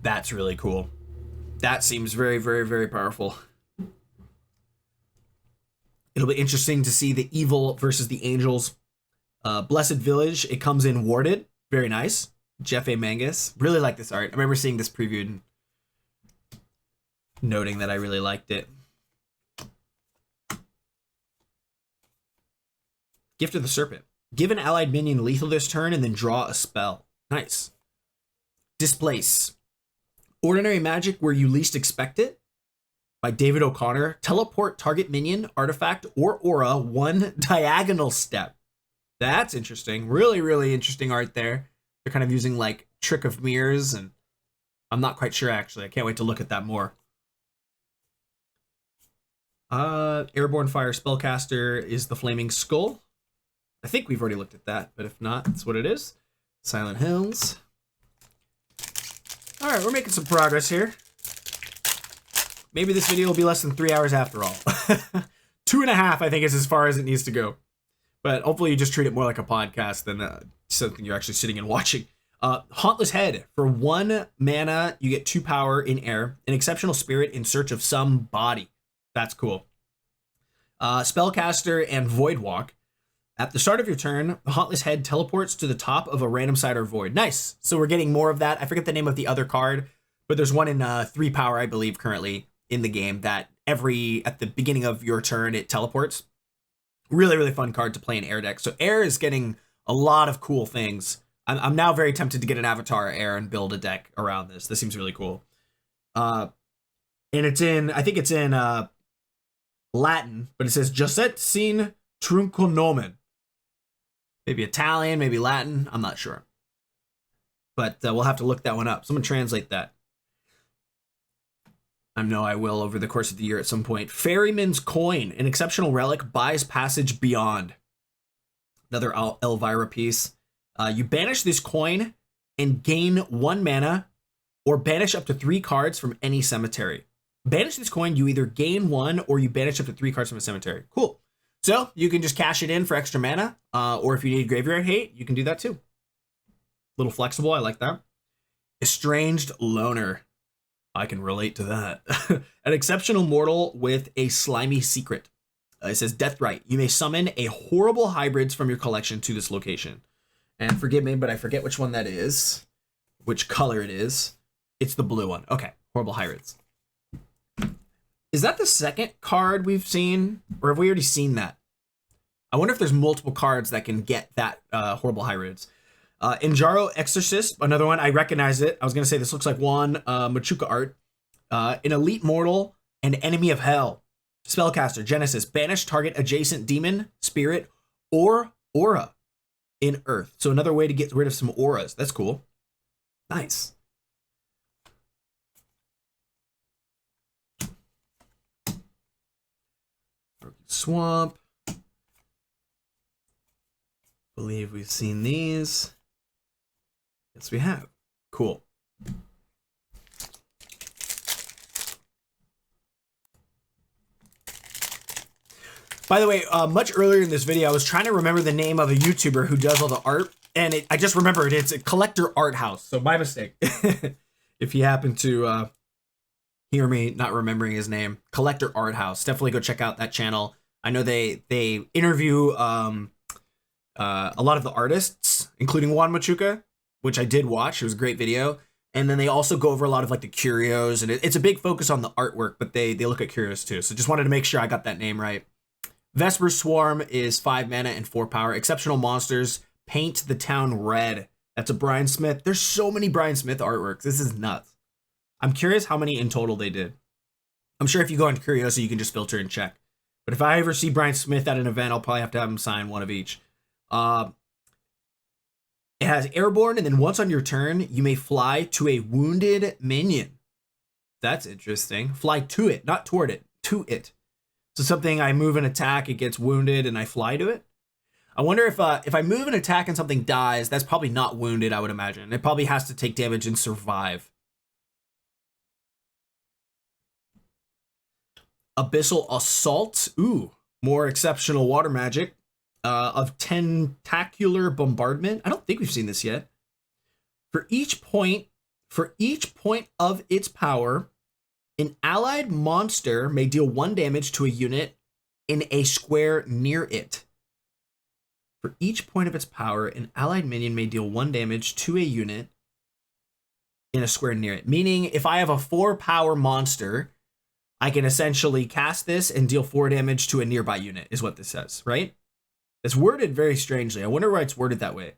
That's really cool. That seems very, very, very powerful. It'll be interesting to see the evil versus the angels. Blessed Village, it comes in warded. Very nice. Jeff A. Mangus. Really like this art. I remember seeing this previewed and noting that I really liked it. Gift of the Serpent. Give an allied minion lethal this turn and then draw a spell. Nice. Displace. Ordinary magic where you least expect it. By David O'Connor. Teleport target minion, artifact, or aura 1 diagonal step. That's interesting. Really, really interesting art there. They're kind of using like Trick of Mirrors, and I'm not quite sure actually. I can't wait to look at that more. Airborne Fire Spellcaster is the Flaming Skull. I think we've already looked at that, but if not, that's what it is. Silent Hills. All right, we're making some progress here. Maybe this video will be less than 3 hours after all. 2.5, I think, is as far as it needs to go. But hopefully you just treat it more like a podcast than something you're actually sitting and watching. Hauntless Head. For 1 mana, you get 2 power in air. An exceptional spirit in search of some body. That's cool. Spellcaster and Void Walk. At the start of your turn, the Hauntless Head teleports to the top of a random side or void. Nice. So we're getting more of that. I forget the name of the other card, but there's one in 3 power, I believe, currently in the game that at the beginning of your turn, it teleports. Really, really fun card to play in air deck. So air is getting a lot of cool things. I'm now very tempted to get an avatar air and build a deck around this. This seems really cool. And I think it's in Latin, but it says Josette sin trunco nomen. Maybe Italian, maybe Latin. I'm not sure. But we'll have to look that one up. Someone translate that. I know I will over the course of the year at some point. Ferryman's Coin. An exceptional relic. Buys passage beyond. Another Elvira piece. You banish this coin and gain 1 mana or banish up to 3 cards from any cemetery. Banish this coin, you either gain 1 or you banish up to 3 cards from a cemetery. Cool. So you can just cash it in for extra mana, or if you need Graveyard Hate, you can do that too. A little flexible, I like that. Estranged Loner. I can relate to that. An exceptional mortal with a slimy secret. It says Deathrite. You may summon a horrible hybrids from your collection to this location. And forgive me, but I forget which one that is, which color it is. It's the blue one. Okay, horrible hybrids. Is that the second card we've seen? Or have we already seen that? I wonder if there's multiple cards that can get that horrible hybrids. Injaro Exorcist, another one. I recognize it. I was going to say this looks like one Machuca art. An Elite Mortal and Enemy of Hell. Spellcaster, Genesis. Banish target adjacent demon, spirit, or aura in Earth. So another way to get rid of some auras. That's cool. Nice. Swamp. Believe we've seen these. Yes, we have. Cool. By the way, much earlier in this video, I was trying to remember the name of a YouTuber who does all the art, and I just remembered it's a Collector Art House. So my mistake. If you happen to hear me not remembering his name, Collector Art House, definitely go check out that channel. I know they interview a lot of the artists, including Juan Machuca, which I did watch. It was a great video. And then they also go over a lot of like the curios, and it's a big focus on the artwork, but they look at curios too. So just wanted to make sure I got that name right. Vesper Swarm is 5 mana and 4 power. Exceptional monsters. Paint the town red. That's a Brian Smith. There's so many Brian Smith artworks. This is nuts. I'm curious how many in total they did. I'm sure if you go on Curioso, you can just filter and check. But if I ever see Brian Smith at an event, I'll probably have to have him sign one of each. It has Airborne, and then once on your turn, you may fly to a wounded minion. That's interesting. Fly to it, not toward it, to it. So something I move and attack, it gets wounded, and I fly to it. I wonder if I move and attack and something dies, that's probably not wounded, I would imagine. It probably has to take damage and survive. Abyssal Assault. Ooh, more exceptional water magic. Of Tentacular Bombardment. I don't think we've seen this yet. For each point of its power, an allied monster may deal 1 damage to a unit in a square near it. For each point of its power, an allied minion may deal 1 damage to a unit in a square near it. Meaning, if I have a 4 power monster, I can essentially cast this and deal 4 damage to a nearby unit, is what this says, right? It's worded very strangely. I wonder why it's worded that way.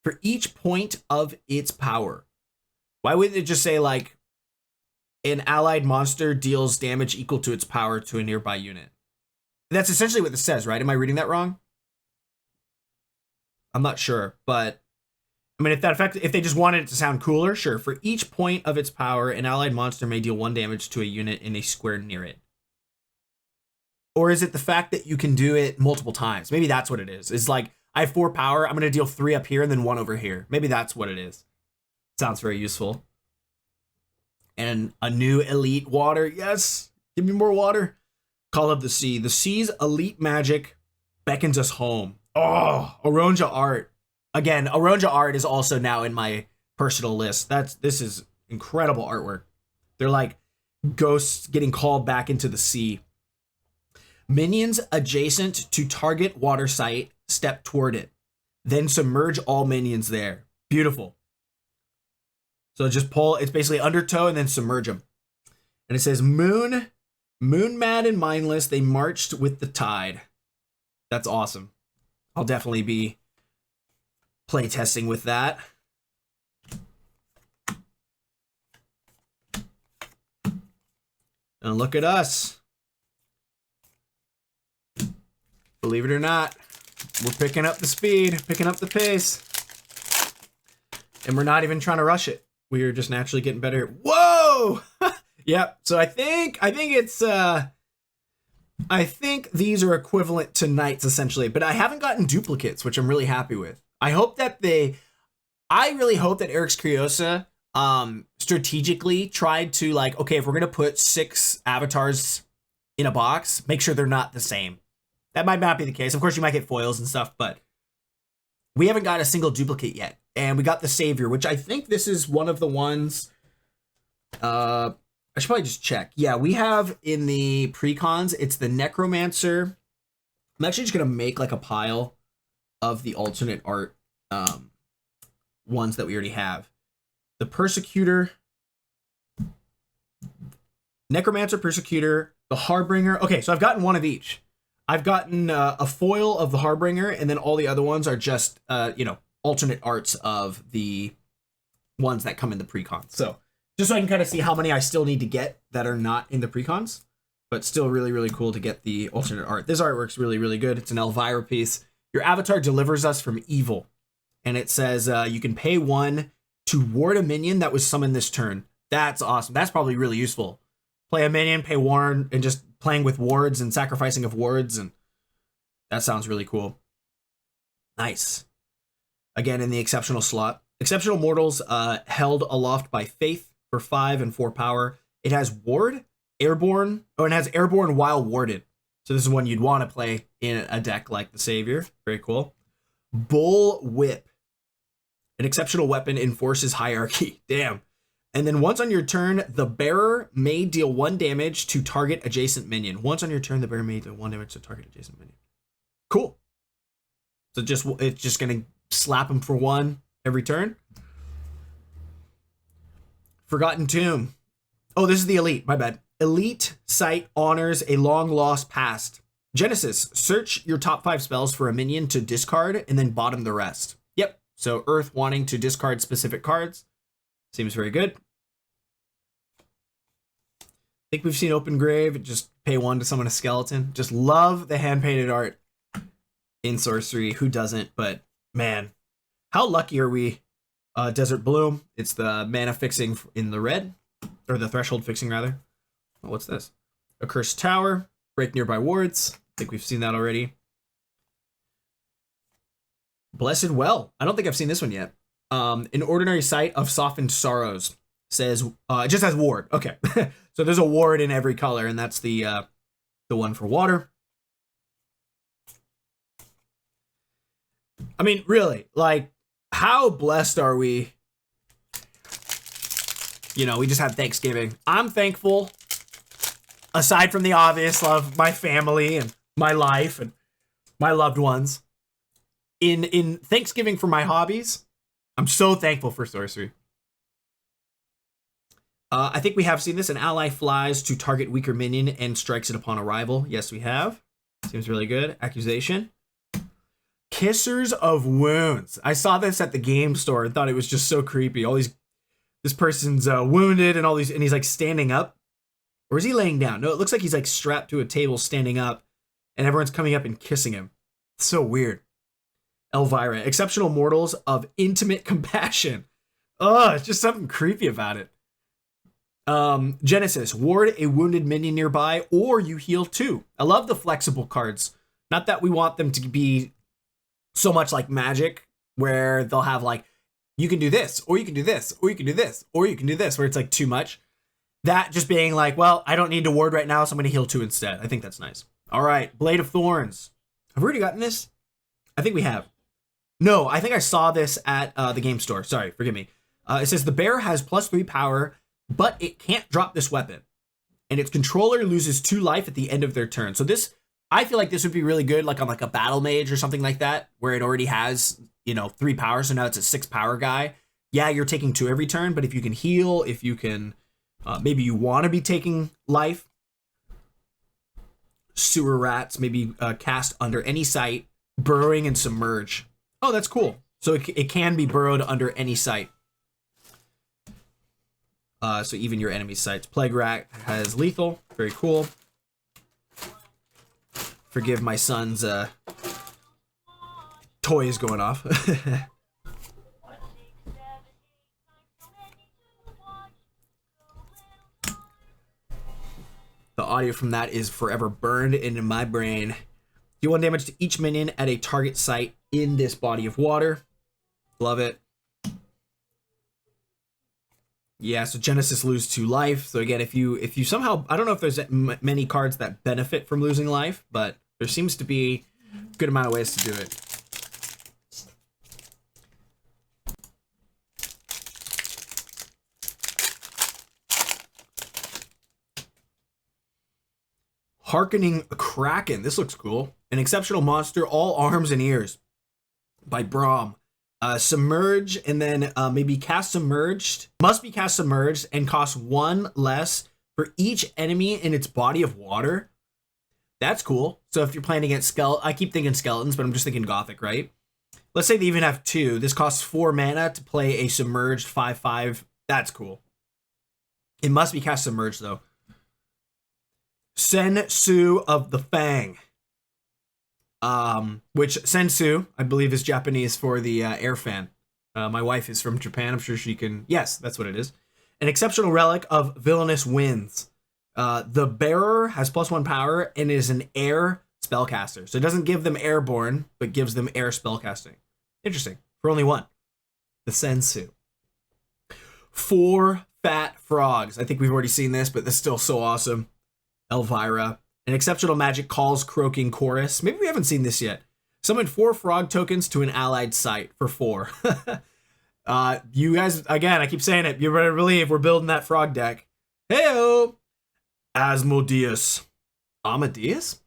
For each point of its power. Why wouldn't it just say, like, an allied monster deals damage equal to its power to a nearby unit? That's essentially what this says, right? Am I reading that wrong? I'm not sure, but I mean, if they just wanted it to sound cooler, sure. For each point of its power, an allied monster may deal 1 damage to a unit in a square near it. Or is it the fact that you can do it multiple times? Maybe that's what it is. It's like, I have 4 power, I'm going to deal 3 up here and then 1 over here. Maybe that's what it is. Sounds very useful. And a new elite water. Yes, give me more water. Call of the Sea. The sea's elite magic beckons us home. Oh, Aronja art. Again, Aronja art is also now in my personal list. This is incredible artwork. They're like ghosts getting called back into the sea. Minions adjacent to target water site step toward it. Then submerge all minions there. Beautiful. So just pull, it's basically undertow and then submerge them. And it says, moon mad and mindless, they marched with the tide. That's awesome. I'll definitely be playtesting with that. And look at us. Believe it or not, we're picking up the speed, picking up the pace. And we're not even trying to rush it. We are just naturally getting better. Whoa! Yep. So I think these are equivalent to knights essentially, but I haven't gotten duplicates, which I'm really happy with. I really hope that Eric's Curiosa strategically tried to, like, okay, if we're gonna put 6 avatars in a box, make sure they're not the same. That might not be the case. Of course, you might get foils and stuff, but we haven't got a single duplicate yet. And we got the Savior, which I think this is one of the ones. I should probably just check. Yeah, we have in the precons, it's the Necromancer. I'm actually just going to make like a pile of the alternate art ones that we already have. The Persecutor, Necromancer, Persecutor, the Harbinger. Okay, so I've gotten one of each. I've gotten a foil of the Harbinger, and then all the other ones are just, alternate arts of the ones that come in the precons. So just so I can kind of see how many I still need to get that are not in the precons, but still really, really cool to get the alternate art. This artwork's really, really good. It's an Elvira piece. Your avatar delivers us from evil. And it says you can pay 1 to ward a minion that was summoned this turn. That's awesome. That's probably really useful. Play a minion, pay 1, and just playing with wards and sacrificing of wards. And that sounds really cool. Nice. Again, in the exceptional slot. Exceptional mortals held aloft by faith for 5 and 4 power. It has ward, airborne, and it has airborne while warded. So this is one you'd want to play in a deck like the Savior. Very cool. Bull Whip. An exceptional weapon enforces hierarchy. Damn. And then once on your turn, the bearer may deal 1 damage to target adjacent minion. Once on your turn, the bearer may deal 1 damage to target adjacent minion. Cool. So it's just going to slap him for 1 every turn. Forgotten Tomb. Oh, this is the elite. My bad. Elite Sight honors a long lost past. Genesis. Search your top 5 spells for a minion to discard and then bottom the rest. Yep. So Earth wanting to discard specific cards. Seems very good. I think we've seen Open Grave. Just pay 1 to summon a skeleton. Just love the hand-painted art in Sorcery. Who doesn't? But man, how lucky are we? Desert Bloom. It's the mana fixing in the red, or the threshold fixing rather. Oh, what's this? A Cursed Tower. Break nearby wards. I think we've seen that already. Blessed Well. I don't think I've seen this one yet. An Ordinary Sight of Softened Sorrows. Says it just has ward. Okay. So there's a ward in every color, and that's the one for water. I mean, really, like, how blessed are we? You know, we just had Thanksgiving. I'm thankful, aside from the obvious love, my family and my life and my loved ones. In Thanksgiving for my hobbies, I'm so thankful for Sorcery. I think we have seen this. An ally flies to target weaker minion and strikes it upon arrival. Yes, we have. Seems really good. Accusation. Kissers of Wounds. I saw this at the game store and thought it was just so creepy. This person's wounded and and he's like standing up. Or is he laying down? No, it looks like he's like strapped to a table standing up and everyone's coming up and kissing him. It's so weird. Elvira, exceptional mortals of intimate compassion. Oh, it's just something creepy about it. Genesis, ward a wounded minion nearby or you heal too. I love the flexible cards. Not that we want them to be so much like Magic, where they'll have like, you can do this, or you can do this, or you can do this, or you can do this, where it's like too much. That just being like, well, I don't need to ward right now, so I'm going to heal 2 instead. I think that's nice. All right, Blade of Thorns. Have we already gotten this? I think we have. No, I think I saw this at the game store. Sorry, forgive me. It says the bear has +3 power, but it can't drop this weapon. And its controller loses 2 life at the end of their turn. So this, I feel like this would be really good like on like a battle mage or something like that, where it already has, 3 power. So now it's a 6 power guy. Yeah, you're taking 2 every turn, but if you can heal, if you can, maybe you want to be taking life. Sewer rats, maybe cast under any sight, burrowing and submerge. Oh, that's cool. So it can be burrowed under any sight. So even your enemy's sights. Plague Rat has lethal. Very cool. Forgive my son's toys going off. The audio from that is forever burned into my brain. Deal 1 damage to each minion at a target site in this body of water. Love it. Yeah, so Genesis lose 2 life. So again, if you somehow, I don't know if there's many cards that benefit from losing life, but there seems to be a good amount of ways to do it. Harkening Kraken. This looks cool. An exceptional monster, all arms and ears. By Braum. Submerge and then maybe cast Submerged. Must be cast Submerged and costs 1 less for each enemy in its body of water. That's cool. So if you're playing against I keep thinking skeletons, but I'm just thinking Gothic, right? Let's say they even have 2. This costs 4 mana to play a Submerged 5/5. That's cool. It must be cast Submerged though. Sensu of the Fang. Which Sensu, I believe, is Japanese for the air fan. My wife is from Japan. I'm sure she can. Yes, that's what it is. An exceptional relic of villainous winds. The bearer has +1 power and is an air spellcaster. So it doesn't give them airborne, but gives them air spellcasting. Interesting. For only 1. The Sensu. 4 fat frogs. I think we've already seen this, but this is still so awesome. Elvira. An exceptional magic calls croaking chorus. Maybe we haven't seen this yet. Summon 4 frog tokens to an allied site for 4. You guys, again, I keep saying it. You better believe we're building that frog deck. Heyo! Asmodeus. Amadeus?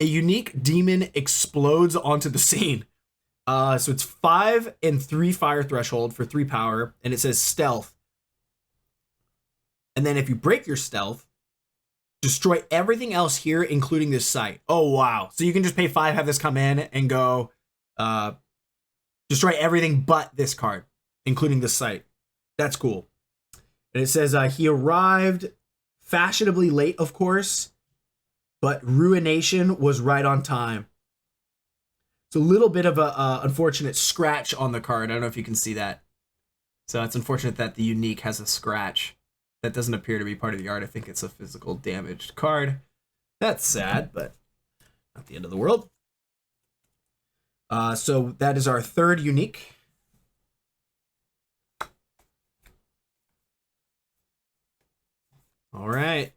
A unique demon explodes onto the scene. So it's 5 and 3 fire threshold for 3 power, and it says stealth. And then if you break your stealth, destroy everything else here, including this site. Oh, wow. So you can just pay 5, have this come in, and go destroy everything but this card, including this site. That's cool. And it says he arrived fashionably late, of course, but ruination was right on time. It's a little bit of a unfortunate scratch on the card. I don't know if you can see that. So it's unfortunate that the unique has a scratch. That doesn't appear to be part of the art. I think it's a physical damaged card. That's sad, but not the end of the world. So that is our 3rd unique. All right.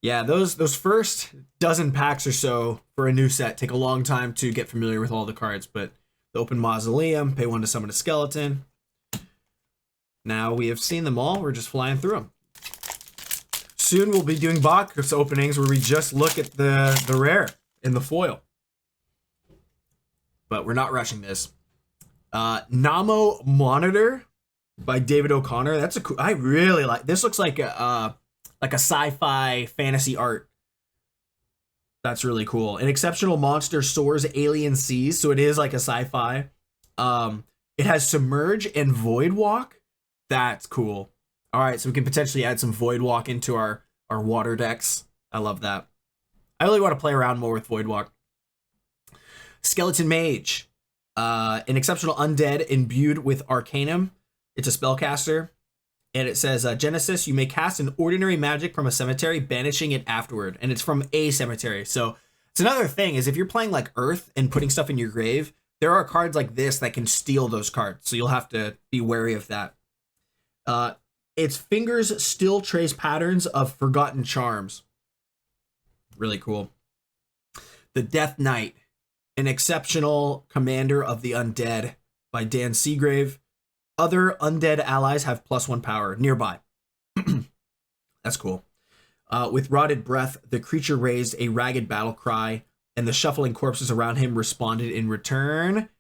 Yeah, those first dozen packs or so for a new set take a long time to get familiar with all the cards, but the Open Mausoleum, pay 1 to summon a skeleton. Now we have seen them all. We're just flying through them. Soon we'll be doing box openings where we just look at the rare in the foil. But we're not rushing this. Namo Monitor by David O'Connor. That's a cool. I really like this. Looks like a sci-fi fantasy art. That's really cool. An exceptional monster soars alien seas, so it is like a sci-fi. It has submerge and void walk. That's cool. All right, so we can potentially add some void walk into our water decks. I love that. I really want to play around more with void walk. Skeleton mage, an exceptional undead imbued with arcanum. It's a spellcaster. And it says, Genesis, you may cast an ordinary magic from a cemetery, banishing it afterward. And it's from a cemetery. So it's another thing is if you're playing like Earth and putting stuff in your grave, there are cards like this that can steal those cards. So you'll have to be wary of that. Its fingers still trace patterns of forgotten charms. Really cool. The Death Knight, an exceptional commander of the undead by Dan Seagrave. Other undead allies have +1 power nearby. That's cool. With Rotted Breath, the creature raised a ragged battle cry, and the shuffling corpses around him responded in return.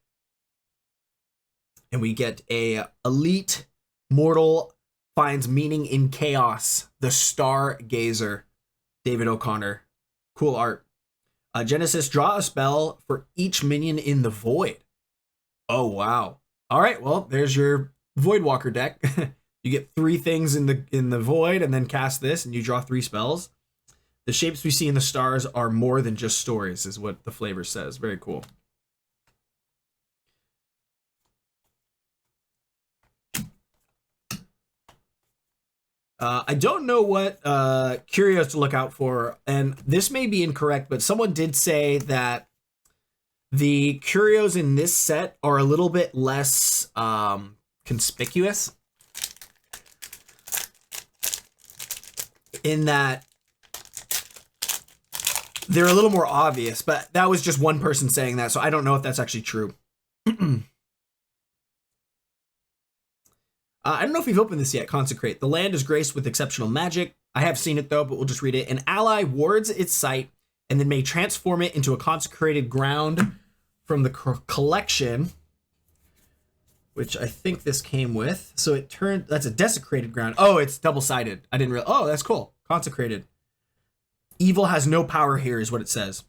And we get a elite mortal finds meaning in chaos. The Stargazer, David O'Connor. Cool art. Genesis, draw a spell for each minion in the void. Oh, wow. All right, well, there's your Voidwalker deck. You get 3 things in the void and then cast this and you draw 3 spells. The shapes we see in the stars are more than just stories, is what the flavor says. Very cool. I don't know what curios to look out for, and this may be incorrect, but someone did say that the curios in this set are a little bit less conspicuous, in that they're a little more obvious, but that was just one person saying that, so I don't know if that's actually true. I don't know if we've opened this yet. Consecrate. The land is graced with exceptional magic. I have seen it though, but we'll just read it. An ally wards its sight and then may transform it into a consecrated ground from the collection, which I think this came with. So it turned, that's a desecrated ground. Oh, it's double-sided. I didn't realize. Oh, that's cool. Consecrated. Evil has no power here is what it says,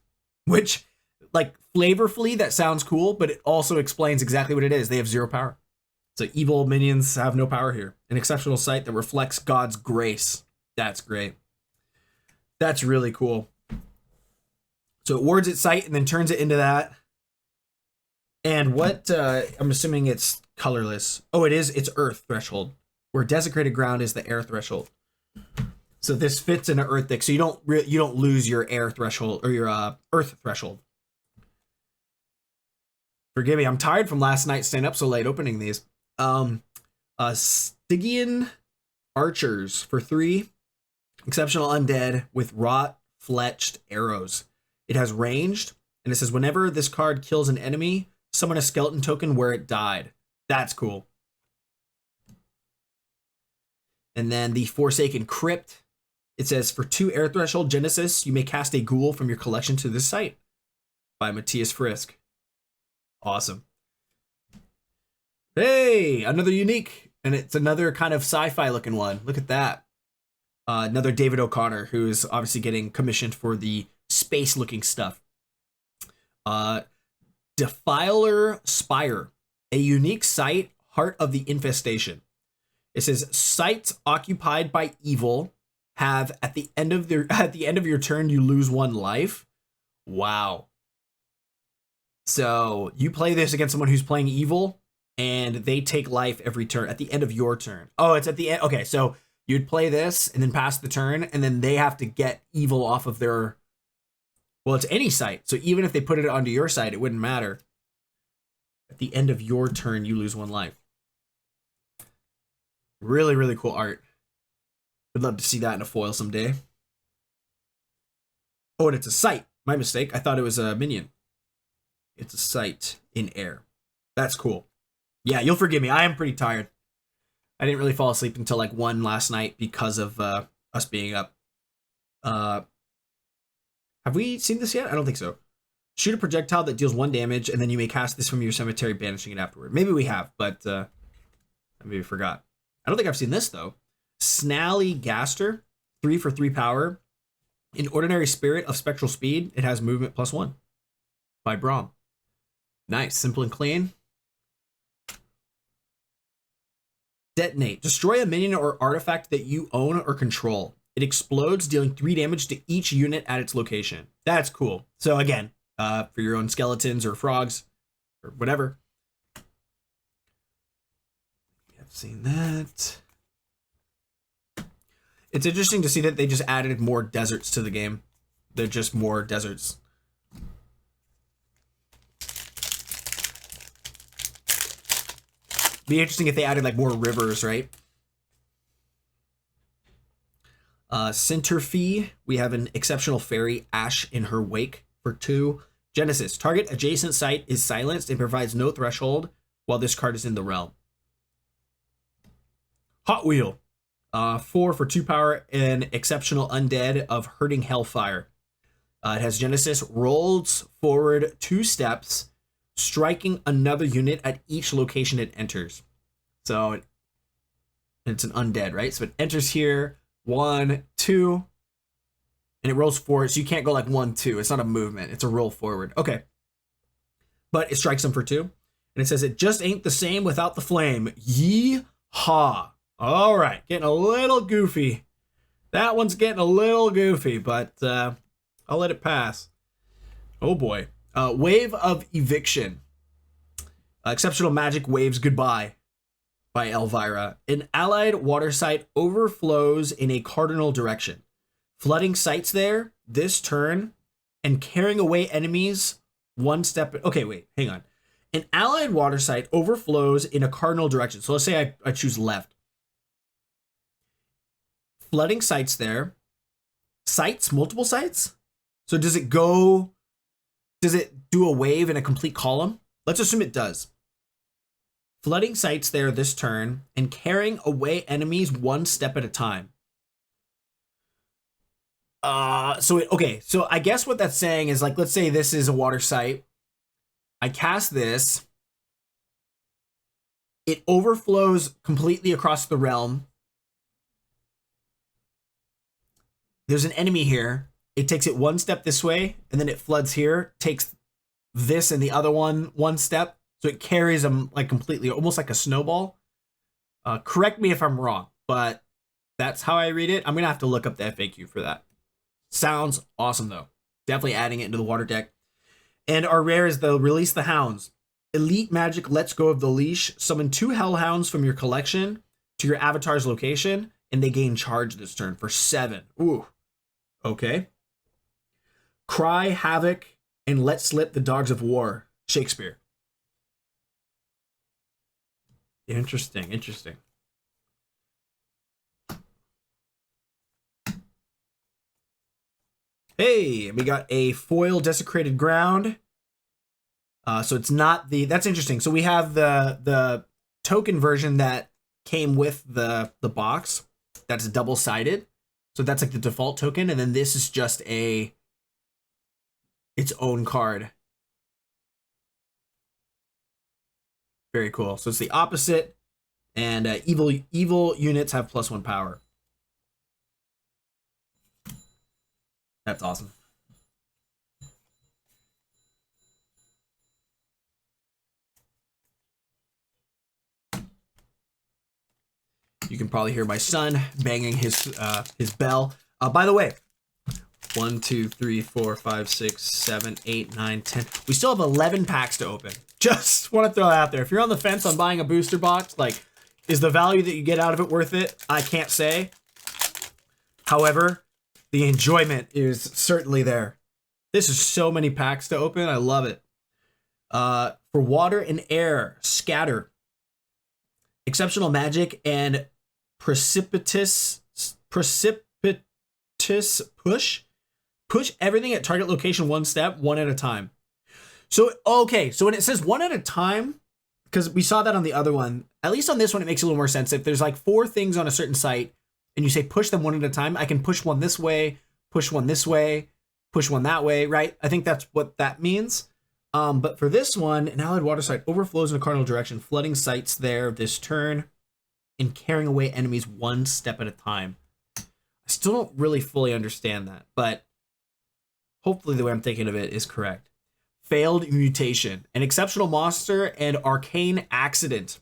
which, like, flavorfully that sounds cool, but it also explains exactly what it is. They have 0 power. So evil minions have no power here. An exceptional sight that reflects God's grace. That's great. That's really cool. So it wards its sight and then turns it into that. And what, I'm assuming it's colorless. Oh, it is. It's Earth Threshold, where desecrated ground is the Air Threshold. So this fits in an Earth deck. So you don't lose your Air Threshold or your Earth Threshold. Forgive me. I'm tired from last night staying up so late opening these. Stygian Archers for 3. Exceptional undead with wrought fletched arrows. It has ranged, and it says whenever this card kills an enemy, summon a skeleton token where it died. That's cool. And then the Forsaken Crypt. It says for 2 Air Threshold Genesis, you may cast a ghoul from your collection to this site. By Matthias Frisk. Awesome. Hey, another unique, and it's another kind of sci-fi looking one. Look at that. Another David O'Connor, who is obviously getting commissioned for the space looking stuff. Defiler Spire, a unique site, Heart of the Infestation. It says sites occupied by evil have at the end of your turn you lose 1 life. Wow. So you play this against someone who's playing evil, and they take life every turn at the end of your turn. Oh, it's at the end. Okay, so you'd play this and then pass the turn, and then they have to get evil off of their. Well, it's any site. So even if they put it onto your site, it wouldn't matter. At the end of your turn, you lose 1 life. Really, really cool art. Would love to see that in a foil someday. Oh, and it's a site. My mistake. I thought it was a minion. It's a site in air. That's cool. Yeah, you'll forgive me. I am pretty tired. I didn't really fall asleep until like 1 last night because of us being up. Have we seen this yet? I don't think so. Shoot a projectile that deals 1 damage, and then you may cast this from your cemetery, banishing it afterward. Maybe we have, but I maybe forgot. I don't think I've seen this, though. Snally Gaster, 3 for 3 power. In Ordinary Spirit of Spectral Speed, it has movement +1 by Braum. Nice, simple and clean. Detonate. Destroy a minion or artifact that you own or control. It explodes, dealing 3 damage to each unit at its location. That's cool. So again, for your own skeletons or frogs or whatever. I've seen that. It's interesting to see that they just added more deserts to the game. They're just more deserts. Be interesting if they added like more rivers, right? Centerfee, we have an exceptional fairy, Ash in her wake for 2. Genesis, target adjacent site is silenced and provides no threshold while this card is in the realm. Hot Wheel, 4 for 2 power, an exceptional undead of hurting hellfire. It has Genesis, rolls forward 2 steps, striking another unit at each location it enters. So it's an undead, right? So it enters here, 1, 2, and it rolls forward. So you can't go like 1, 2. It's not a movement. It's a roll forward. Okay. But it strikes them for 2. And it says it just ain't the same without the flame. Yee-haw. All right. Getting a little goofy. That one's getting a little goofy, but I'll let it pass. Oh boy. Wave of Eviction. Exceptional magic waves goodbye by Elvira. An allied water site overflows in a cardinal direction, flooding sites there this turn and carrying away enemies 1 step. Okay, wait, hang on. An allied water site overflows in a cardinal direction. So let's say I choose left. Flooding sites there. Sites, multiple sites? So does it do a wave in a complete column? Let's assume it does. Flooding sites there this turn and carrying away enemies 1 step at a time. So I guess what that's saying is, like, let's say this is a water site. I cast this. It overflows completely across the realm. There's an enemy here. It takes it 1 step this way, and then it floods here, takes this and the other one step. So it carries them like completely, almost like a snowball. Correct me if I'm wrong, but that's how I read it. I'm going to have to look up the FAQ for that. Sounds awesome, though. Definitely adding it into the water deck. And our rare is the Release the Hounds. Elite Magic lets go of the leash. Summon 2 Hellhounds from your collection to your avatar's location, and they gain charge this turn for 7. Ooh. Okay. Cry Havoc and Let Slip the Dogs of War. Shakespeare. Interesting. Hey, we got a foil Desecrated Ground. So it's not that's interesting. So we have the token version that came with the box. That's double-sided. So that's like the default token. And then this is just its own card. Very cool. So it's the opposite, and evil units have +1 power. That's awesome. You can probably hear my son banging his bell. By the way, 1, 2, 3, 4, 5, 6, 7, 8, 9, 10. We still have 11 packs to open. Just want to throw that out there. If you're on the fence on buying a booster box, like, is the value that you get out of it worth it? I can't say. However, the enjoyment is certainly there. This is so many packs to open. I love it. For water and air, scatter. Exceptional magic and precipitous push. Push everything at target location 1 step, 1 at a time. So, okay, so when it says 1 at a time, because we saw that on the other one, at least on this one, it makes a little more sense. If there's like 4 things on a certain site and you say push them 1 at a time, I can push one this way, push one this way, push one that way, right? I think that's what that means. But for this one, an allied water site overflows in a cardinal direction, flooding sites there this turn and carrying away enemies 1 step at a time. I Still don't really fully understand that, but hopefully the way I'm thinking of it is correct. Failed Mutation, an exceptional monster and arcane accident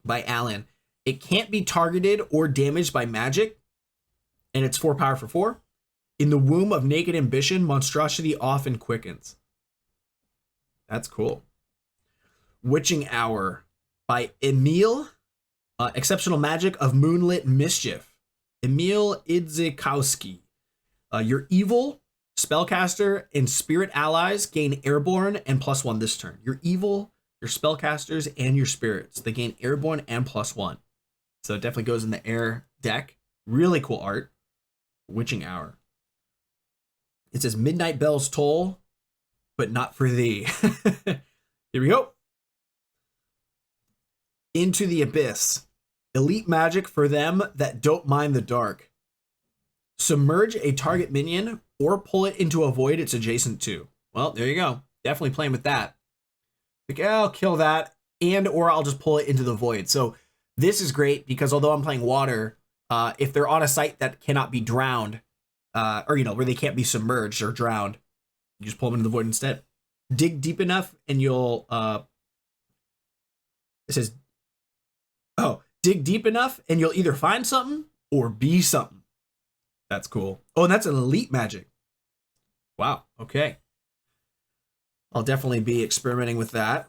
by Alan. It can't be targeted or damaged by magic, and it's 4 power for 4. In the womb of naked ambition, monstrosity often quickens. That's cool. Witching Hour by Emil. Exceptional magic of moonlit mischief. Emil Idzikowski. Your evil spellcaster and spirit allies gain airborne and +1 this turn. Your evil, your spellcasters, and your spirits. They gain airborne and +1. So it definitely goes in the air deck. Really cool art. Witching Hour. It says Midnight Bells toll, but not for thee. Here we go. Into the Abyss. Elite magic for them that don't mind the dark. Submerge a target minion or pull it into a void it's adjacent to. Well, there you go. Definitely playing with that. Like, yeah, I'll kill that, and or I'll just pull it into the void. So this is great because although I'm playing water, if they're on a site that cannot be drowned, or, where they can't be submerged or drowned, you just pull them into the void instead. Dig deep enough and you'll, it says, dig deep enough and you'll either find something or be something. That's cool. Oh, and that's an elite magic. Wow. Okay. I'll definitely be experimenting with that.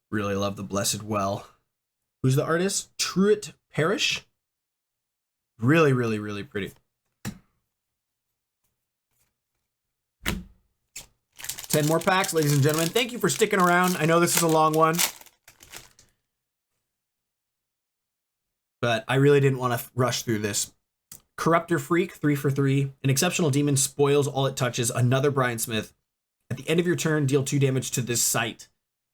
Really love the Blessed Well. Who's the artist? Truett Parrish. Really, really, really pretty. 10 more packs, ladies and gentlemen. Thank you for sticking around. I know this is a long one, but I really didn't want to rush through this. Corruptor Freak, 3 for 3. An exceptional demon spoils all it touches. Another Brian Smith. At the end of your turn, deal 2 damage to this site.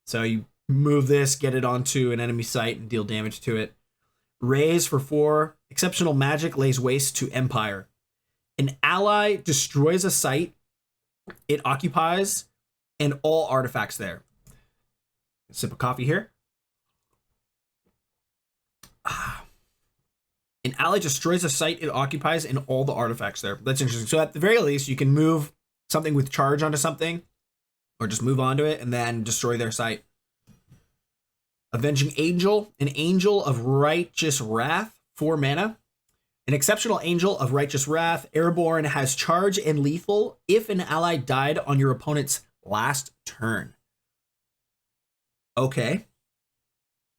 So you move this, get it onto an enemy site, and deal damage to it. Raise for 4. Exceptional magic lays waste to Empire. An ally destroys a site it occupies and all artifacts there. A sip of coffee here. An ally destroys a site it occupies and all the artifacts there. That's interesting. So at the very least, you can move something with charge onto something, or just move onto it and then destroy their site. Avenging Angel, an angel of righteous wrath, 4 mana. An exceptional angel of righteous wrath, airborne, has charge and lethal if an ally died on your opponent's last turn. Okay.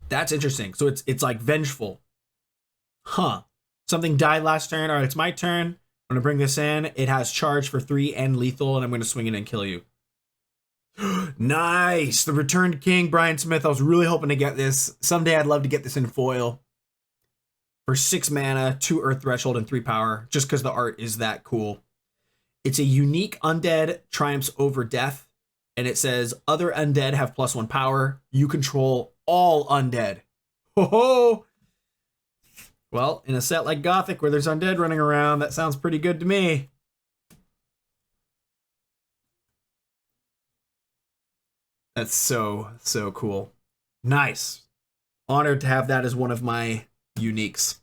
That's interesting. So it's like vengeful. Huh. Something died last turn. All right, it's my turn. I'm going to bring this in. It has charge for 3 and lethal, and I'm going to swing it and kill you. Nice. The Returned King, Brian Smith. I was really hoping to get this. Someday I'd love to get this in foil. For 6 mana, 2 Earth Threshold, and 3 power, just because the art is that cool. It's a unique undead triumphs over death, and it says other undead have +1 power. You control all undead. Ho ho! Well, in a set like Gothic where there's undead running around, that sounds pretty good to me. That's so cool. Nice. Honored to have that as one of my uniques.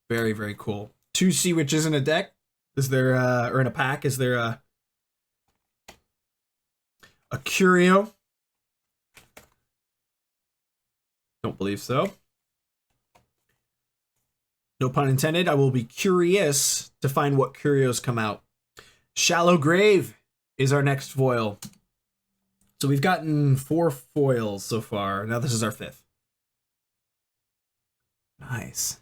Very, very cool. 2 Sea Witches in a deck. Is there, or in a pack, is there a Curio? Don't believe so. No pun intended. I will be curious to find what Curios come out. Shallow Grave is our next foil. So we've gotten 4 foils so far. Now this is our 5th. Nice.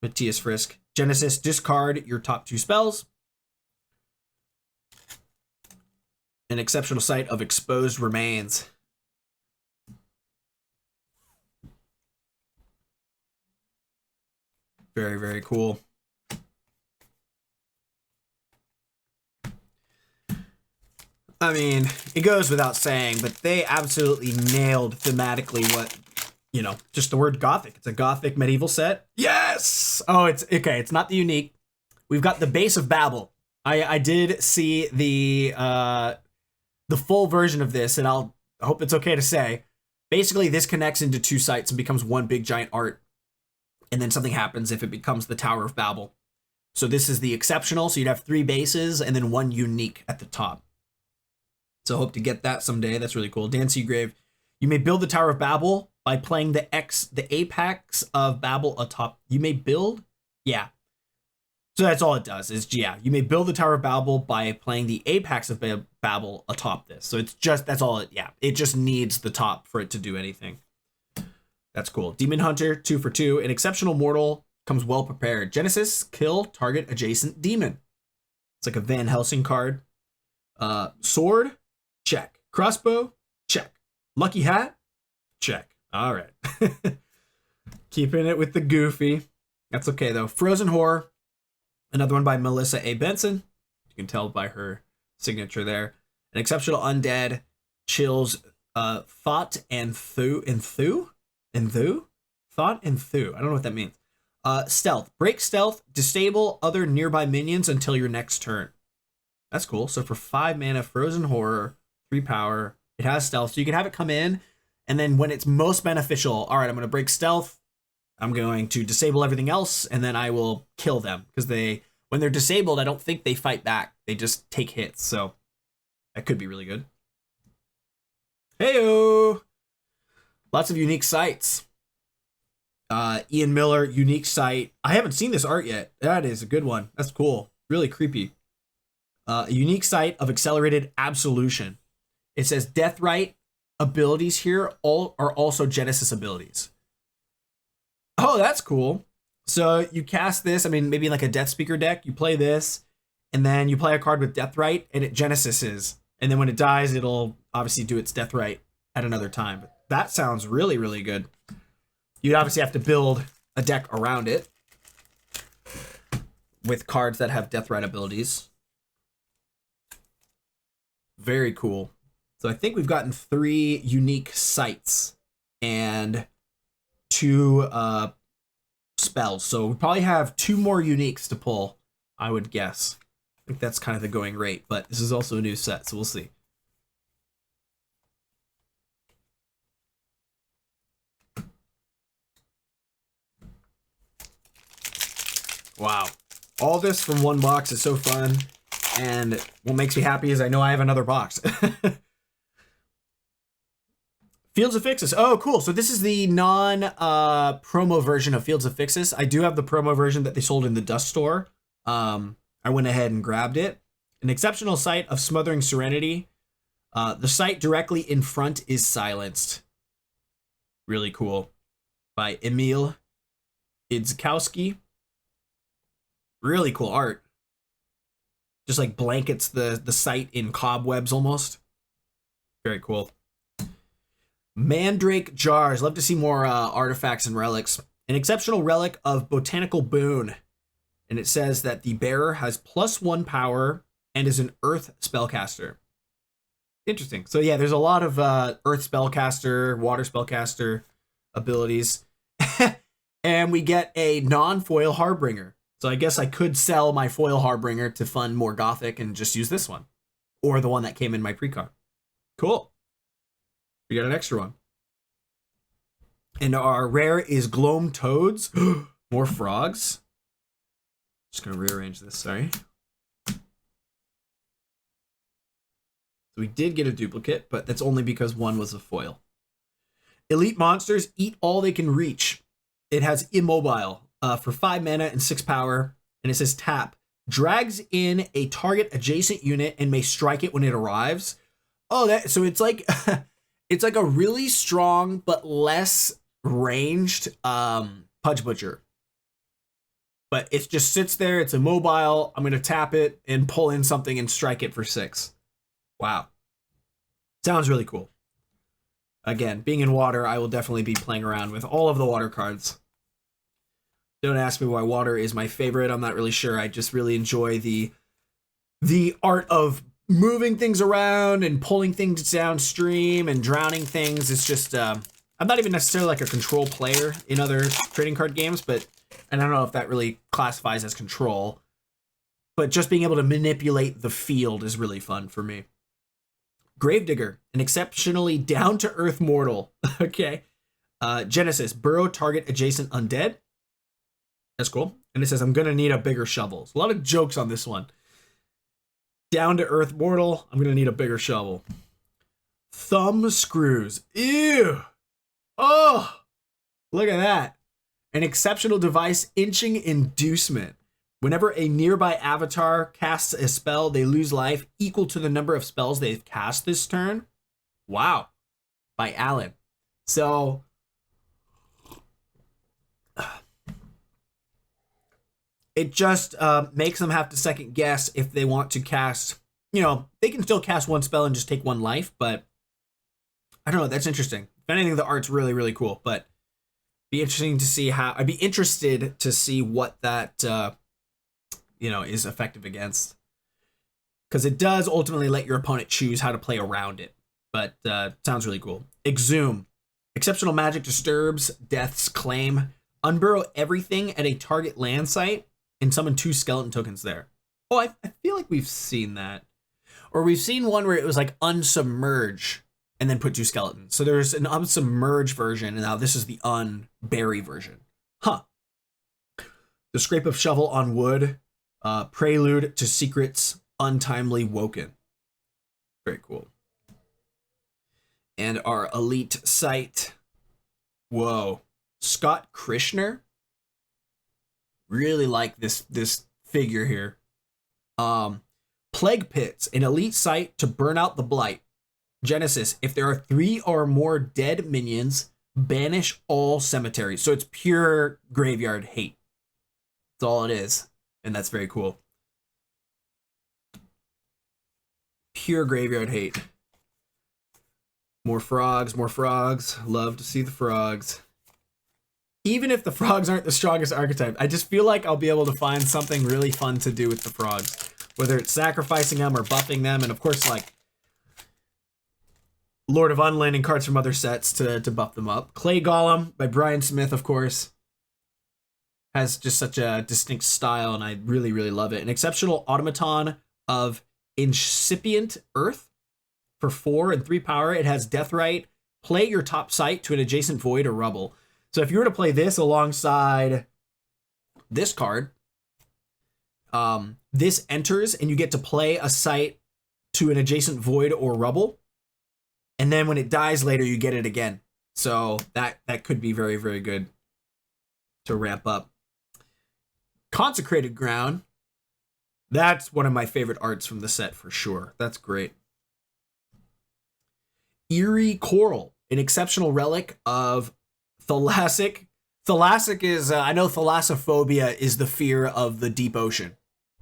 Matthias Frisk. Genesis, discard your top 2 spells. An exceptional sight of exposed remains. Very, very cool. I mean, it goes without saying, but they absolutely nailed thematically what, just the word Gothic. It's a Gothic medieval set. Yes! Oh, it's okay. It's not the unique. We've got the Base of Babel. I did see the the full version of this, and I hope it's okay to say, basically this connects into 2 sites and becomes one big giant art. And then something happens if it becomes the Tower of Babel. So this is the exceptional. So you'd have 3 bases and then 1 unique at the top. So I hope to get that someday. That's really cool. Dan Seagrave, you may build the Tower of Babel by playing the apex of Babel atop. You may build? Yeah. So that's all it does is, yeah, you may build the Tower of Babel by playing the apex of Babel atop this. So it's just, that's all it, yeah. It just needs the top for it to do anything. That's cool. Demon Hunter, 2 for 2. An exceptional mortal comes well prepared. Genesis, kill target adjacent demon. It's like a Van Helsing card. Sword, check. Crossbow, check. Lucky hat, check. All right. Keeping it with the goofy. That's okay though. Frozen Horror, another one by Melissa A. Benson. You can tell by her signature there. An exceptional undead, chills thought and thu. Thought and thu. I don't know what that means. Stealth. Break stealth. Disable other nearby minions until your next turn. That's cool. So for 5 mana, Frozen Horror, 3 power. It has stealth. So you can have it come in, and then when it's most beneficial, all right, I'm going to break stealth. I'm going to disable everything else, and then I will kill them. Because when they're disabled, I don't think they fight back. They just take hits. So that could be really good. Heyo! Lots of unique sites. Ian Miller, unique site. I haven't seen this art yet. That is a good one. That's cool. Really creepy. A unique site of accelerated absolution. It says Deathrite abilities here are also Genesis abilities. Oh, that's cool. So you cast this, I mean, maybe like a Death Speaker deck, you play this, and then you play a card with Deathrite, and it Genesises. And then when it dies, it'll obviously do its Deathrite at another time. But that sounds really, really good. You'd obviously have to build a deck around it with cards that have Deathrite abilities. Very cool. So I think we've gotten 3 unique sites and 2 spells. So we probably have 2 more uniques to pull, I would guess. I think that's kind of the going rate, but this is also a new set, so we'll see. Wow. All this from one box is so fun. And what makes me happy is I know I have another box. Fields of Fixes. Oh, cool. So this is the non-promo version of Fields of Fixes. I do have the promo version that they sold in the Dust Store. I went ahead and grabbed it. An exceptional sight of Smothering Serenity. The sight directly in front is silenced. Really cool. By Emil Idzikowski. Really cool art. Just like blankets the site in cobwebs almost. Very cool. Mandrake Jars. Love to see more artifacts and relics. An exceptional relic of Botanical Boon. And it says that the bearer has +1 power and is an earth spellcaster. Interesting. So yeah, there's a lot of earth spellcaster, water spellcaster abilities. And we get a non-foil Harbinger. So I guess I could sell my foil Harbinger to fund more Gothic and just use this one. Or the one that came in my pre-con. Cool. We got an extra one. And our rare is Gloam Toads. More frogs. Just going to rearrange this, sorry. So we did get a duplicate, but that's only because one was a foil. Elite monsters eat all they can reach. It has Immobile. For 5 mana and 6 power, and it says tap. Drags in a target adjacent unit and may strike it when it arrives. Oh, so it's like it's like a really strong but less ranged Pudge Butcher. But it just sits there, it's immobile. I'm gonna tap it and pull in something and strike it for 6. Wow. Sounds really cool. Again, being in water, I will definitely be playing around with all of the water cards. Don't ask me why water is my favorite. I'm not really sure. I just really enjoy the art of moving things around and pulling things downstream and drowning things. It's just, I'm not even necessarily like a control player in other trading card games, but and I don't know if that really classifies as control. But just being able to manipulate the field is really fun for me. Gravedigger, an exceptionally down-to-earth mortal. Okay. Genesis, burrow target adjacent undead. That's cool. And it says, I'm going to need a bigger shovel. So a lot of jokes on this one. Down-to-earth mortal, I'm going to need a bigger shovel. Thumb screws. Ew. Oh, look at that. An exceptional device, inching inducement. Whenever a nearby avatar casts a spell, they lose life equal to the number of spells they've cast this turn. Wow. By Alan. So, it just makes them have to second guess if they want to cast, you know, they can still cast one spell and just take one life, but I don't know, that's interesting. If anything, the art's really, really cool, but be interesting to see how, I'd be interested to see what that, you know, is effective against. Because it does ultimately let your opponent choose how to play around it, but sounds really cool. Exhume. Exceptional magic disturbs Death's Claim. Unburrow everything at a target land site and summon 2 skeleton tokens there. Oh, I feel like we've seen that. Or we've seen one where it was like unsubmerge and then put 2 skeletons. So there's an unsubmerge version, and now this is the unbury version. Huh. The Scrape of Shovel on Wood. Prelude to Secrets Untimely Woken. Very cool. And our elite site. Whoa. Scott Krishner. Really like this figure here. Plague Pits, an elite site to burn out the blight. Genesis, if there are 3 or more dead minions, banish all cemeteries. So it's pure graveyard hate. That's all it is. And that's very cool. Pure graveyard hate. More frogs, more frogs. Love to see the frogs. Even if the frogs aren't the strongest archetype, I just feel like I'll be able to find something really fun to do with the frogs. Whether it's sacrificing them or buffing them, and of course, like Lord of Unland and cards from other sets to buff them up. Clay Golem by Brian Smith, of course. Has just such a distinct style, and I really, really love it. An exceptional automaton of Incipient Earth for 4 and 3 power. It has Deathrite. Play your top site to an adjacent void or rubble. So if you were to play this alongside this card, this enters and you get to play a site to an adjacent void or rubble. And then when it dies later, you get it again. So that could be very, very good to ramp up. Consecrated Ground. That's one of my favorite arts from the set for sure. That's great. Eerie Coral, an exceptional relic of Thalassic. Thalassic is, I know thalassophobia is the fear of the deep ocean,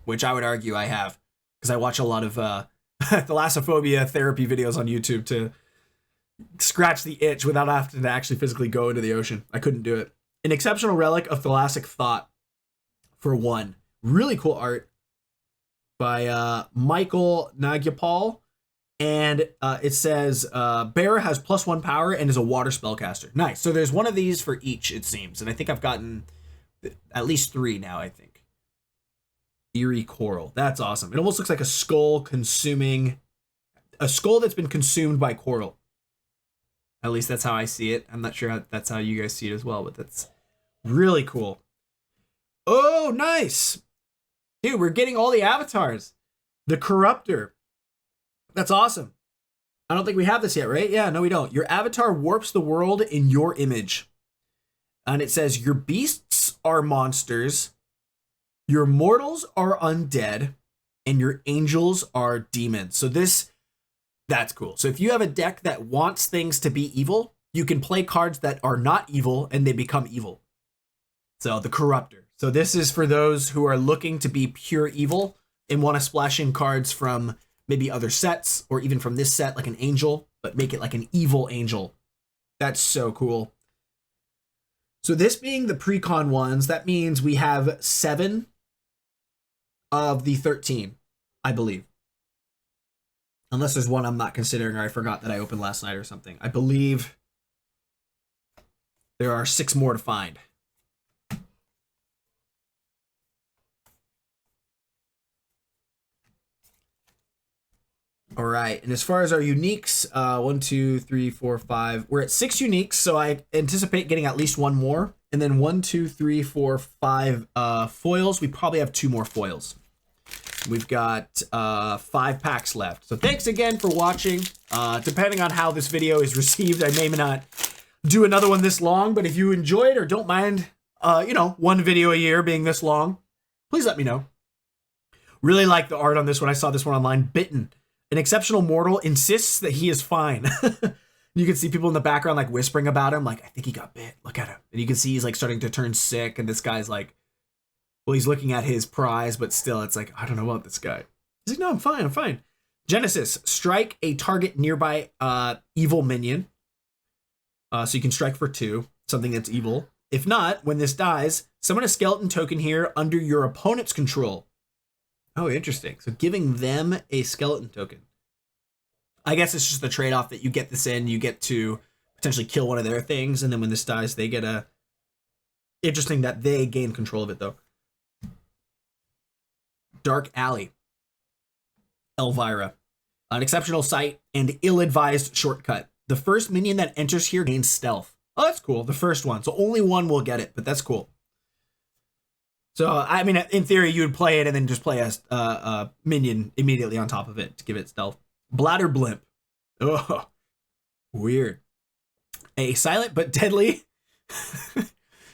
which I would argue I have, because I watch a lot of thalassophobia therapy videos on YouTube to scratch the itch without having to actually physically go into the ocean. I couldn't do it. An exceptional relic of Thalassic Thought for 1. Really cool art by Michael Nagyapal. And it says, Bear has +1 power and is a water spellcaster. Nice. So there's one of these for each, it seems. And I think I've gotten at least 3 now, I think. Eerie Coral. That's awesome. It almost looks like a skull consuming... A skull that's been consumed by coral. At least that's how I see it. I'm not sure that's how you guys see it as well, but that's really cool. Oh, nice. Dude, we're getting all the avatars. The Corruptor. That's awesome. I don't think we have this yet, right? Yeah, no, we don't. Your avatar warps the world in your image. And it says, your beasts are monsters, your mortals are undead, and your angels are demons. So that's cool. So if you have a deck that wants things to be evil, you can play cards that are not evil and they become evil. So the Corruptor. So this is for those who are looking to be pure evil and want to splash in cards from maybe other sets or even from this set, like an angel, but make it like an evil angel. That's so cool. So this being the pre-con ones, that means we have 7 of the 13, I believe. Unless there's one I'm not considering or I forgot that I opened last night or something. I believe there are 6 more to find. All right, and as far as our uniques, 1, 2, 3, 4, 5, we're at 6 uniques, so I anticipate getting at least one more. And then 1, 2, 3, 4, 5 foils. We probably have 2 more foils. We've got 5 packs left. So thanks again for watching. Depending on how this video is received, I may not do another one this long, but if you enjoyed or don't mind, you know, one video a year being this long, please let me know. Really like the art on this one. I saw this one online. Bitten. An exceptional mortal insists that he is fine. You can see people in the background like whispering about him, like, I think he got bit. Look at him. And you can see he's like starting to turn sick, and this guy's like, well, he's looking at his prize, but still it's like, I don't know about this guy. He's like, no, I'm fine, I'm fine. Genesis, strike a target nearby evil minion. So you can strike for 2, something that's evil. If not, when this dies, summon a skeleton token here under your opponent's control. Oh, interesting. So giving them a skeleton token. I guess it's just the trade-off that you get this in, you get to potentially kill one of their things, and then when this dies, they get a... Interesting that they gain control of it, though. Dark Alley. Elvira. An exceptional sight and ill-advised shortcut. The first minion that enters here gains stealth. Oh, that's cool. The first one. So only one will get it, but that's cool. So, I mean, in theory, you would play it and then just play a minion immediately on top of it to give it stealth. Bladder Blimp. Oh, weird. A silent but deadly...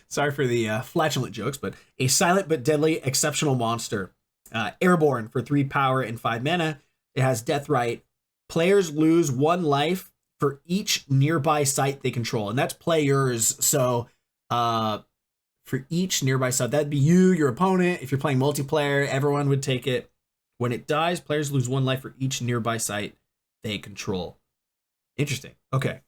Sorry for the flatulent jokes, but a silent but deadly exceptional monster. Airborne for 3 power and 5 mana. It has Death Right. Players lose 1 life for each nearby site they control. And that's players, so... for each nearby site. That'd be you, your opponent. If you're playing multiplayer, everyone would take it. When it dies, players lose 1 life for each nearby site they control. Interesting. Okay.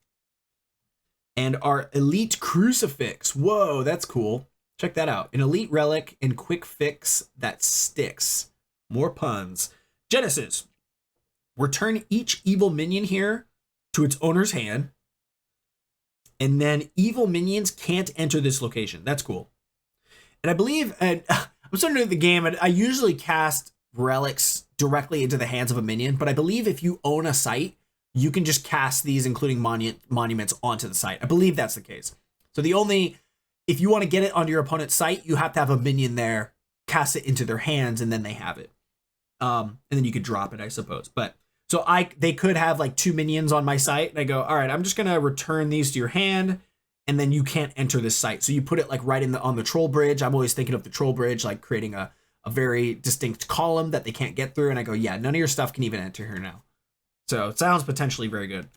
And our Elite Crucifix. Whoa, that's cool. Check that out. An elite relic and quick fix that sticks. More puns. Genesis. Return each evil minion here to its owner's hand. And then evil minions can't enter this location. That's cool. And I believe, I'm starting to do the game, and I usually cast relics directly into the hands of a minion, but I believe if you own a site, you can just cast these, including monuments, onto the site. I believe that's the case. So if you want to get it onto your opponent's site, you have to have a minion there, cast it into their hands, and then they have it. And then you could drop it, I suppose. But so they could have like 2 minions on my site, and I go, all right, I'm just gonna return these to your hand, and then you can't enter this site. So you put it like right on the troll bridge. I'm always thinking of the troll bridge, like creating a very distinct column that they can't get through. And I go, yeah, none of your stuff can even enter here now. So it sounds potentially very good.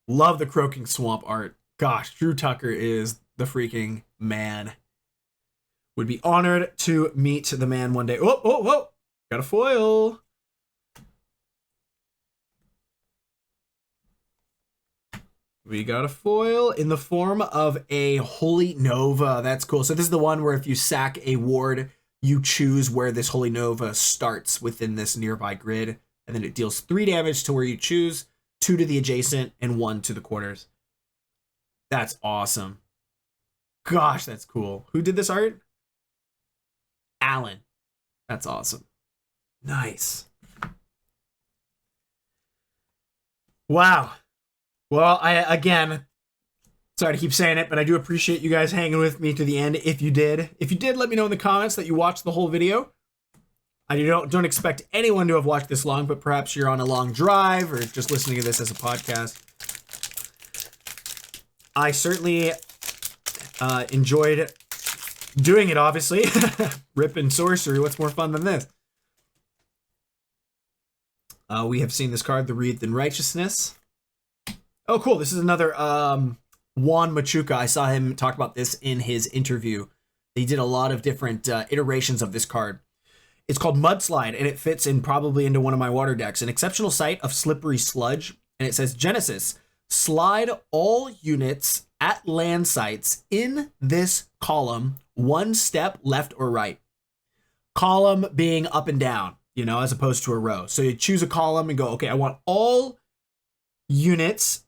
Love the Croaking Swamp art. Gosh, Drew Tucker is the freaking man. Would be honored to meet the man one day. Oh, oh, whoa. Got a foil. We got a foil in the form of a Holy Nova. That's cool. So this is the one where if you sack a ward, you choose where this Holy Nova starts within this nearby grid. And then it deals 3 damage to where you choose, 2 to the adjacent, and 1 to the corners. That's awesome. Gosh, that's cool. Who did this art? Alan. That's awesome. Nice. Wow. Well, again, sorry to keep saying it, but I do appreciate you guys hanging with me to the end. If you did, let me know in the comments that you watched the whole video. I don't expect anyone to have watched this long, but perhaps you're on a long drive or just listening to this as a podcast. I certainly enjoyed doing it, obviously. Ripping Sorcery, what's more fun than this? We have seen this card, the Wreathed in Righteousness. Oh, cool. This is another Juan Machuca. I saw him talk about this in his interview. He did a lot of different iterations of this card. It's called Mudslide, and it fits in probably into one of my water decks. An exceptional sight of slippery sludge. And it says, Genesis, slide all units at land sites in this column 1 step left or right. Column being up and down, as opposed to a row. So you choose a column and go, okay, I want all units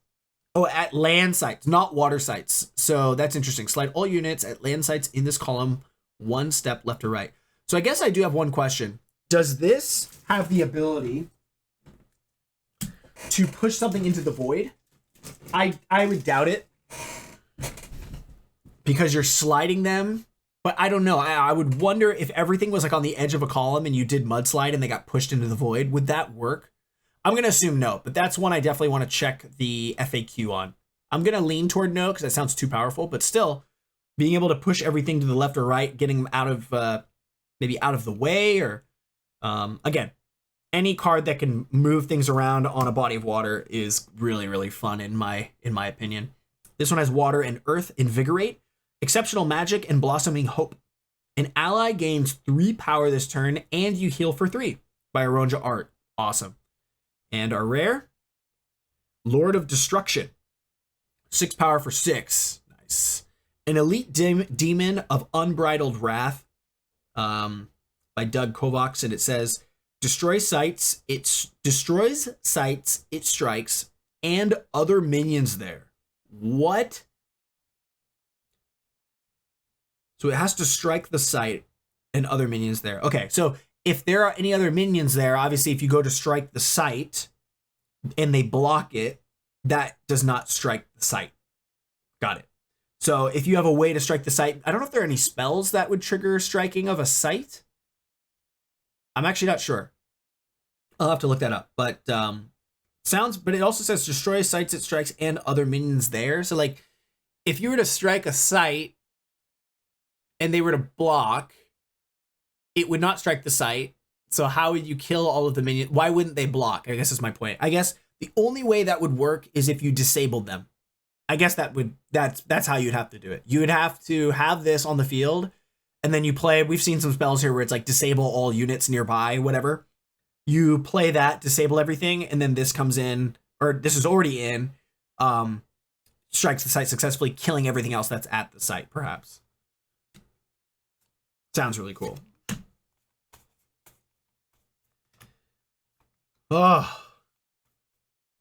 at land sites, not water sites. So that's interesting. Slide all units at land sites in this column 1 step left or right. So I guess I do have one question. Does this have the ability to push something into the void. I would doubt it because you're sliding them, but I don't know. I would wonder if everything was like on the edge of a column and you did mudslide and they got pushed into the void. Would that work? I'm going to assume no, but that's one I definitely want to check the FAQ on. I'm going to lean toward no because that sounds too powerful, but still being able to push everything to the left or right, getting them out of maybe out of the way, or again, any card that can move things around on a body of water is really, really fun in my opinion. This one has water and earth, invigorate, exceptional magic, and blossoming hope. An ally gains 3 power this turn, and you heal for 3 by Aronja art. Awesome. And our rare, Lord of Destruction. 6 power for 6. Nice. An elite demon of unbridled wrath, by Doug Kovacs, and it says, destroys sites, it strikes, and other minions there. What? So it has to strike the site and other minions there. Okay, so if there are any other minions there, obviously if you go to strike the site and they block it, that does not strike the site. Got it. So if you have a way to strike the site, I don't know if there are any spells that would trigger striking of a site. I'm actually not sure. I'll have to look that up. But but it also says destroy sites it strikes and other minions there. So like if you were to strike a site and they were to block, it would not strike the site. So how would you kill all of the minions? Why wouldn't they block? I guess is my point. I guess the only way that would work is if you disabled them. I guess that's how you'd have to do it. You would have to have this on the field, and then you play. We've seen some spells here where it's like disable all units nearby, whatever. You play that, disable everything, and then this comes in, or this is already in, strikes the site successfully, killing everything else that's at the site, perhaps. Sounds really cool. Oh,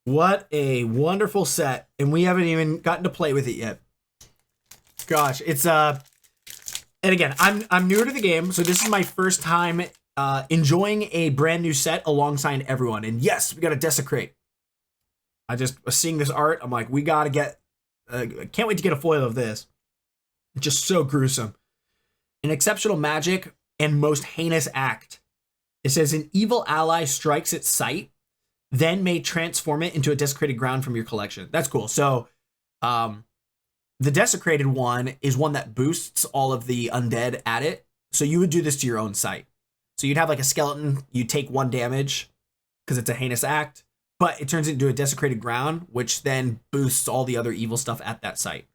what a wonderful set. And we haven't even gotten to play with it yet. Gosh, it's and again, I'm newer to the game, so this is my first time enjoying a brand new set alongside everyone. And yes, we got to desecrate. I just was seeing this art. I'm like, we got to get, can't wait to get a foil of this. It's just so gruesome. An exceptional magic and most heinous act. It says an evil ally strikes its site, then may transform it into a desecrated ground from your collection. That's cool. So the desecrated one is one that boosts all of the undead at it. So you would do this to your own site. So you'd have like a skeleton, you take 1 damage because it's a heinous act, but it turns it into a desecrated ground, which then boosts all the other evil stuff at that site.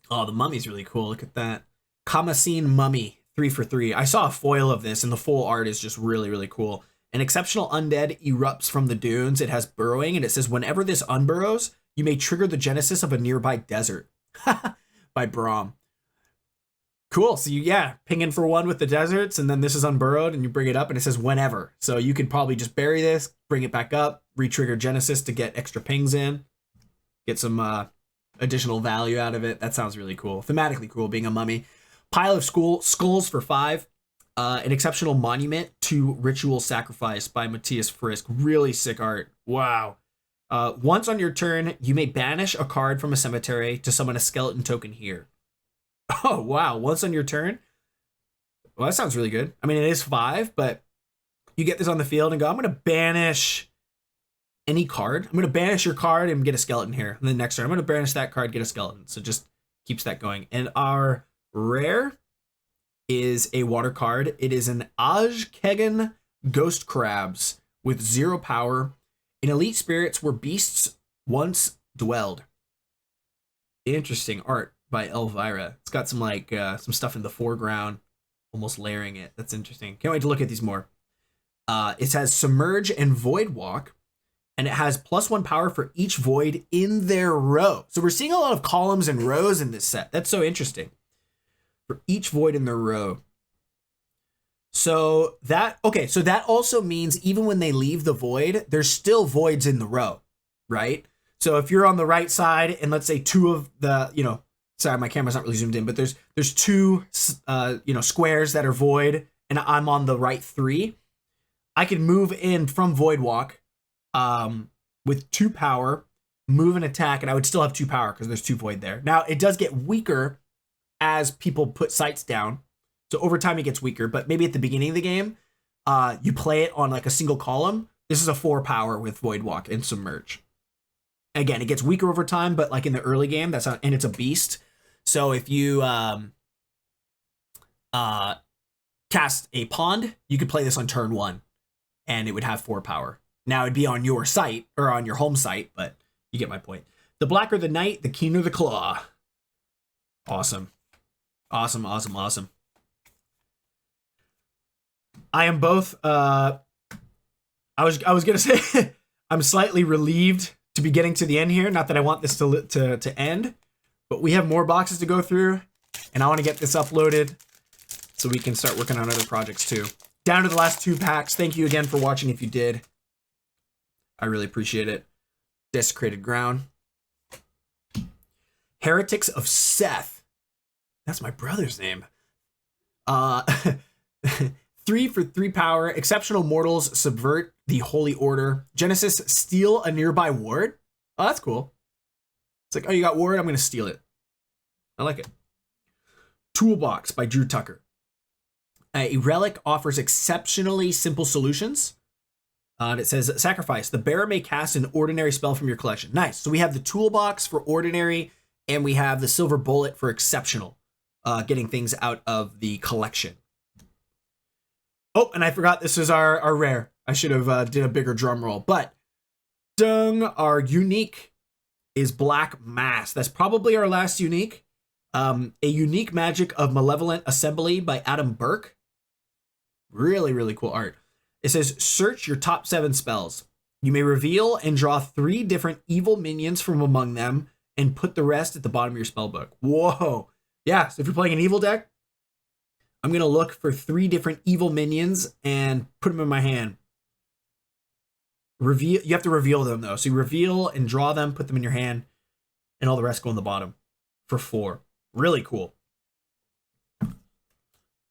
Oh, the mummy's really cool. Look at that. Kamasin Mummy, 3 for 3. I saw a foil of this and the full art is just really, really cool. An exceptional undead erupts from the dunes. It has burrowing and it says whenever this unburrows, you may trigger the genesis of a nearby desert. By Braum. Cool. So you, ping in for 1 with the deserts, and then this is unburrowed, and you bring it up, and it says whenever. So you could probably just bury this, bring it back up, re-trigger Genesis to get extra pings in, get some additional value out of it. That sounds really cool. Thematically cool, being a mummy. Pile of skulls for 5. An exceptional monument to ritual sacrifice by Matthias Frisk. Really sick art. Wow. Once on your turn, you may banish a card from a cemetery to summon a skeleton token here. Oh, wow. Once on your turn? Well, that sounds really good. I mean, it is 5, but you get this on the field and go, I'm going to banish any card. I'm going to banish your card and get a skeleton here. And then next turn, I'm going to banish that card, get a skeleton. So just keeps that going. And our rare is a water card. It is an Ajkegan Ghost Crabs with 0 power. In elite spirits where beasts once dwelled. Interesting art by Elvira. It's got some like some stuff in the foreground, almost layering it. That's interesting. Can't wait to look at these more. It has Submerge and Void Walk, and it has +1 power for each void in their row. So we're seeing a lot of columns and rows in this set. That's so interesting. For each void in their row. So that also means even when they leave the void, there's still voids in the row, right? So if you're on the right side and let's say 2 of the, sorry, my camera's not really zoomed in, but there's 2, squares that are void and I'm on the right 3. I can move in from Void Walk with 2 power, move and attack, and I would still have 2 power because there's 2 void there. Now, it does get weaker as people put sights down. So over time, it gets weaker, but maybe at the beginning of the game, you play it on like a single column. This is a 4 power with Void Walk and Submerge. Again, it gets weaker over time, but like in the early game, that's not, and it's a beast. So if you cast a pond, you could play this on turn 1, and it would have 4 power. Now it'd be on your site or on your home site, but you get my point. The blacker the knight, the keener the claw. Awesome. Awesome, awesome, awesome. I am both, I was gonna say, I'm slightly relieved to be getting to the end here. Not that I want this to end, but we have more boxes to go through, and I want to get this uploaded so we can start working on other projects too. Down to the last 2 packs. Thank you again for watching if you did. I really appreciate it. Desecrated Ground. Heretics of Seth. That's my brother's name. 3 for 3 power. Exceptional Mortals subvert the Holy Order. Genesis, steal a nearby ward. Oh, that's cool. It's like, oh, you got ward? I'm going to steal it. I like it. Toolbox by Drew Tucker. A relic offers exceptionally simple solutions. And it says, sacrifice. The bearer may cast an ordinary spell from your collection. Nice. So we have the toolbox for ordinary, and we have the silver bullet for exceptional. Getting things out of the collection. Oh, and I forgot this is our rare. I should have did a bigger drum roll. But, dang, our unique is Black Mass. That's probably our last unique. A unique magic of Malevolent Assembly by Adam Burke. Really, really cool art. It says, search your top 7 spells. You may reveal and draw 3 different evil minions from among them and put the rest at the bottom of your spell book. Whoa. Yeah, so if you're playing an evil deck, I'm going to look for 3 different evil minions and put them in my hand. Reveal. You have to reveal them, though. So you reveal and draw them, put them in your hand, and all the rest go on the bottom for 4. Really cool.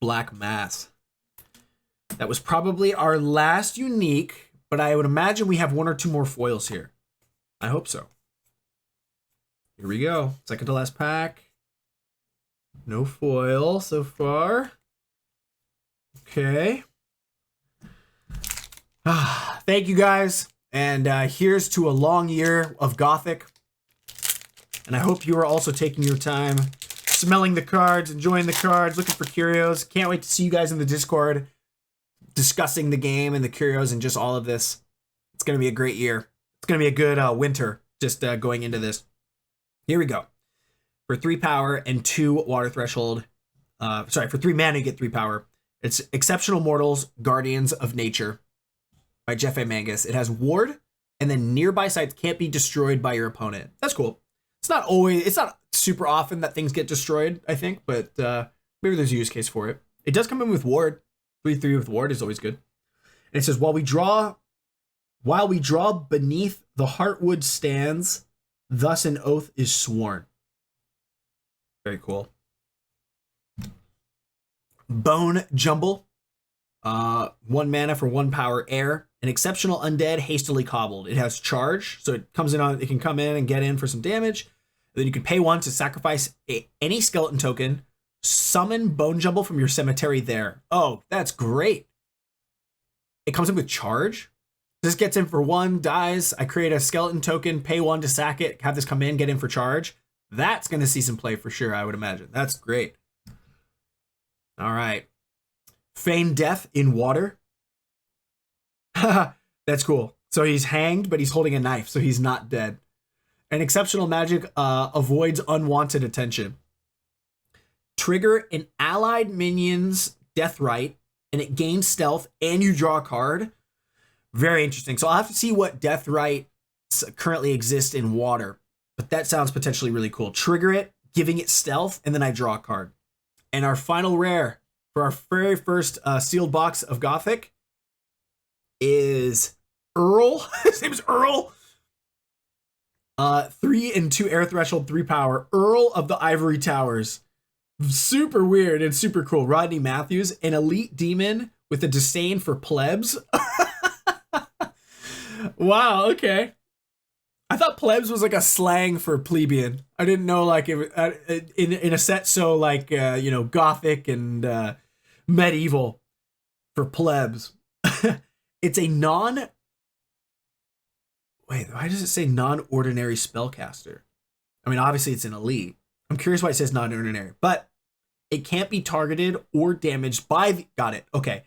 Black Mass. That was probably our last unique, but I would imagine we have 1 or 2 more foils here. I hope so. Here we go. Second to last pack. No foil so far. Okay. Thank you guys. And here's to a long year of Gothic. And I hope you are also taking your time smelling the cards, enjoying the cards, looking for curios. Can't wait to see you guys in the Discord discussing the game and the curios and just all of this. It's going to be a great year. It's going to be a good winter just going into this. Here we go. For 3 power and 2 water threshold. For 3 mana, you get 3 power. It's Exceptional Mortals, Guardians of Nature by Jeff A. Mangus. It has ward, and then nearby sites can't be destroyed by your opponent. That's cool. It's not super often that things get destroyed, I think, but maybe there's a use case for it. It does come in with ward. 3/3 with ward is always good. And it says, while we draw beneath the heartwood stands, thus an oath is sworn. Very cool. Bone Jumble. 1 mana for 1 power air. An exceptional undead hastily cobbled. It has charge, so it can come in and get in for some damage. And then you can pay 1 to sacrifice any skeleton token. Summon Bone Jumble from your cemetery there. Oh, that's great. It comes in with charge. This gets in for 1, dies. I create a skeleton token, pay 1 to sack it, have this come in, get in for charge. That's going to see some play for sure, I would imagine. That's great. All right. Feign death in water. That's cool. So he's hanged, but he's holding a knife, so he's not dead. An exceptional magic avoids unwanted attention. Trigger an allied minion's death right, and it gains stealth, and you draw a card. Very interesting. So I'll have to see what death rights currently exist in water, but that sounds potentially really cool. Trigger it, giving it stealth, and then I draw a card. And our final rare for our very first sealed box of Gothic is Earl. His name is Earl. 3 and 2 air threshold, 3 power. Earl of the Ivory Towers. Super weird and super cool. Rodney Matthews, an elite demon with a disdain for plebs. Wow, okay. I thought plebs was like a slang for plebeian. I didn't know like in a set so like you know, Gothic and medieval for plebs. It's a wait, why does it say non-ordinary spellcaster? I mean, obviously it's an elite. I'm curious why it says non-ordinary, but it can't be targeted or damaged by the, got it. Okay.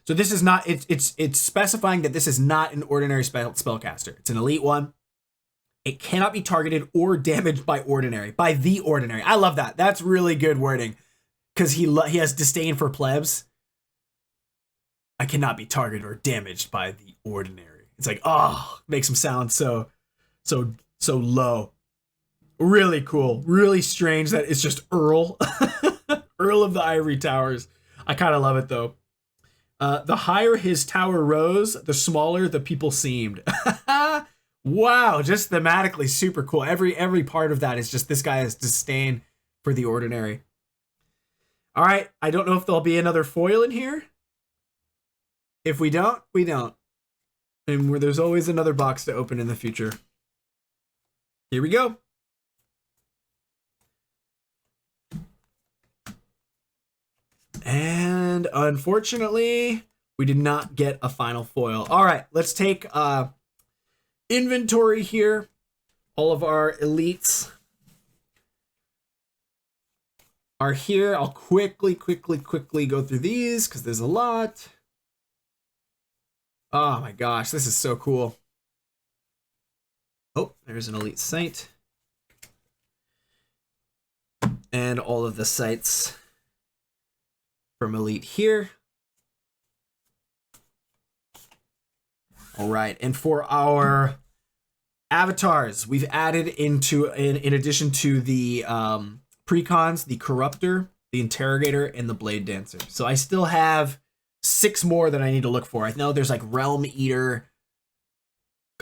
So this is not, it's specifying that this is not an ordinary spellcaster. It's an elite one. It cannot be targeted or damaged by the ordinary. I love that. That's really good wording because he has disdain for plebs. I cannot be targeted or damaged by the ordinary. It's like, oh, makes him sound so low. Really cool. Really strange that it's just Earl. Earl of the Ivory Towers. I kind of love it though. The higher his tower rose, the smaller the people seemed. Wow, just thematically super cool. Every part of that is just this guy has disdain for the ordinary. All right, I don't know if there'll be another foil in here. If we don't, we don't. And there's always another box to open in the future. Here we go. And unfortunately, we did not get a final foil. All right, let's take inventory here. All of our elites are here. I'll quickly go through these because there's a lot. Oh my gosh, this is so cool. Oh, there's an elite site. And all of the sites from elite here. All right, and for our avatars, we've added into, in addition to the precons, the Corruptor, the Interrogator, and the Blade Dancer. So I still have 6 more that I need to look for. I know there's like Realm Eater.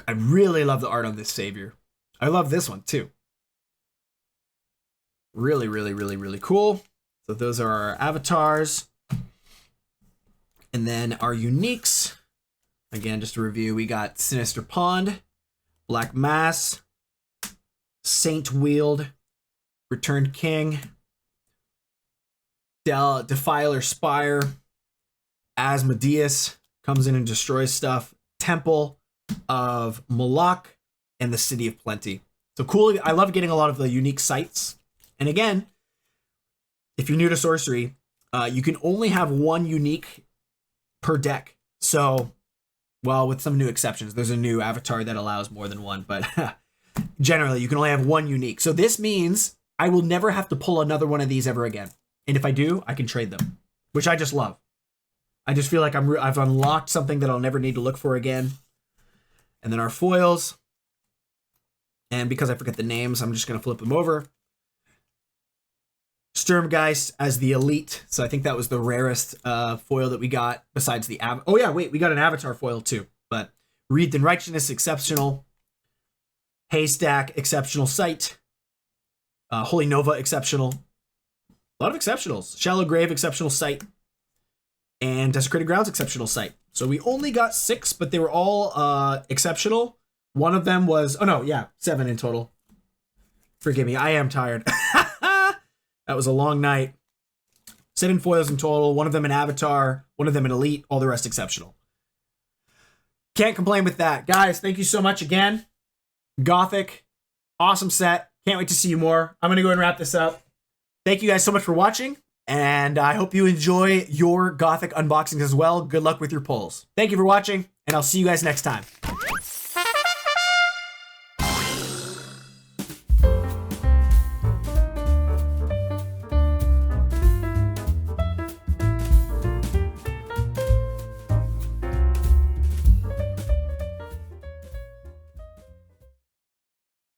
I really love the art on this Savior. I love this one too. Really cool. So those are our avatars. And then our uniques. Again, just to review, we got Sinister Pond, Black Mass, Saint Wield, Returned King, Defiler Spire, Asmodeus comes in and destroys stuff, Temple of Moloch, and the City of Plenty. So cool. I love getting a lot of the unique sites. And again, if you're new to Sorcery, you can only have 1 unique per deck. So, well, with some new exceptions, there's a new avatar that allows more than 1, but generally you can only have 1 unique. So this means I will never have to pull another one of these ever again. And if I do, I can trade them, which I just love. I just feel like I've unlocked something that I'll never need to look for again. And then our foils. And because I forget the names, I'm just going to flip them over. Sturmgeist as the elite. So I think that was the rarest foil that we got besides the oh yeah, wait, we got an avatar foil too. But Wreathed in Righteousness, exceptional. Haystack, exceptional sight. Holy Nova, exceptional. A lot of exceptionals. Shallow Grave, exceptional sight. And Desecrated Grounds, exceptional sight. So we only got 6, but they were all exceptional. One of them was, oh no, yeah, 7 in total. Forgive me, I am tired. That was a long night. 7 foils in total, one of them an avatar, one of them an elite, all the rest exceptional. Can't complain with that. Guys, thank you so much again. Gothic, awesome set. Can't wait to see you more. I'm going to go and wrap this up. Thank you guys so much for watching, and I hope you enjoy your Gothic unboxings as well. Good luck with your pulls. Thank you for watching, and I'll see you guys next time.